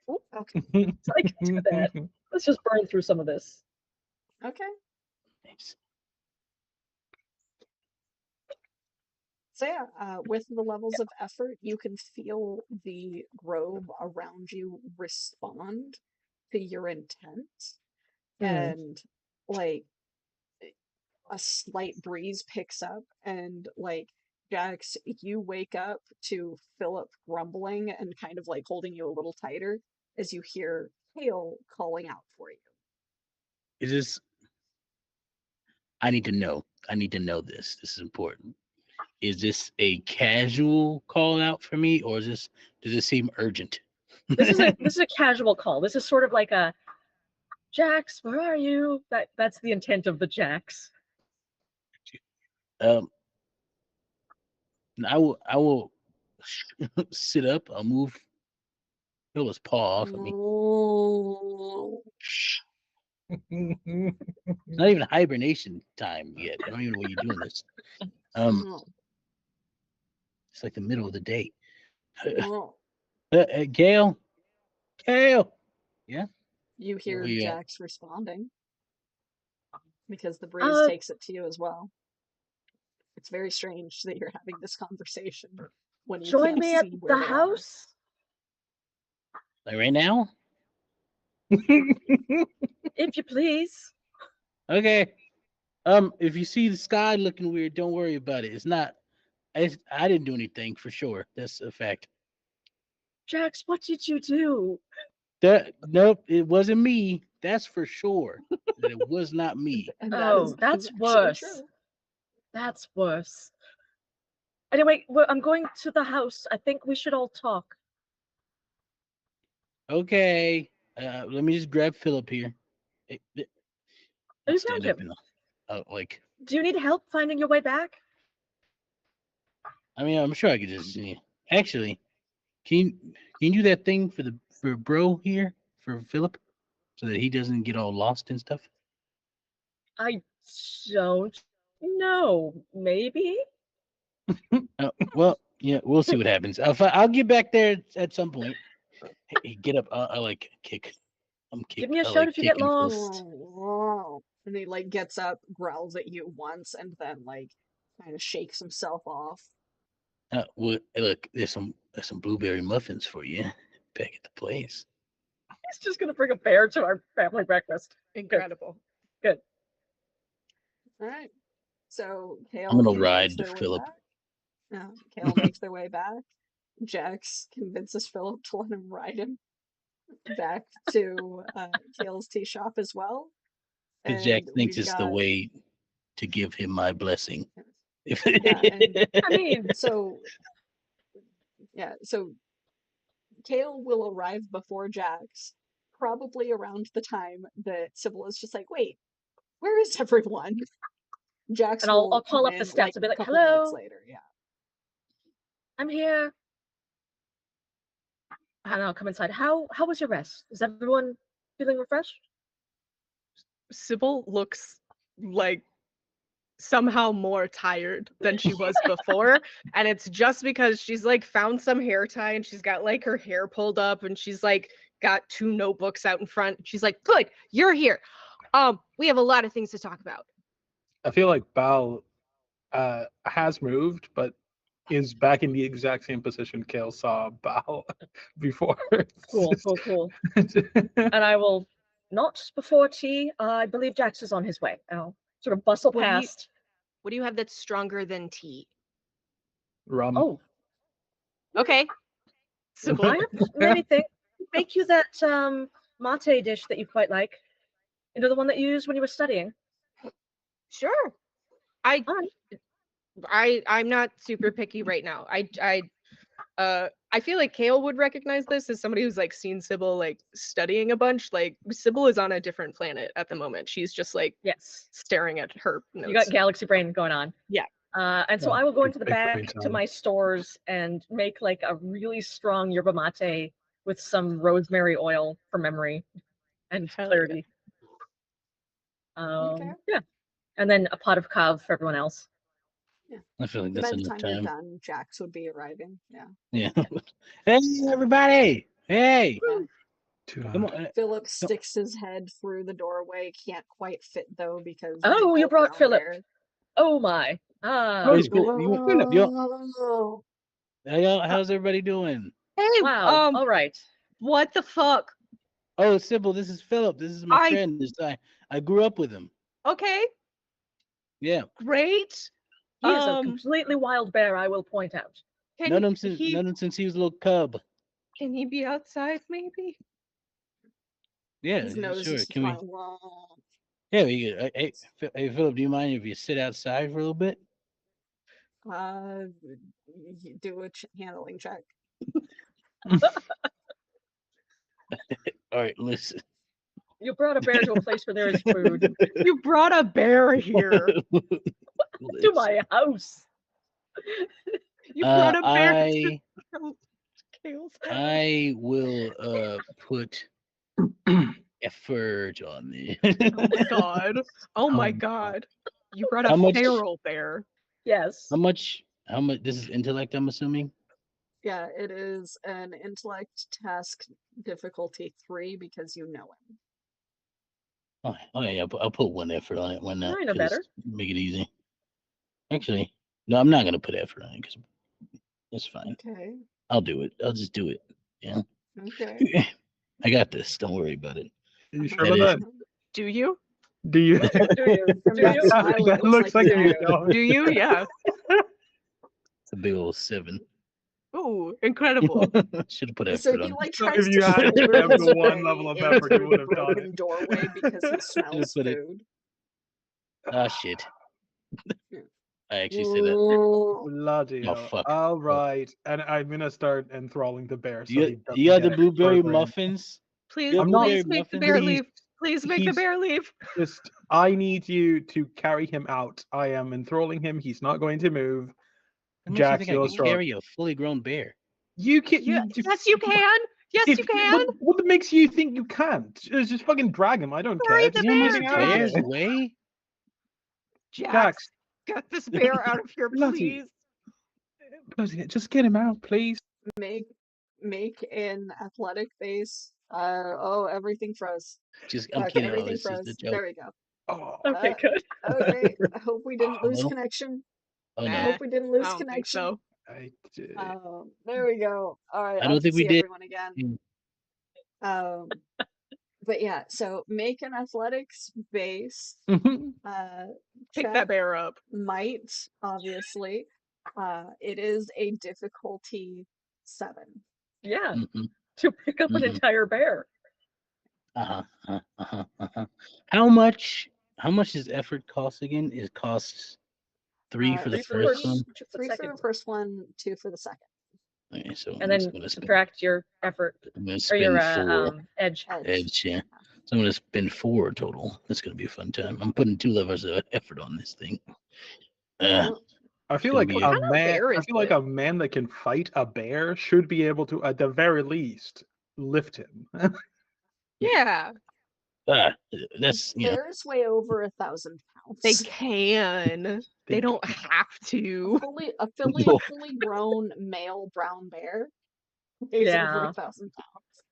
Okay. So I can do that. Let's just burn through some of this. Okay. So yeah, with the levels of effort, you can feel the grove around you respond to your intent. And like a slight breeze picks up, and like Jax, you wake up to Philip grumbling and kind of like holding you a little tighter as you hear Hale calling out for you. I need to know this. This is important. Is this a casual call out for me, or does it seem urgent? This is a casual call. This is sort of like a Jax, where are you? That's the intent of the Jax. I will sit up. I'll move Philip's paw off of me. It's not even hibernation time yet. I don't even know why you're doing this. It's like the middle of the day. Kale? Yeah? You hear Jax responding because the breeze takes it to you as well. It's very strange that you're having this conversation when you join can't me see at where the they house. Like right now? If you please. Okay. If you see the sky looking weird, don't worry about it. It's not. I didn't do anything for sure. That's a fact. Jax, what did you do? Nope, it wasn't me. That's for sure. that it was not me. And that Oh, is that's actually worse. true. That's worse. Anyway, I'm going to the house. I think we should all talk. Okay. Let me just grab Philip here. You I'll found stand up him. and like. Do you need help finding your way back? I mean, I'm sure I could just actually. Can you do that thing for bro here for Philip, so that he doesn't get all lost and stuff? I don't know. Maybe? Well, yeah, we'll see what happens. I'll get back there at some point. Hey, get up! I like kick. Give me a I shout like if you get kicking Phil. lost. And he like gets up, growls at you once, and then like kind of shakes himself off. Look, there's some blueberry muffins for you back at the place. He's just gonna bring a bear to our family breakfast. Incredible. Good. All right. So Kale I'm gonna makes ride their to way Philip. back. Kale makes their way back. Jax convinces Philip to let him ride him back to Kale's tea shop as well. Because Jack And thinks we've it's the got way to give him my blessing. yeah, and I mean, so Kale will arrive before Jax, probably around the time that Sybil is just like, wait, where is everyone? Jax and I'll will call come up the in, steps and be a like, couple minutes hello, later. Yeah. I'm here. And I'll come inside. How was your rest? Is everyone feeling refreshed? Sybil looks like somehow more tired than she was before, and it's just because she's like found some hair tie and she's got like her hair pulled up and she's like got 2 notebooks out in front. She's like, good, you're here. We have a lot of things to talk about. I feel like Bal has moved, but is back in the exact same position Kale saw Bal before. Cool. And I will not before tea. I believe Jax is on his way. I'll sort of bustle What do you- past. What do you have that's stronger than tea? Rum. Oh, Okay. Sybil. I have many things. Make you that mate dish that you quite like. You know, the one that you used when you were studying. Sure. Fine. I'm not super picky right now. I feel like Kale would recognize this as somebody who's like seen Sybil like studying a bunch. Like Sybil is on a different planet at the moment. She's just like Yes. staring at her notes. You got galaxy brain going on. Yeah. And so Yeah, I will go into the big back brain to time. my stores and make like a really strong yerba mate with some rosemary oil for memory and Hell clarity. Okay. Yeah. And then a pot of cave for everyone else. I feel like By that's the enough time you're time. done, Jax would be arriving. Yeah. Yeah. Hey, everybody! Hey, come Come on. Philip sticks his head through the doorway. Can't quite fit though because Oh, you all brought brown Philip. hair. Oh my. Ah. Oh, it's cool. Oh. How's everybody doing? Hey, Wow. All right. what the fuck? Oh, Sybil, this is Philip. This is my friend. I grew up with him. Okay, Yeah. great. He is a completely wild bear, I will point out. Known him since he was a little cub. Can he be outside maybe? Yeah, His nose sure. is Can we? fine. Yeah, we could. Hey, Philip, do you mind if you sit outside for a little bit? Do a handling check. All right, listen. You brought a bear to a place where there is food. You brought a bear here. To my house. You brought a bear I to Kale's house. I will put effort on this. Oh my god. Oh my Oh, god. You brought a How much- feral bear. Yes. How much? This is intellect, I'm assuming. Yeah, it is an intellect task difficulty 3 because you know him. Oh yeah, I'll put 1 effort on it. Why not? I know better. Just make it easy. Actually, no, I'm not gonna put effort on it because it's fine. Okay. I'll do it. I'll just do it. Yeah. Okay. I got this. Don't worry about it. you sure That about is- that? Do you? Do you? Do you? From Do that you? smile, it That looks like you you do. don't. Do you? Yeah. It's a big old 7. Ooh, incredible. Should have put So effort he on. like So tries if to you had shoulder have his the one way level of in effort, you through would the have done broken it. doorway because he smells put it- food. Ah, shit. Yeah. I actually said that. Ooh. Bloody Oh, hell. fuck. All right. And I'm gonna start enthralling the bear. So You, he doesn't you got the get blueberry further in. muffins? Please, I'm not- please make the bear Please, leave. Please make the he's- bear leave. Just, I need you to carry him out. I am enthralling him. He's not going to move. How much Jack, do you think I you're can strong. carry a fully grown bear? You can. Yeah, yes, you can. Yes, you can. What makes you think you can't? Just fucking drag him. I don't Carry care. the Just You know how bear, much get him out of bears here. weigh? Jax, get this bear out of here, Bloody- please. Just get him out, please. Make an athletic base. Everything froze. I'm Okay, kidding. everything It's just froze. a joke. There we go. Oh, Okay, good. Okay, I hope we didn't lose Hello? connection. Oh I no. hope we didn't I lose don't think connection. so. There we go. All right, I I don't can think we see did. everyone again. But yeah, so make an athletics base. Pick Check that bear up. might, obviously. It is a difficulty 7. Yeah, Mhm. to pick up an Mhm. entire bear. How much does effort cost again? It costs 3 for the 3 for the first first, one. 2 for the 3 for second, the first one, 2 for the second. Okay, so and I'm just then gonna spend, subtract your effort I'm gonna or your spend 4 edge. edge, yeah. So I'm gonna spend 4 total. That's gonna be a fun time. I'm putting 2 levels of effort on this thing. I feel Gonna like be a a- kind of man. bear I is feel like this? a man that can fight a bear should be able to, at the very least, lift him. Yeah, That's Bears weigh over 1,000 pounds. they can. They don't have to. A fully grown male brown bear weighs over Yeah. 1,000 pounds.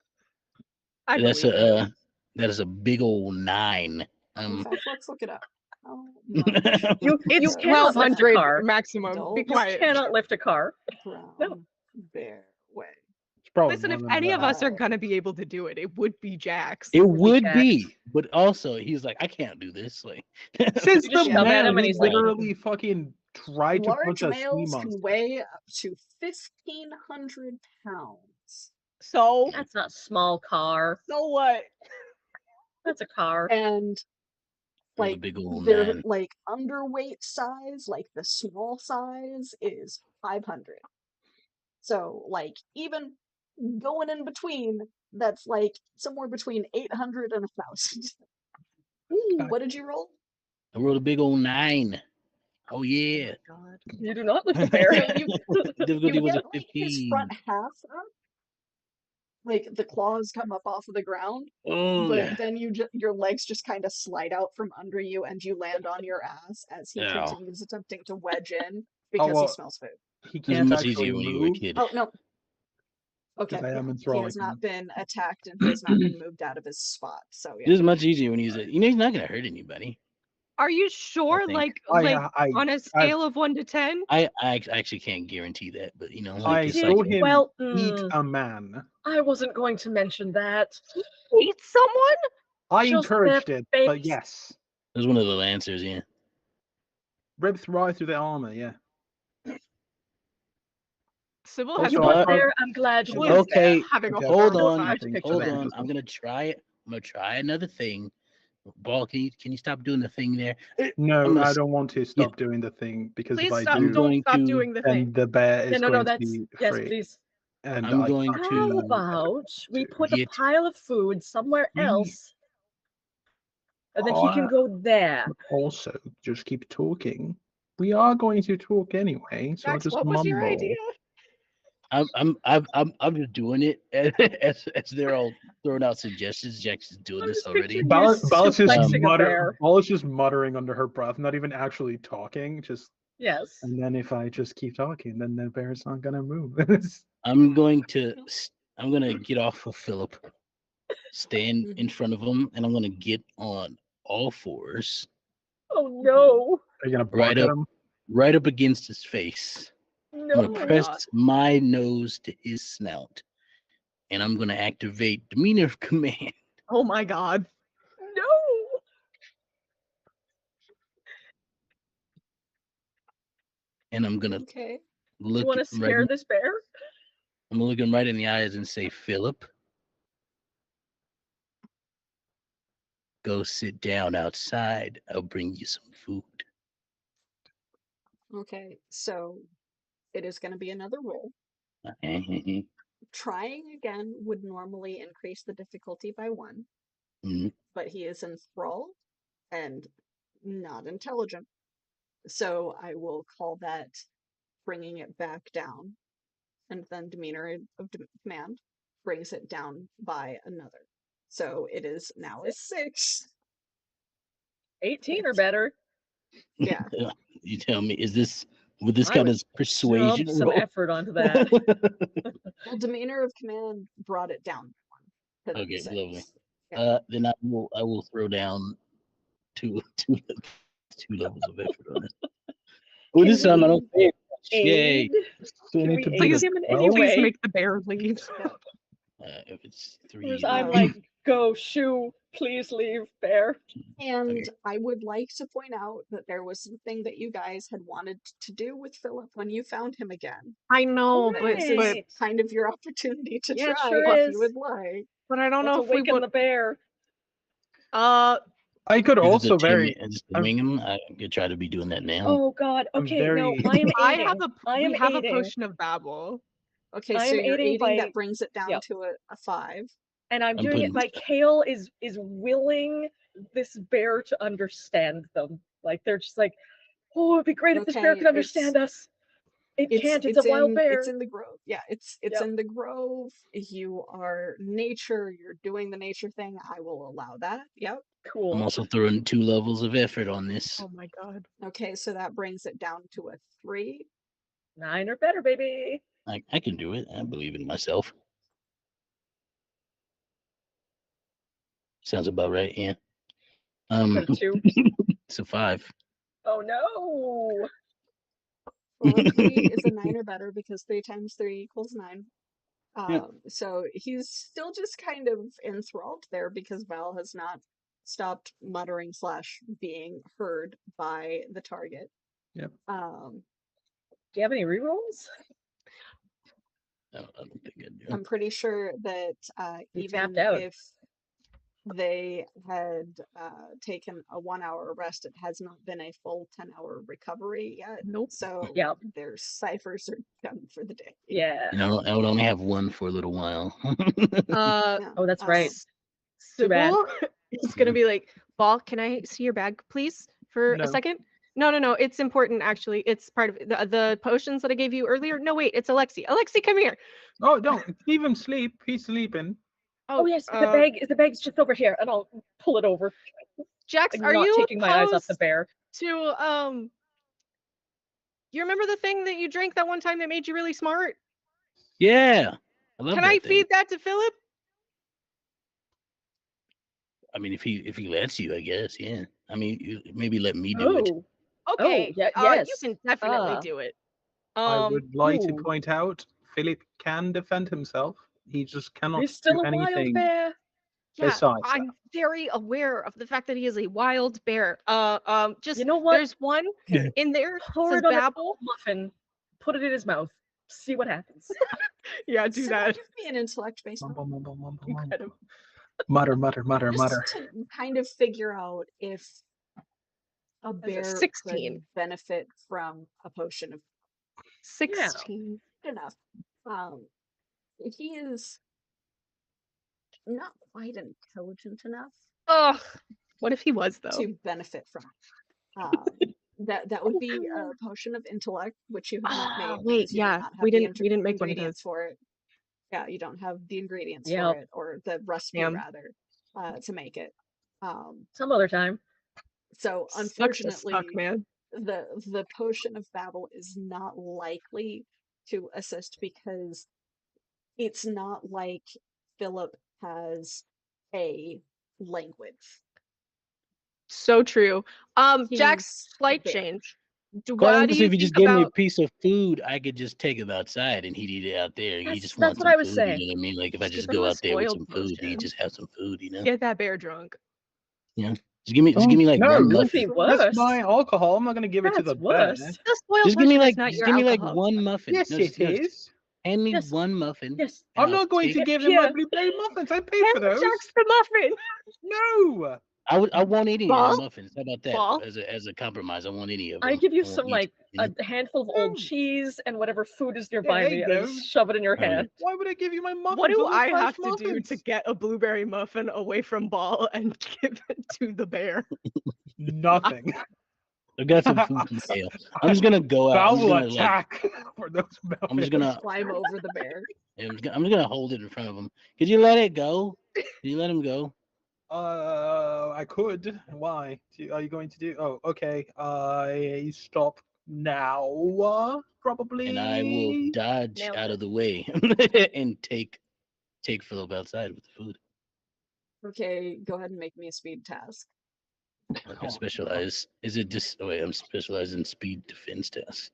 I that's believe it. that is a big old 9. In fact, let's look it up. How much You It's cannot lift a 1,200 car. maximum. Be Adult. You quiet. cannot lift a car. brown No. bear weigh? It's probably Listen, more if than any of that. us are gonna be able to do it, it would be Jax. It would be would Jax. be, but also he's like, I can't do this. Like, Since You just the shove at man him and who he's like- literally fucking tried to punch Large a sea males monster. can weigh up to 1,500 pounds. So That's not a small car. what? That's a car. And for the like big old their 9. like underweight size, like the small size, is 500. So like even going in between, that's like somewhere between 800 and 1,000. What did you roll? I rolled a big old 9. Oh yeah. God. You do not lift a bear. So you Difficulty you was get a like his 15. front half up, like the claws come up off of the ground, Oh but yeah. then your legs just kind of slide out from under you and you land on your ass as he Ow. continues attempting to wedge in because well, he smells food. He It was can't much actually easier when you were a move. kid. Oh no. Okay, I am he enthralling has him. not been attacked and he has not been moved out of his spot. So It yeah. was much easier when he's he's not gonna hurt anybody. Are you sure? think. Like I on a scale of 1 to 10? I actually can't guarantee that, but you know, like I it's saw like him Well, eat a man. I wasn't going to mention that. Eat someone? I Just encouraged their it, but face. yes. it was one of the Lancers, yeah. Ripped right through the armor, yeah. Sybil Also, has You I were thought- there. I'm glad you Sybil were is there. Okay, having a okay, hold horrible on, time. to picture hold that. on. I'm gonna try it. I'm gonna try another thing. Ball, can you stop doing the thing there? I'm No, gonna I s- don't want to stop doing the thing because Please if I stop. I'm do, Don't going stop to- doing the then thing. the bear is Yeah, no, going to that's be yes, free. please. And I'm I going can't to- How do about we to put a get- pile of food somewhere We- else, and then he can go there. Also, just keep talking. We are going to talk anyway, so Jax, just what was your mumble. idea? I'm just doing it as they're all throwing out suggestions. Jackson's doing I'm this just already. picturing Balla's just suplexing a bear. Balla's just muttering under her breath, not even actually talking. Just Yes. and then if I just keep talking, then the bear's not gonna move. I'm gonna get off of Philip, stand in front of him, and I'm gonna get on all fours, Oh no. Are you gonna bark Right at up. him? right up against his face. I'm No. gonna press my nose to his snout, and I'm gonna activate demeanor of command. Oh my god. No. And I'm gonna Okay. look You want to right scare this bear? I'm gonna look him right in the eyes and say, Philip, go sit down outside. I'll bring you some food. Okay, so it is going to be another roll. Trying again would normally increase the difficulty by 1, but he is enthralled and not intelligent. So I will call that bringing it back down. And then demeanor of command brings it down by another. So it is now a 6. 18 or better. Yeah. You tell me, would this I count would as persuasion Dump some roll? effort onto that. Well, demeanor of command brought it down by 1. Okay, lovely. Yeah. Then I will throw down two levels of effort on it. Well, this time I don't pay much. Yay! Aid? Do we Can need we to aid beat him in a any bow? Please way? make the bear leave. If it's 3, Whereas I'm like, go, shoo, please leave, bear. And Okay. I would like to point out that there was something that you guys had wanted to do with Philip when you found him again. I know, This is Right. kind of your opportunity to Yeah, it try sure if is. you would like. but I don't Let's know if we awaken would. the bear. I could also very. just I'm- wing him. I could try to be doing that now. Oh God. I'm Okay, no, very- I am aiding. I have I we am have aiding. a potion of babble. Okay, I so am you're aiding aiding, by- that brings it down yep. to a 5. And I'm I'm doing it putting- by Kale is willing this bear to understand them. Like they're just like, oh, it'd be great if this bear Okay, could understand us. It can't. It's a wild bear. It's in the grove. Yeah, it's Yep. in the grove. You are nature. You're doing the nature thing. I will allow that. Yep. I'm Cool. also throwing 2 levels of effort on this. Oh my god. Okay, so that brings it down to a 3. 9 or better, baby. I can do it. I believe in myself. Sounds about right. Yeah. Got a 2. It's a 5. Oh no. Well, a 3 is a 9 or better because 3 times 3 equals 9. Yeah. So he's still just kind of enthralled there because Val has not stopped muttering / being heard by the target. Yep. Do you have any rerolls? No, I don't think I do. I'm pretty sure that You even tapped out. if they had taken a 1-hour rest, it has not been a full 10-hour recovery yet. Nope. So Yep. their ciphers are done for the day. Yeah. I would only have 1 for a little while. Uh, Yeah. Oh, that's right. Too bad. Sybil is gonna be like, Ball, can I see your bag, please, for No. a second? No. It's important, actually. It's part of the potions that I gave you earlier. No, wait, it's Alexi. Alexi, come here. Oh, don't leave him sleep. He's sleeping. Oh yes, the bag's just over here, and I'll pull it over. Jax, Like, are not you taking my eyes off the opposed bear. to you remember the thing that you drank that one time that made you really smart? Yeah. I love Can that I thing. feed that to Philip? I mean, if he lets you, I guess. Yeah. I mean, maybe let me do it. Oh, Okay. yeah, You yes. can definitely Ah. do it. I would like to ooh. point out Philip can defend himself. He just cannot he's still do a wild anything bear. Yeah, besides I'm that. very aware of the fact that he is a wild bear. Just You know what? there's one Yeah. in there Pour says it on a babble. muffin, put it in his mouth, see what happens. Yeah, So that would be an intellect based Mumble, mumble, mumble, You mumble. kind of- Mutter, mutter, mutter, mutter. just to kind of figure out if a bear 16. could benefit from a potion of 16. enough. He is not quite intelligent enough Ugh. What if he was though? to benefit from it. That would be a potion of intellect, which you have not Oh, made. wait, because you do yeah, not have we the didn't make one of ingredients for it. Yeah, you don't have the ingredients Yep. for it, or the recipe Damn. rather, to make it. Some other time. So Sucks to unfortunately, suck, man. the potion of babble is not likely to assist because it's not like Philip has a language. So true. Jax, He's a slight bear. change. Quite What do honestly, you if he think just gave me a about? piece of food, I could just take him outside and he'd eat it out there. He That's- just that's wants what some I was food, saying. You know what I mean? Like if I Just just give him go a out there with spoiled some food, potion. he'd just have some food, you know? Get that bear drunk. Just give me like no, one That'd be muffin. That's worse. my alcohol. I'm not going to give it to That's the bear. worse. The spoiled Just give me potion like is not just your give me like alcohol. one muffin. Yes, No, it no, is. Hand me Yes. one muffin. Yes. and I'm I'll not going to take- give him my Here. blueberry muffins. I paid for Hand those. Jax the muffin. No. I won't eat any of Ball? the muffins. How about that? Ball? As a compromise, I won't eat any of them. I give you I won't some eat like any. a handful of old No. cheese and whatever food is nearby there me, you and I go. just shove it in your Oh, yeah. hand. Why would I give you my muffins? What do Those are I fresh have to do muffins. to get a blueberry muffin away from Ball and give it to the bear? Nothing. I got some food from Kale. I'm just gonna go out. Val I'm just will gonna, like, attack for those muffins. I'm just gonna Climb over the bear. I'm just gonna hold it in front of him. Could you let it go? Could you let him go? I could. Why? Are you going to do? Oh, okay. I stop now. Probably. And I will dodge Nailed out it. of the way and take Philip outside with the food. Okay, go ahead and make me a speed task. I specialize. Is it just? Oh wait, I'm specialized in speed defense tests.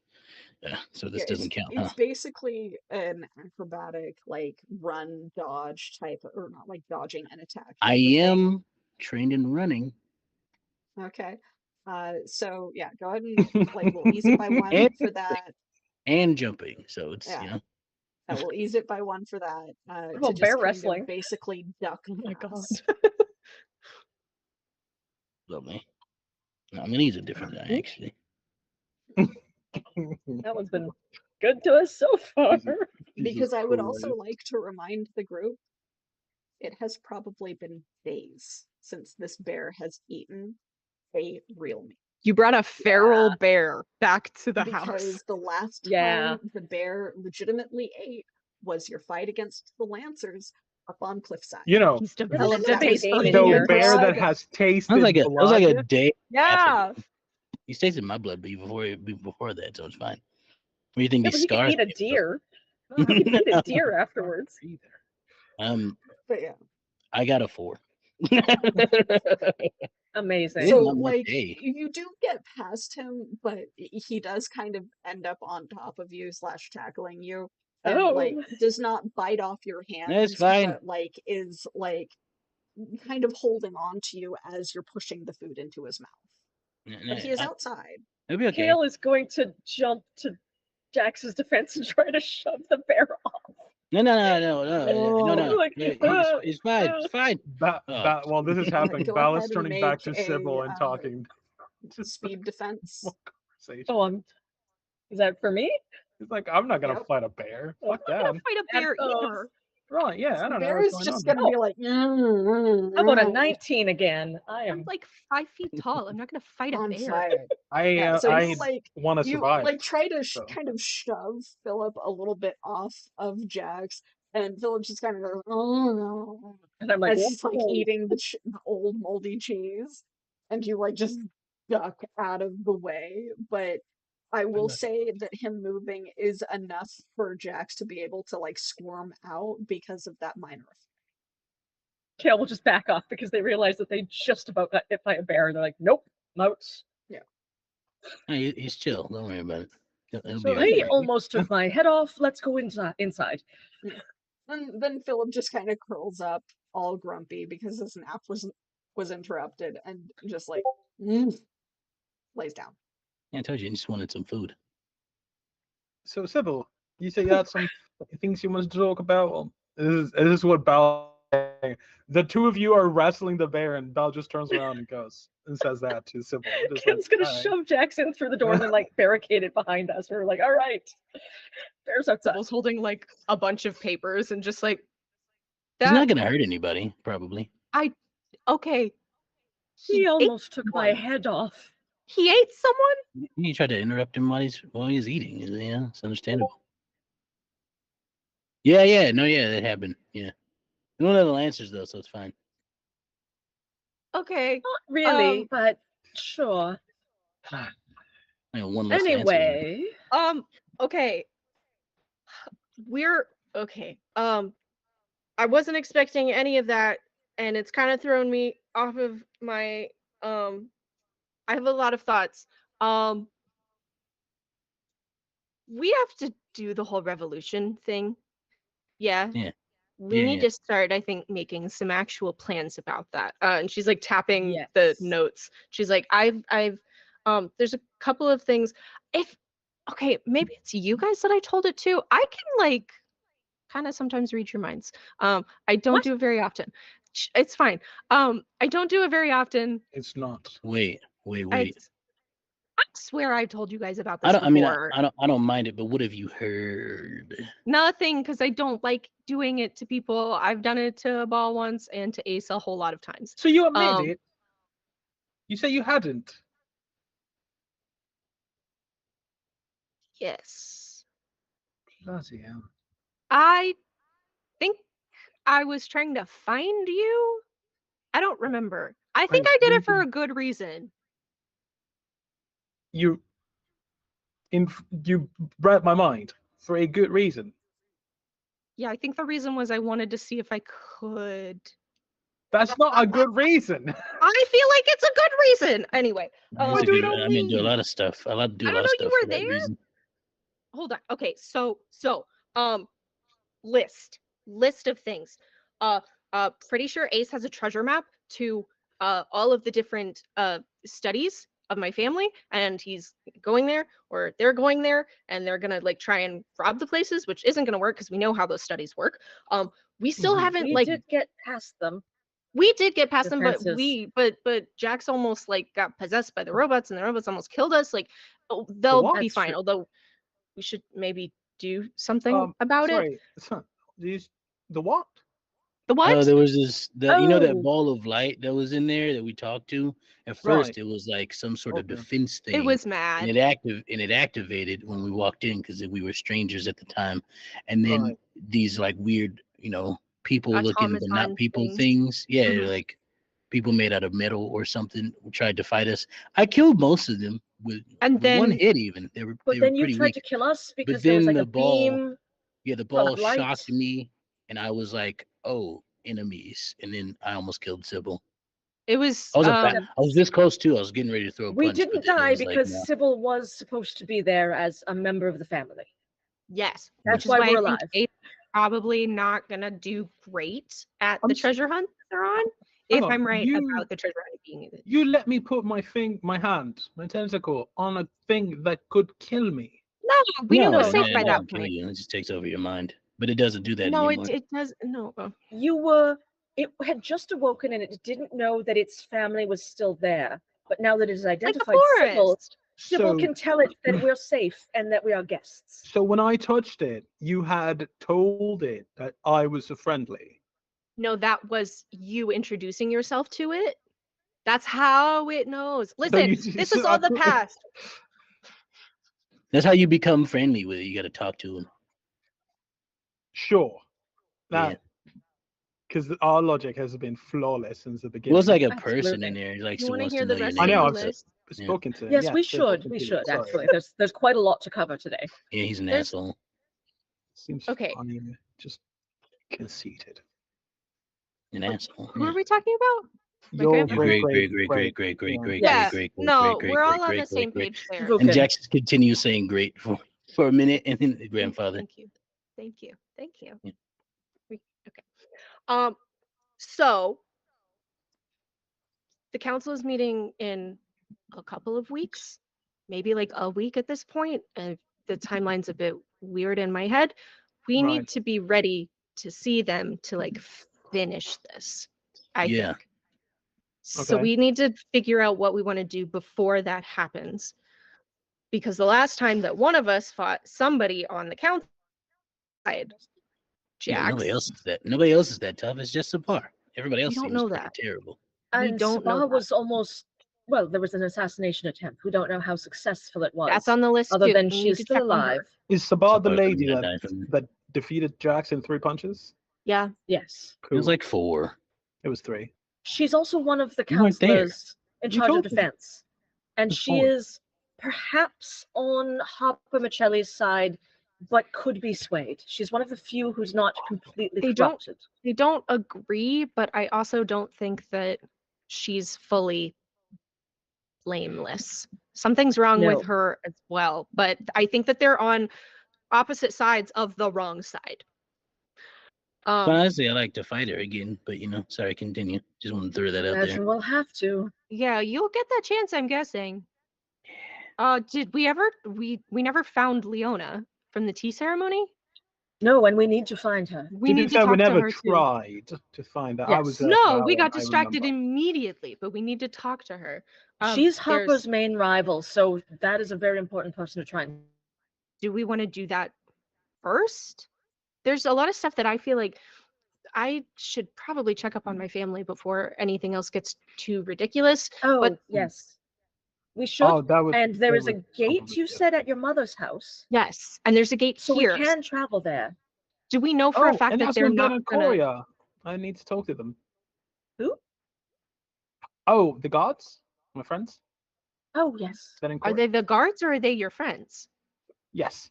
Yeah, so this Yeah, doesn't count, It's huh? basically an acrobatic, like run, dodge type, or not like dodging and attack. I type of thing. am trained in running. Okay. So yeah, go ahead and like we'll ease it by one And for that. and jumping. So it's Yeah. We'll ease it by one for that. What To about just bear kind wrestling? of basically duck. Oh my god. past. lovely. No, I'm gonna use a different die actually. That one's been good to us so far. Because I would also like to remind the group, it has probably been days since this bear has eaten a real meal. You brought a feral Yeah. bear back to the Because house. the last time Yeah. the bear legitimately ate was your fight against the Lancers up on Cliffside. You know, He's Hell developed of a a taste game for in the here. human bear that blood. has tasted That was like a blood. day. Yeah. He's tasted my blood before that, so it's fine. What do you think Yeah, these but he could scars? eat a deer. He could eat a deer afterwards. But yeah. I got a 4. Amazing. Yeah, So not my like day. you do get past him, but he does kind of end up on top of you / tackling you. And like Oh. does not bite off your hands, That's fine. but like is like kind of holding on to you as you're pushing the food into his mouth. But he is outside. It'll be okay. Kale is going to jump to Jax's defense and try to shove the bear off. No. Like, It's fine. It's fine. While this is happening, Go Val ahead is and turning back to make Sybil a, and talking. Speed defense. Conversation. Oh, is that for me? He's like, I'm not gonna Yep. fight a bear. Fuck I'm that. gonna fight a bear Oh. either. Right? Yeah, I The don't know bear what's is going just on. gonna be like. How about a 19 again? I I'm am. like 5 feet tall. I'm not gonna fight a on bear. fire. I Yeah, so I you like want to you survive. like try to so. kind of shove Philip a little bit off of Jax, and Philip just kind of goes, oh no, And I'm like, as he's like whoa. eating the old moldy cheese, and you like just duck out of the way. But I will say that him moving is enough for Jax to be able to like squirm out because of that minor effect. Kale will just back off because they realize that they just about got hit by a bear. They're like, nope, I'm out. Hey, he's chill. Don't worry about it. It'll So be he okay. almost took my head off. Let's go inside. And then Philip just kind of curls up, all grumpy because his nap was interrupted, and just like lays down. I told you, I just wanted some food. So Sybil, you say you had some things you want to talk about. Well, this is what Bal. The two of you are wrestling the bear, and Bal just turns around and goes and says that to Sybil. Just Ken's like, gonna "All right." shove Jackson through the door and then like barricade it behind us. We're like, all right, bear's outside. Sybil's holding like a bunch of papers and just like He's not gonna hurt anybody, probably. okay. He ate almost took my one. head off. He ate someone? You tried to interrupt him while he's eating. Yeah, it's understandable. Yeah, that happened. Yeah. We don't have the Lancers though, so it's fine. Okay. Not really, but sure. I got one less Lancer. Anyway, Okay. We're okay. I wasn't expecting any of that, and it's kind of thrown me off of my I have a lot of thoughts. We have to do the whole revolution thing. Yeah. Yeah. We Yeah, need yeah. to start, I think, making some actual plans about that. And she's like tapping the Yes. notes. She's like, I've there's a couple of things. If Okay, maybe it's you guys that I told it to. I can like kind of sometimes read your minds. I don't What? do it very often. It's fine. I don't do it very often. It's not. Wait. I swear I told you guys about I this don't. I mean, before. I don't mind it, but what have you heard? Nothing, because I don't like doing it to people. I've done it to Ball once and to Ace a whole lot of times. So you admit it? You say you hadn't. Yes. Bloody hell. I think I was trying to find you. I don't remember. I think I did it for a good reason. You read my mind for a good reason. Yeah, I think the reason was I wanted to see if I could. That's not a good reason. I feel like it's a good reason. Anyway, That's a do good, you I mean, do a mean? lot of stuff. I like to do I a don't lot of know, you stuff were for that there? reason. hold on. Okay, so list of things. Pretty sure Ace has a treasure map to all of the different studies of my family, and he's going there, or they're going there, and they're gonna like try and rob the places, which isn't gonna work because we know how those studies work. We still haven't We did get past them. we did get past them, but Defenses. but Jax almost like got possessed by the robots, and the robots almost killed us. Like, they'll what? be That's fine. true. Although we should maybe do something about it. Sorry. The what? The what? Oh, there was this, you know, that Oh. ball of light that was in there that we talked to. At first, Right. it was like some sort of Okay. defense thing. It was and mad. it activated when we walked in because we were strangers at the time, and then Right. these like weird, people looking but not Automaton people things. things. Yeah, Mhm. like people made out of metal or something tried to fight us. I killed most of them with And one then hit. Even they were But then you pretty tried weak. to kill us But because there was then like the a ball, beam. the ball of light. shocked me, and I was like, "Oh, enemies!" And then I almost killed Sybil. it was I was this close too. I was getting ready to throw a We punch, but didn't then it die was like, because no. Sybil was supposed to be there as a member of the family. yes. That's Which is why why we're I think alive. Ace is probably not gonna do great at I'm the s- treasure hunt they're on. Hang If on, I'm right you- about the treasure hunt being it. You let me put my hand, my tentacle, on a thing that could kill me. No, we knew it was No, safe by that Kill point. you. It just takes over your mind, but it doesn't do that No, anymore. it does no. It had just awoken and it didn't know that its family was still there. But now that it has Like the identified Sybil, forest. Sybil can tell it that we're safe and that we are guests. So when I touched it, you had told it that I was a friendly. No, that was you introducing yourself to it. That's how it knows. Listen, this is all the past. That's how you become friendly with it. You got to talk to them. Sure. Now, Yeah. because our logic has been flawless since the beginning. Well, it's like a Absolutely. person in there. Like, You so wanna wants hear to the know your rest name. I know, of I've the list? spoken to him. Yes, Yeah, we so should. continue. We should Sorry. actually. There's quite a lot to cover today. Yeah, he's an There's- asshole. Seems Okay. funny, just conceited. An asshole. Who are we talking about? My Your grandpa? Your great, Yeah, great. no, we're all on the same page there. Go- And Okay. Jax continues saying great for a minute, and then the grandfather. Thank you. Yeah. Okay. So the council is meeting in a couple of weeks, maybe like a week at this point. And the timeline's a bit weird in my head. We Right. need to be ready to see them to like finish this. I Yeah. think. So Okay. we need to figure out what we want to do before that happens. Because the last time that one of us fought somebody on the council side, Yeah, Jax, nobody else is that tough. It's just Sabah. Everybody else don't seems know pretty that. terrible. We And don't know Sabah that. was almost, well, there was an assassination attempt. We don't know how successful it was. That's on the list Other too. than We need she's to still check on her. alive. Is Sabah the Sabah's lady gonna die from it. that defeated Jax in 3 punches? Yeah. Yes. It was like 4. It was 3. She's also one of the You weren't there. counselors in You charge of told me. defense. And Good she point. is perhaps on Harper Michelli's side, but could be swayed. She's one of the few who's not completely They don't- corrupted. They don't agree, but I also don't think that she's fully blameless. Something's wrong No. with her as well, but I think that they're on opposite sides of the wrong side. But honestly, I like to fight her again, but sorry, continue. Just want to throw that out there. Imagine we'll have to. Yeah, you'll get that chance, I'm guessing. Did we ever? We never found Leona from the tea ceremony. No, and we need to find her. We To be need to fair, we talk to never her too. tried to find her. I was Yes. there for No, that we one, got I distracted remember. immediately, but we need to talk to her. She's there's- Harper's main rival, so that is a very important person to try and. Do we want to do that first? There's a lot of stuff that I feel like I should probably check up on my family before anything else gets too ridiculous. Oh, But yes. We should. Oh, that would. And there that is a would gate, probably you be said, at your mother's house. yes, and there's a gate So here. we can travel there. Do we know for a Oh, fact and that that's they're when Ben not and gonna? Corey are. I need to talk to them. Who? Oh, the guards, my friends. Oh, yes. Ben and Are Corey. they the guards or are they your friends? Yes.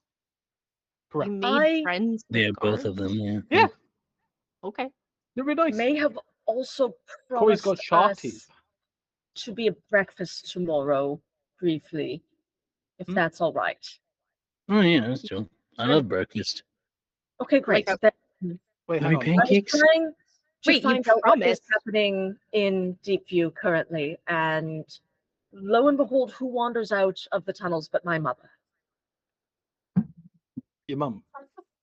Correct. You made friends. with They're both of guards? them. Yeah. Yeah. Okay. They're really nice. May have also Corey's promised got sharp us teeth. to be at breakfast tomorrow, briefly, if that's all right. Oh yeah, that's true. I love breakfast. Okay, great. Like Then Wait, Are hang we on. paying- I was Pancakes? trying to Wait, you find out what is promised. happening in Deepview currently, and lo and behold, who wanders out of the tunnels but my mother? Your mum,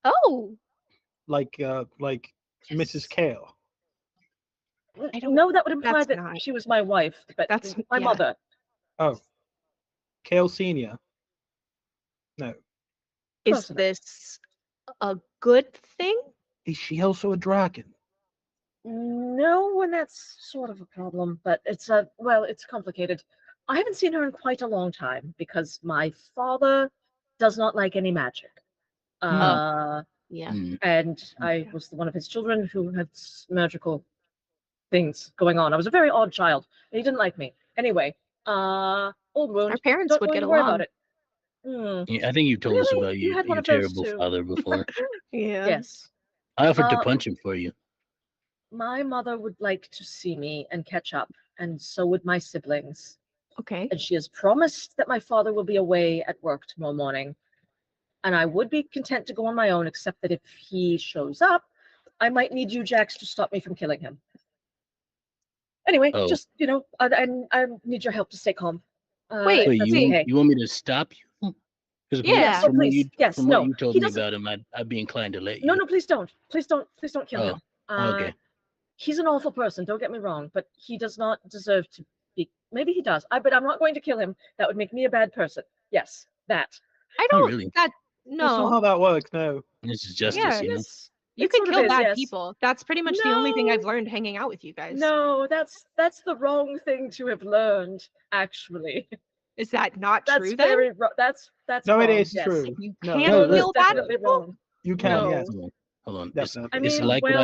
Oh, like Mrs. Kale. I don't- No, that would imply that's that not- she was my wife, but That's- my yeah. mother. Oh, Kale Senior. No, is Close enough. this a good thing? is she also a dragon? No, and that's sort of a problem, but it's it's complicated. I haven't seen her in quite a long time because my father does not like any magic. Yeah. And I was one of his children who had magical things going on. I was a very odd child, and he didn't like me. Anyway, old wound. Our parents Don't would really get worry along. about it. Hmm. Yeah, I think you told us Really? about You your, had one your of those terrible too. father before. Yeah. Yes. I offered to Uh, punch him for you. My mother would like to see me and catch up, and so would my siblings. Okay. And she has promised that my father will be away at work tomorrow morning. And I would be content to go on my own, except that if he shows up, I might need you, Jax, to stop me from killing him. Anyway, Oh. just, I need your help to stay calm. Wait, if Wait, that's you okay. you want me to stop you? Because Yeah. Oh, from what please. you Yes, from no, what you told he me doesn't- about him, I'd be inclined to let you. No, please don't. Please don't kill Oh, him. okay. He's an awful person, don't get me wrong, but he does not deserve to be. Maybe he does. But I'm not going to kill him. That would make me a bad person. Yes, that. I Oh, don't. really? That's not how No. that works. No. This is justice, Yeah, you know. Yes. You It can sort of kill is, bad yes. people. That's pretty much the only thing I've No. learned hanging out with you guys. No, that's the wrong thing to have learned. Actually, Is that not that's true then? very that's No, it wrong, is yes. true. You No, can't no, kill That's bad definitely people? wrong. You can. No. Yes. Hold on. Definitely. I It's mean, like what I well,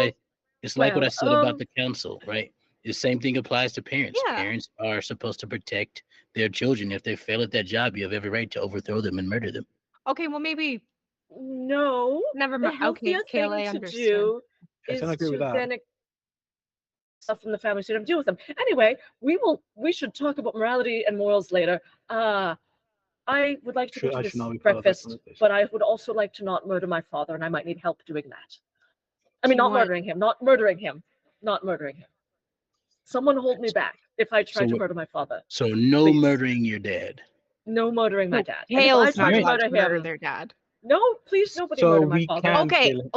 I said about the council, right? The same thing applies to parents. Yeah. Parents are supposed to protect their children. If they fail at that job, you have every right to overthrow them and murder them. Okay, well maybe No, never the mind. Okay, healthier Kayla, I thing to understand. do I is don't agree to with that. then stuff from the family so you don't deal with them. Anyway, we should talk about morality and morals later. I would like to go I to should not this be part of that breakfast, conversation. but I would also like to not murder my father, and I might need help doing that. I Do mean, you not want- murdering him, not murdering him, not murdering him. Someone hold me back if I try So to what- murder my father. So no Please. murdering your dad. No murdering my No, dad. And if I Hale's try not to allowed murder to murder him, their dad. no, please, nobody So murder my we father. can- Okay, kill him.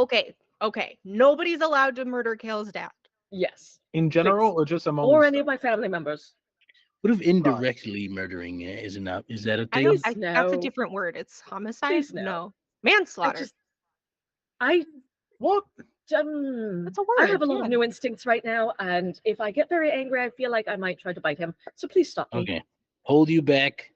okay. Nobody's allowed to murder Kale's dad. Yes, In general, or just among or any of my family members. What if indirectly murdering is not? Is that a I thing? don't. Please, That's a no. different word. It's homicide. Please, no. No, I manslaughter. just, I What? That's a word. I have a lot yeah. of new instincts right now, and if I get very angry, I feel like I might try to bite him. So please stop me. Okay, hold you back.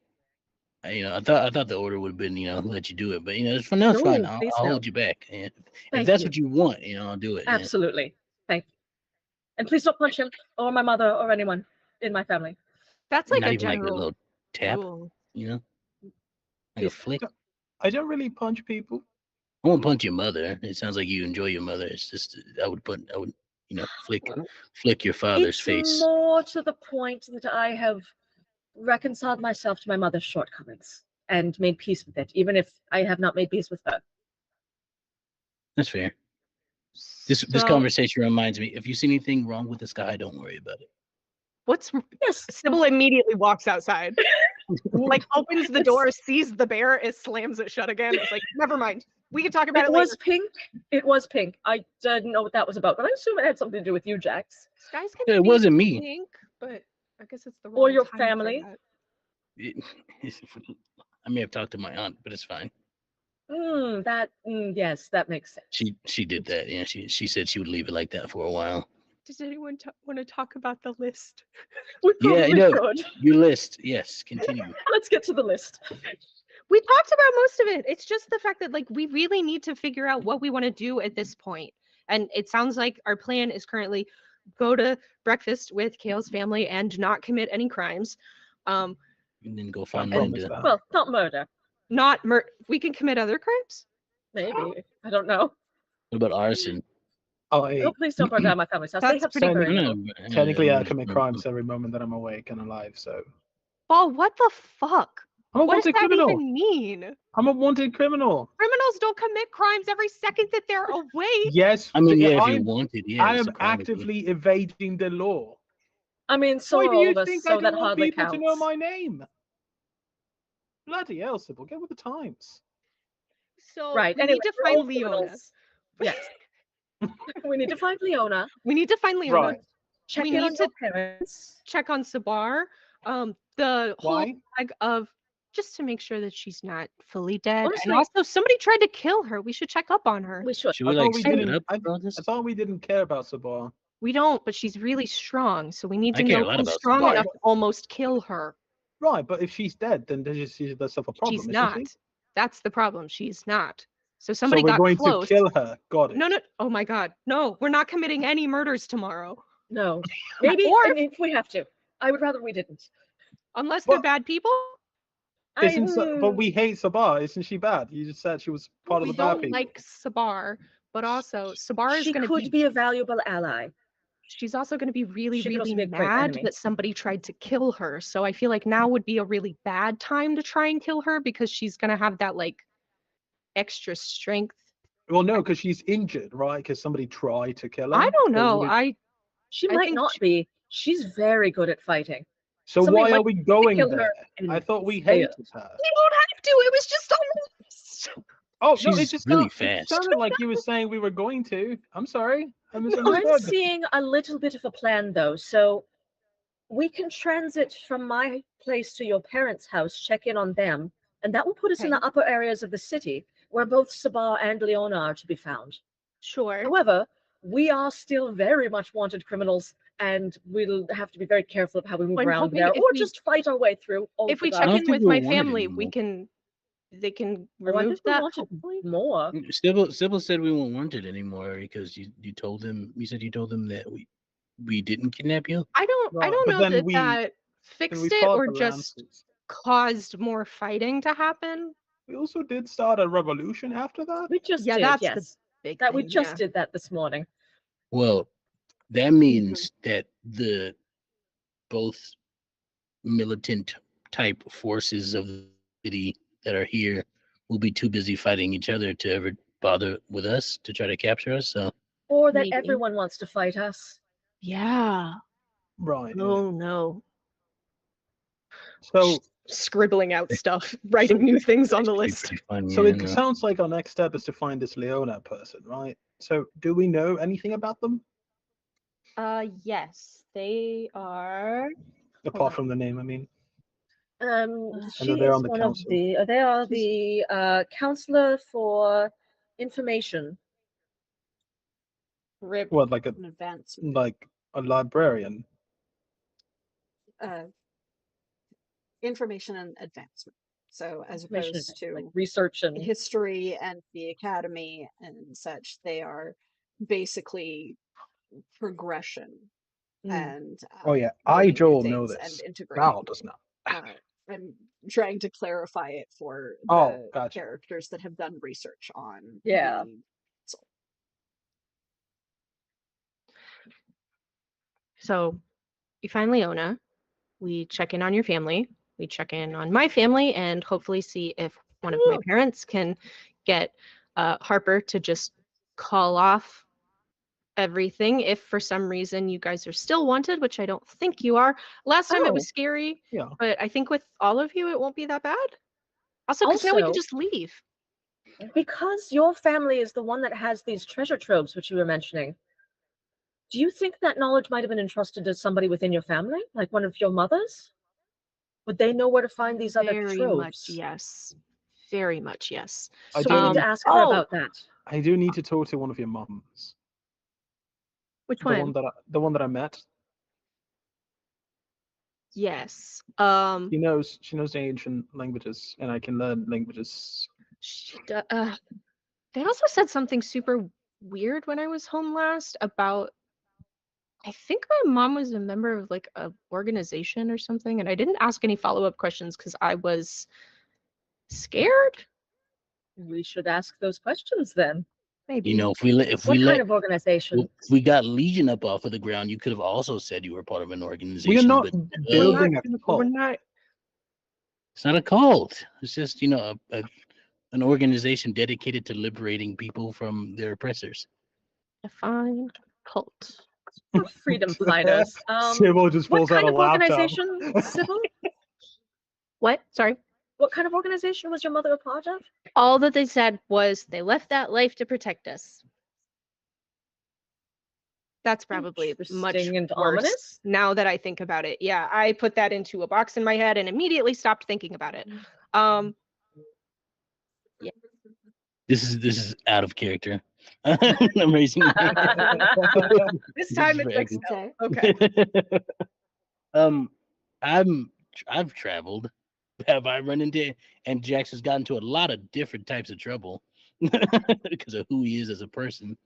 I thought the order would have been, let you do it, but for now it's No, fine. I'll please hold no. you back. And if Thank that's you. what you want, I'll do it. yeah. Absolutely. Thank you. And please don't punch him or my mother or anyone in my family. That's like Not a even like a general little tap, rule. like a Please. flick. I don't really punch people. I won't punch your mother. It sounds like you enjoy your mother. It's just I would flick your father's It's face. more to the point that I have reconciled myself to my mother's shortcomings and made peace with it, even if I have not made peace with her. That's fair. This So, conversation reminds me. If you see anything wrong with this guy, don't worry about it. What's Yes. Sybil immediately walks outside. like opens the door, sees the bear, it slams it shut again. It's like, never mind. We can talk about it It later. was pink. It was pink. I didn't know what that was about, but I assume it had something to do with you, Jax. Skies can It be wasn't me. pink, but I guess it's the wrong Or your time for family. that. I may have talked to my aunt, but it's fine. Yes, that makes sense. She did that. Yeah, she said she would leave it like that for a while. Does anyone want to talk about the list? We Yeah, probably could. your list. Yes, continue. Let's get to the list. We talked about most of it. It's just the fact that like we really need to figure out what we want to do at this point. And it sounds like our plan is currently go to breakfast with Kale's family and not commit any crimes. And then go find promise Linda. that. Well, not murder. We can commit other crimes. Maybe. I don't know. What about arson? Oh, hey, Oh, please don't burn down my family's house. They That's have pretty secret. great. technically I commit crimes every moment that I'm awake and alive, so Paul, what the fuck? I'm a What does wanted that criminal. even mean? I'm a wanted criminal. Criminals don't commit crimes every second that they're awake. Yes, I mean, yeah, if I'm- you wanted, yeah. I it's am a crime. actively evading the law. I mean, so Why are do all you of us, think so I that don't want hardly people counts. to know my name? Bloody hell, Sybil, get with the times. So Right. we Anyway, need to we're all find Leona. criminals. Yes. We need to find Leona. We need to find Leona. Right. Check We in need on to- your parents. Check on Sabar. The whole Why? bag of just to make sure that she's not fully dead. Honestly- and also somebody tried to kill her. We should check up on her. We should. Should I we thought like we split didn't- up I- about this? I thought we didn't care about Sabar. We don't, but she's really strong, so we need I to care a know lot who's about strong Sabar. enough to almost kill her. Right, but if she's dead, then there's herself a problem. She's isn't not. she? That's the problem. She's not. So So somebody we're got going close. to kill her. Got it. No. Oh my God. No, we're not committing any murders tomorrow. No. Maybe Or- I mean, if we have to. I would rather we didn't. Unless they're Well- bad people. But we hate Sabar. Isn't she bad? You just said she was part of We the bad don't people. like Sabar, but also Sabar is She going to could be a valuable ally. she's also going to be really, She could also really be a great mad enemy. that somebody tried to kill her. So I feel like now would be a really bad time to try and kill her because she's going to have that like extra strength. Well, no, because she's injured, right? Because somebody tried to kill her. I don't So know. would it- She I might think not she- be. She's very good at fighting. So somebody why are might we going kill her there? and I thought we stay hated her. You don't have to. It was just on the list. Oh no, She's it just really it fast. sounded like you were saying we were going to. I'm sorry, I I'm misunderstood. seeing a little bit of a plan though. So we can transit from my place to your parents' house, check in on them, and that will put us in Okay. the upper areas of the city where both Sabar and Leona are to be found. Sure. However, we are still very much wanted criminals, and we'll have to be very careful of how we move I'm around hoping there, if or we- just fight our way through. If we I check don't in think with we my wanted family, anymore. they can Oh, I remove think we that. wanted Hopefully. more. Sybil said we won't want it anymore because you told them that we didn't kidnap you. I don't Right, know but then that we- that And fixed we it fought or the just Lancers. caused more fighting to happen. We also did start a revolution after that. We just Yeah, did, that's the yes. Big That we thing, just yeah. did that this morning. Well, that means that the both militant type forces of the city that are here will be too busy fighting each other to ever bother with us to try to capture us. So Or that Maybe. everyone wants to fight us. Yeah. Right. yeah. Oh no. So Scribbling out stuff, writing new things on the list. Pretty fun, so yeah, it no. sounds like our next step is to find this Leona person, right? So do we know anything about them Yes, they are. apart from the name? I mean, She know they're is on the one council. of the. They are the counselor for information. Rip. what like An advancement. a librarian? Information and advancement. So as Information opposed to like research and history and the academy and such, they are basically progression and Oh yeah, learning new Joel know things this. and integrating. Val does not. I'm trying to clarify it for Oh, the gotcha. characters that have done research on Yeah. the So we find Leona. We check in on your family. We check in on my family and hopefully see if one of my parents can get Harper to just call off everything. If for some reason you guys are still wanted, which I don't think you are. Last time it was scary, Yeah. but I think with all of you, it won't be that bad. Also, because now we can Also- just leave. Because your family is the one that has these treasure troves, which you were mentioning, do you think that knowledge might have been entrusted to somebody within your family, like one of your mothers? Would they know where to find these other Very troves? much yes. Very much yes. I So do we need need- to ask her about that. I do need to talk to one of your mums. Which The one? one that I met. Yes. She knows the ancient languages, and I can learn languages. They also said something super weird when I was home last about, I think my mom was a member of like a organization or something, and I didn't ask any follow-up questions because I was scared. We should ask those questions then. Maybe. You know, if What we kind let of organization? if we got Legion up off of the ground, you could have also said you were part of an organization. We are not but, building a we're cult. not. It's not a cult. It's just an organization dedicated to liberating people from their oppressors. Define cult. We're freedom fighters. Sybil just What pulls out kind a of laptop. organization, Sybil? What? Sorry. What kind of organization was your mother a part of? All that they said was they left that life to protect us. That's probably much Interesting and worse ominous. now that I think about it. Yeah, I put that into a box in my head and immediately stopped thinking about it. This is out of character. I'm raising. This time is it's like, very no. Okay. I've traveled. Have I run into? And Jax has gotten into a lot of different types of trouble because of who he is as a person.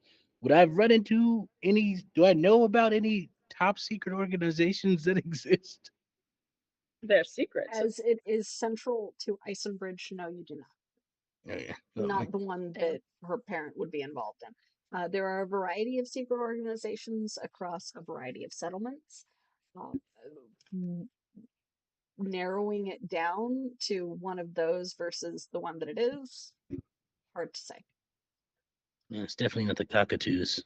Would I run into any? Do I know about any top secret organizations that exist? They're secrets. As it is central to Isenbridge, no, you do not. Oh, yeah. Not the one that her parent would be involved in. There are a variety of secret organizations across a variety of settlements. Narrowing it down to one of those versus the one that it is, hard to say. Yeah, it's definitely not the cockatoos.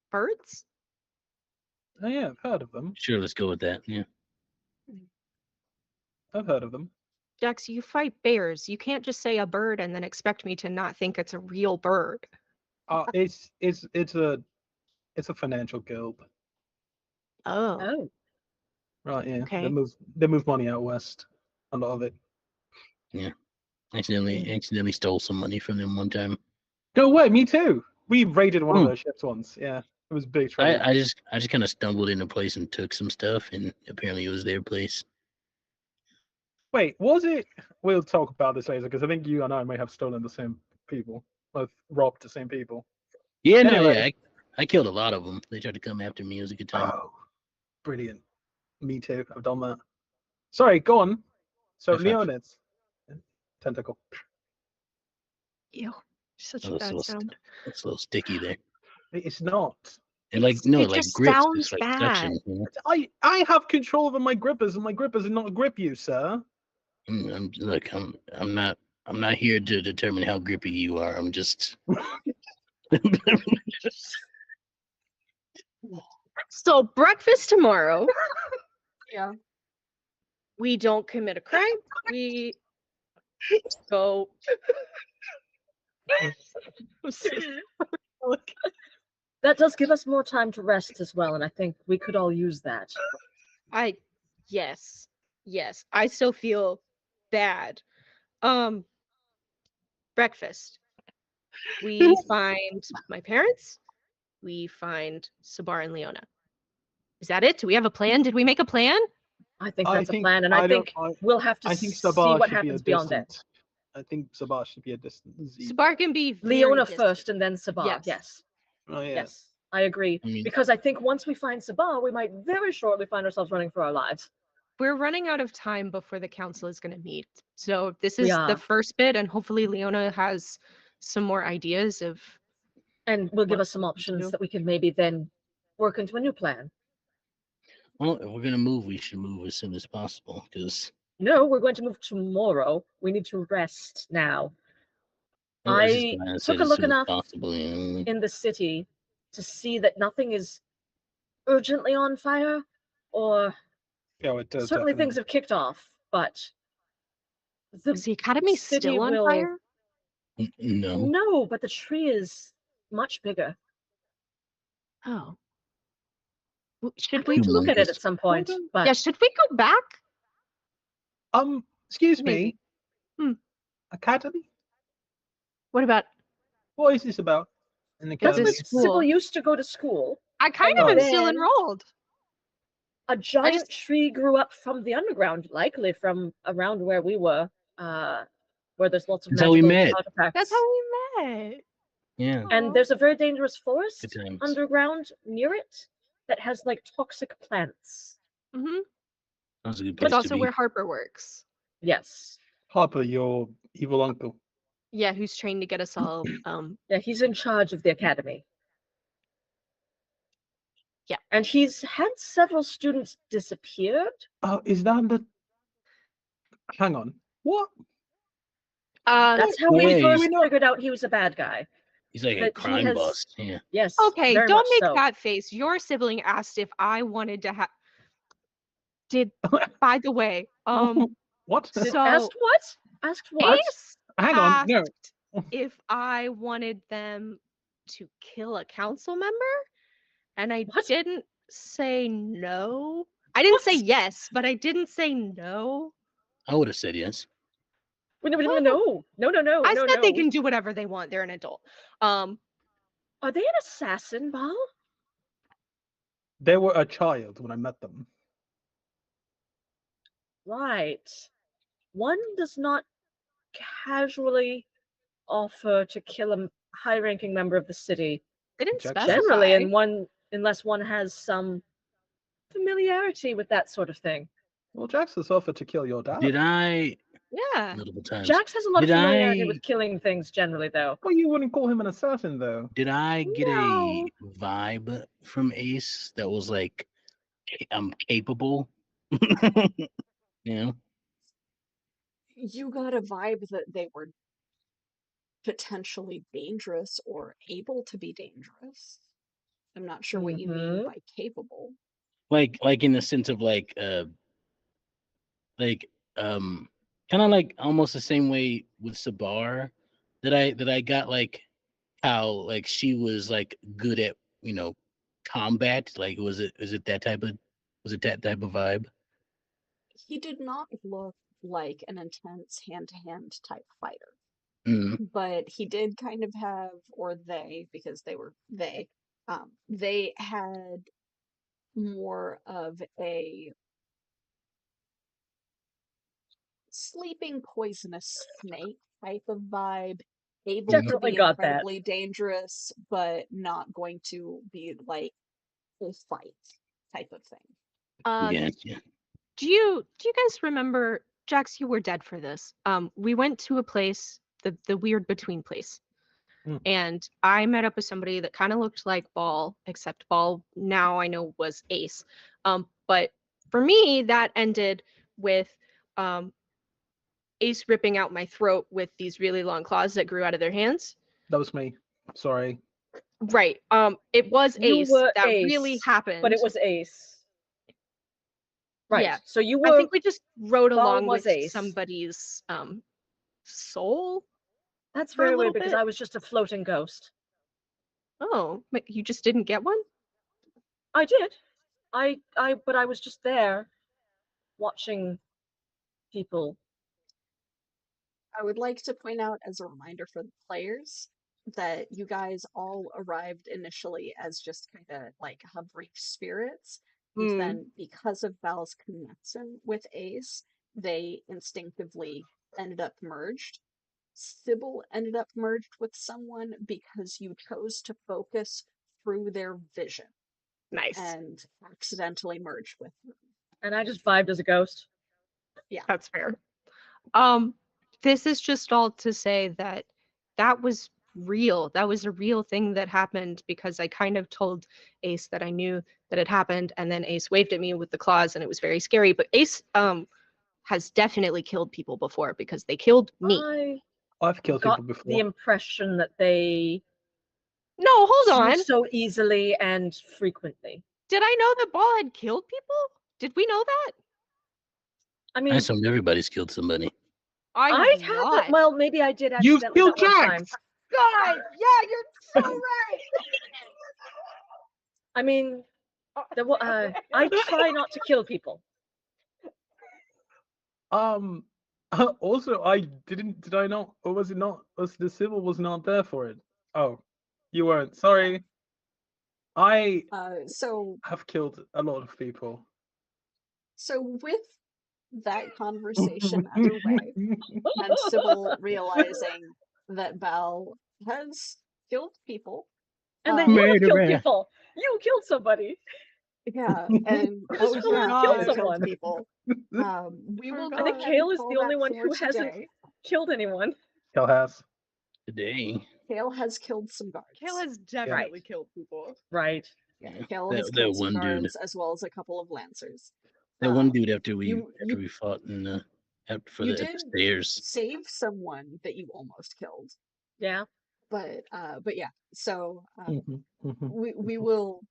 Birds? Oh yeah, I've heard of them. Sure, let's go with that. Yeah. I've heard of them. Jax, you fight bears. You can't just say a bird and then expect me to not think it's a real bird. It's a financial guild. Oh. Oh. Right, yeah. Okay. They move money out west. A lot of it. Yeah. Accidentally stole some money from them one time. No way, me too. We raided one of Hmm. their ships once. Yeah. It was big trouble. I just kind of stumbled into a place and took some stuff, and apparently it was their place. Wait, was it? We'll talk about this later because I think you and I may have stolen the same people. Or robbed the same people. Yeah, no, Anyway. yeah, I killed a lot of them. They tried to come after me. It was a good time. Oh, brilliant. Me too. I've done that. Sorry, go on. So High five. Leonids. Tentacle. Ew. Such Oh, a that's bad a sound. It's a little sticky there. It's not. It like It's- no, it it like just grips. sounds It's like bad. suction. You know? I have control over my grippers, and my grippers are not grip you, sir. I'm not here to determine how grippy you are. I'm just. So breakfast tomorrow. Yeah. We don't commit a crime. We go. That does give us more time to rest as well, and I think we could all use that. Yes. I still feel bad. Breakfast. We find my parents. We find Sabar and Leona. Is that it? Do we have a plan? Did we make a plan? I think that's a plan, and I think we'll have to see Sabar what should be a happens beyond that. distant. I think Sabar should be a distant. Sabar can be very Leona distant. first, and then Sabar. Yes. Yes. Oh yeah. Yes, I agree. I mean- Because I think once we find Sabar, we might very shortly find ourselves running for our lives. We're running out of time before the council is going to meet. So this We is are. the first bit, and hopefully Leona has some more ideas of. And will give What us some we can options do. that we can maybe then work into a new plan. Well, if we're gonna move, we should move as soon as possible because No, we're going to move tomorrow. We need to rest now. I took a look enough responsibly. in the city to see that nothing is urgently on fire, or Yeah, it does. certainly things have kicked off, but Is the academy city still on will- fire? No. No, but the tree is much bigger. Oh. Should I'd we like to look at it Humongous. at some point, but Yeah, should we go back? Excuse Maybe. me. Academy? What about What is this about? In the that's academy? where school. Sybil used to go to school. I kind And of am still then- enrolled. A giant tree grew up from the underground, likely from around where we were, where there's lots of That's how we magical met. artifacts. That's how we met. Yeah. Aw. And there's a very dangerous forest Good times. underground near it that has like toxic plants. Mhm. That's a good It's place to also be. where Harper works. Yes. Harper, your evil uncle. Yeah, who's trained to get us all. Yeah, he's in charge of the academy. Yeah. And he's had several students disappeared. Oh, is that the? Hang on. What? That's how we way. first We know- figured out he was a bad guy. He's like a But he crime has- boss. Yeah. Yes. Okay, very don't much make so. that face. Your sibling asked if I wanted to have. Did by the way, What? Did- So- asked what? Asked what? Ace Hang on. No. asked if I wanted them to kill a council member, and I What? didn't say no. I didn't say What? yes, but I didn't say no. I would have said yes. No. I no, said they no. can do whatever they want. They're an adult. Are they an assassin, Bal? They were a child when I met them. Right. One does not casually offer to kill a high-ranking member of the city. They didn't Jackson. specify. Generally, unless one has some familiarity with that sort of thing. Well, Jax has offered to kill your dad. Did I Yeah. multiple times? Jax has a lot of Did familiarity I- with killing things generally, though. Well, you wouldn't call him an assassin, though. Did I get No. a vibe from Ace that was like, I'm capable? You know? You got a vibe that they were potentially dangerous or able to be dangerous. I'm not sure what you mean Mhm. by capable. Like in the sense of kind of like almost the same way with Sabar that I got like how like she was like good at combat. Like is it that type of vibe? He did not look like an intense hand-to-hand type fighter, Mm. but he did kind of have, or they, because they had more of a sleeping poisonous snake type of vibe, able to Definitely be got that. incredibly dangerous, but not going to be like a fight type of thing. Yeah. Do you guys remember, Jax? You were dead for this. We went to a place, the weird between place, and I met up with somebody that kind of looked like Ball, except Ball now I know was Ace. But for me, that ended with Ace ripping out my throat with these really long claws that grew out of their hands. That was me. Sorry. Right. It was You Ace were that Ace, really happened. But it was Ace. Right. Yeah. So you I were. think we just rode Ball along was with Ace. somebody's soul. That's for a very little weird because bit. I was just a floating ghost. Oh, but you just didn't get one? I did. But I was just there watching people. I would like to point out as a reminder for the players that you guys all arrived initially as just kind of like hovering spirits. And then because of Val's connection with Ace, they instinctively ended up merged. Sybil ended up merged with someone because you chose to focus through their vision Nice. and accidentally merged with them. And I just vibed as a ghost. That's fair. This is just all to say that that was real. That was a real thing that happened because I kind of told Ace that I knew that it happened, and then Ace waved at me with the claws, and it was very scary. But Ace has definitely killed people before because they killed me. I've killed got people before. the impression that they No, hold on. switch so easily and frequently. Did I know that Ball had killed people? Did we know that? I I mean, assume everybody's killed somebody. I have not. haven't. Well, maybe I did You accidentally killed that one time. Jax! God, yeah, you're so right. I mean, I try not to kill people. Also, I didn't. Did I not? Or was it not? Was the Sybil was not there for it? Oh, you weren't. Sorry. I So have killed a lot of people. with that conversation underway, and Sybil realizing that Val has killed people. And then you have killed Murderer. people. You killed somebody. Yeah, and Just killed Kale someone. people. We will I go I think ahead Kale and is call the only that one for who hasn't today. killed anyone. Kel has. Today. Kale has killed some guards. Kale has definitely killed people. Right. Yeah, Yeah, Kale that- has that killed some one dude. guards as well as a couple of lancers. That one dude after we you- we fought in the for you the did stairs. save someone that you almost killed, Yeah. but yeah. So Mhm, mhm. we will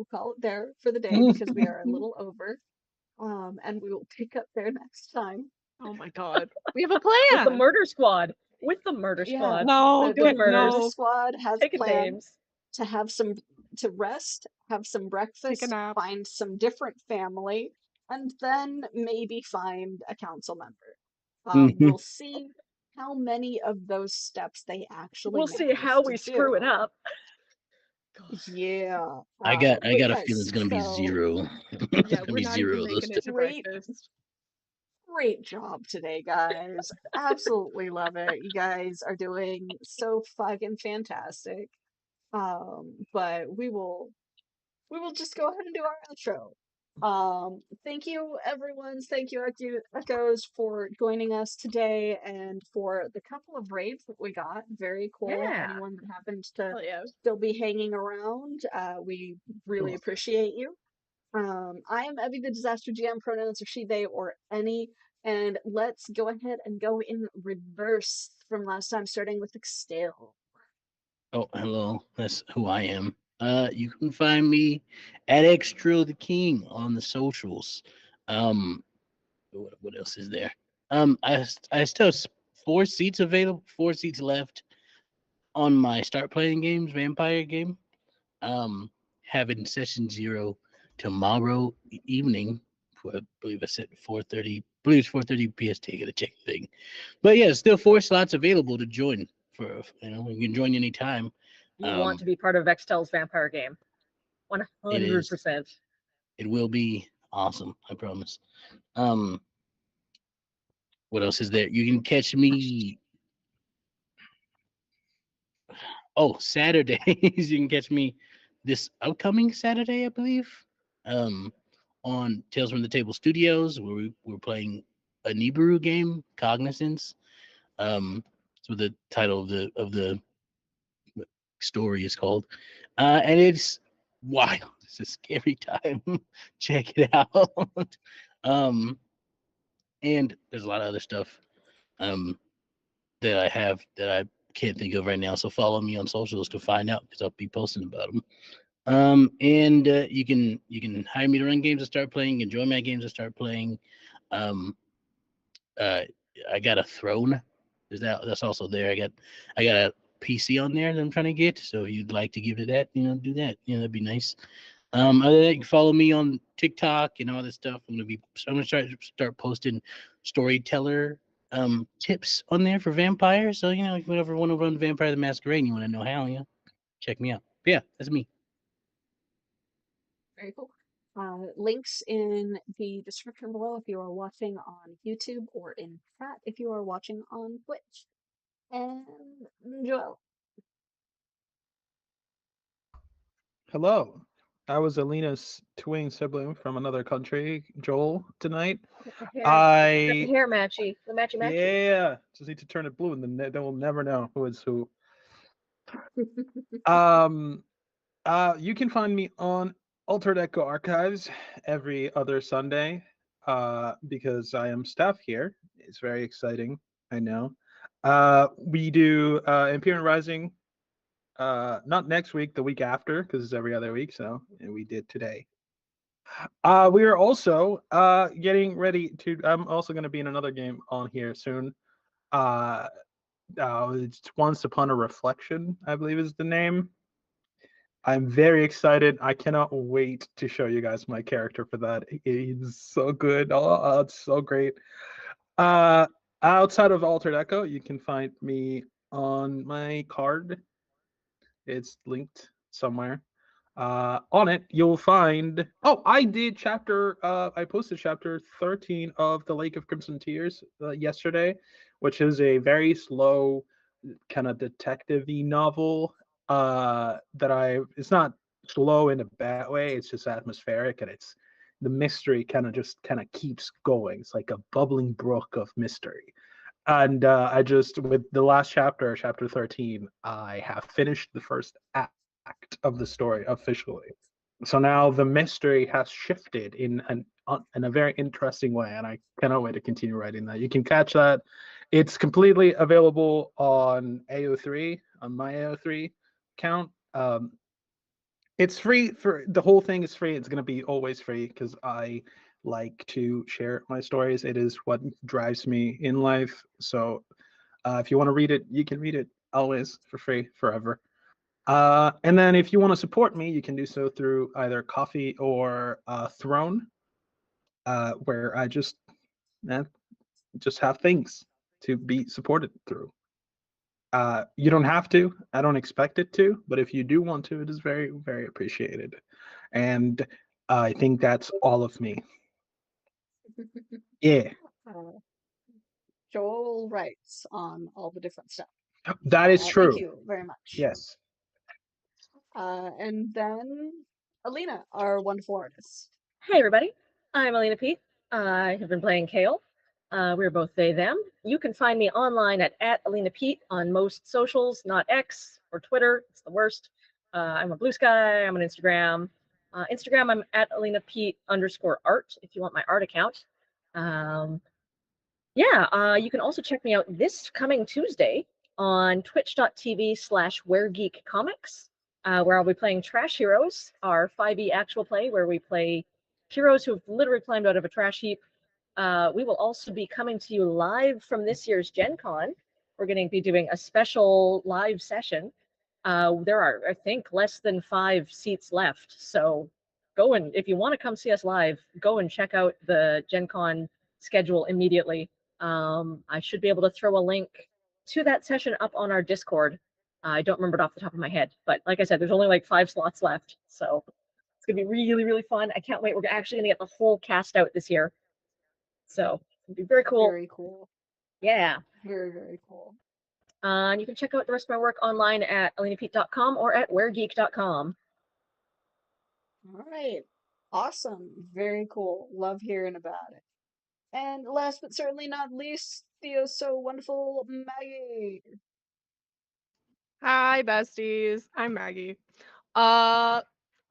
call it there for the day because we are a little over. And we will pick up there next time. Oh my god. We have a With plan. the murder squad. With the murder Yeah. squad. No, The doing murder murders. squad has Taking planned names. to have to rest, have some breakfast, nap. find some different family, and then maybe find a council member. Mhm. We'll see how many of those steps they actually. We'll see manage how to we screw it do. up. Yeah. I got but a yes, feeling it's gonna be so zero. Yeah, It's gonna we're be not zero even of those making it to Great. breakfast. Great job today, guys. Absolutely love it. You guys are doing so fucking fantastic. But we will just go ahead and do our outro. Thank you, everyone. Thank you, Echoes, for joining us today and for the couple of raids that we got. Very cool. Yeah. Anyone that happens to Hell yeah. still be hanging around, we really appreciate you. I am Evie the Disaster GM, pronouns are she, they, or any. And let's go ahead and go in reverse from last time, starting with Extale. Oh, hello. That's who I am. You can find me at Extra the King on the socials. What else is there? I still have 4 seats available, 4 seats left on my Start Playing Games vampire game. Having session 0 tomorrow evening. I believe I said 4:30. I believe it's 4:30 PST. I gotta check the thing. But yeah, still 4 slots available to join. You can join anytime. You want to be part of Vextel's vampire game. 100%. It will be awesome, I promise. What else is there? You can catch me. Oh, Saturdays. You can catch me this upcoming Saturday, I believe. On Tales from the Table Studios, where we're playing a Nibiru game, Cognizance. That's what the title of the story is called. And it's wild. It's a scary time. Check it out. And there's a lot of other stuff that I have that I can't think of right now. So follow me on socials to find out because I'll be posting about them. And you can hire me to run games and start playing. Enjoy my games and start playing. I got a throne. That's also there. I got a PC on there that I'm trying to get. So if you'd like to give it that, do that. That'd be nice. Other than that, you can follow me on TikTok and all that stuff. I'm gonna start posting storyteller tips on there for vampires. So if you ever want to run Vampire the Masquerade and you want to know how, check me out. But yeah, that's me. Very cool. Links in the description below if you are watching on YouTube, or in chat if you are watching on Twitch. And Joel. Hello. I was Alina's twin sibling from another country, Joel, tonight. The I hair matchy. The matchy. yeah, just need to turn it blue, and then they will never know who is who. You can find me on Altered Echo Archives every other Sunday, because I am staff here. It's very exciting, I know. We do Empyrean Rising. Not next week, the week after, because it's every other week. So and we did today. We are also getting ready to. I'm also going to be in another game on here soon. It's Once Upon a Reflection, I believe is the name. I'm very excited. I cannot wait to show you guys my character for that. He's so good. Oh, it's so great. Outside of Altered Echo, you can find me on my card. It's linked somewhere. On it, you'll find. Oh, I did chapter. I posted chapter 13 of The Lake of Crimson Tears yesterday, which is a very slow, kind of detective-y novel. It's not slow in a bad way. It's just atmospheric, and it's the mystery kind of keeps going. It's like a bubbling brook of mystery. And I just, with the last chapter, chapter 13, I have finished the first act of the story officially. So now the mystery has shifted in a very interesting way, and I cannot wait to continue writing that. You can catch that. It's completely available on AO3, on my AO3 account. It's free for the whole thing is free. It's going to be always free because I like to share my stories. It is what drives me in life. So if you want to read it, you can read it always for free forever. And then if you want to support me, you can do so through either Coffee or Throne, where I just have things to be supported through. You don't have to. I don't expect it to, but if you do want to, it is very, very appreciated. And I think that's all of me. Yeah, Joel writes on all the different stuff. that is true. Thank you very much. Yes. And then Alina, our wonderful artist. Hey everybody, I'm Alina Pete. I have been playing Kale. We're both they, them. You can find me online at Alina Pete on most socials, not X or Twitter. It's the worst. I'm on Blue Sky, I'm on Instagram. Instagram, I'm at Alina Pete _art if you want my art account. You can also check me out this coming Tuesday on twitch.tv/WhereGeekComics, where I'll be playing Trash Heroes, our 5e actual play where we play heroes who have literally climbed out of a trash heap. We will also be coming to you live from this year's Gen Con. We're going to be doing a special live session. There are, I think, less than 5 seats left. So if you want to come see us live, go and check out the Gen Con schedule immediately. I should be able to throw a link to that session up on our Discord. I don't remember it off the top of my head, but like I said, there's only like 5 slots left. So it's going to be really, really fun. I can't wait. We're actually going to get the whole cast out this year. So it'll be very cool. Very cool. Yeah. Very, very cool. And you can check out the rest of my work online at alinapete.com or at wheregeek.com. All right. Awesome. Very cool. Love hearing about it. And last but certainly not least, the so wonderful Maggie. Hi, besties. I'm Maggie.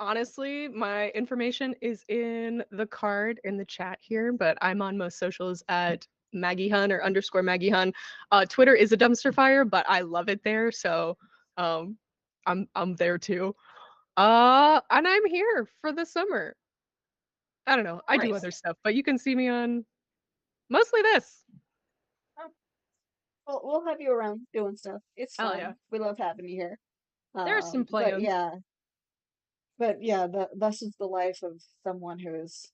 Honestly, my information is in the card in the chat here, but I'm on most socials at Maggie Hun or _Maggie Hun. Twitter is a dumpster fire, but I love it there, so I'm there too. And I'm here for the summer. I don't know. I do Nice. other stuff, but you can see me on mostly this. Well, we'll have you around doing stuff. It's Hell fun. yeah. We love having you here. There's some But plans. yeah, this is the life of someone who is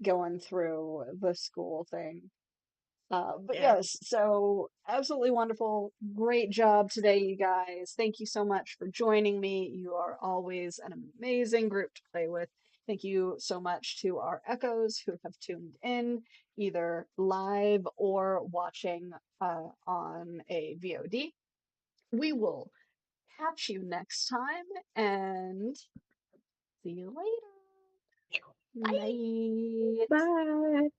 going through the school thing. But Yeah. yes, so absolutely wonderful. Great job today, you guys. Thank you so much for joining me. You are always an amazing group to play with. Thank you so much to our echoes who have tuned in, either live or watching on a VOD. We will catch you next time and see you later. Bye. Bye. Bye.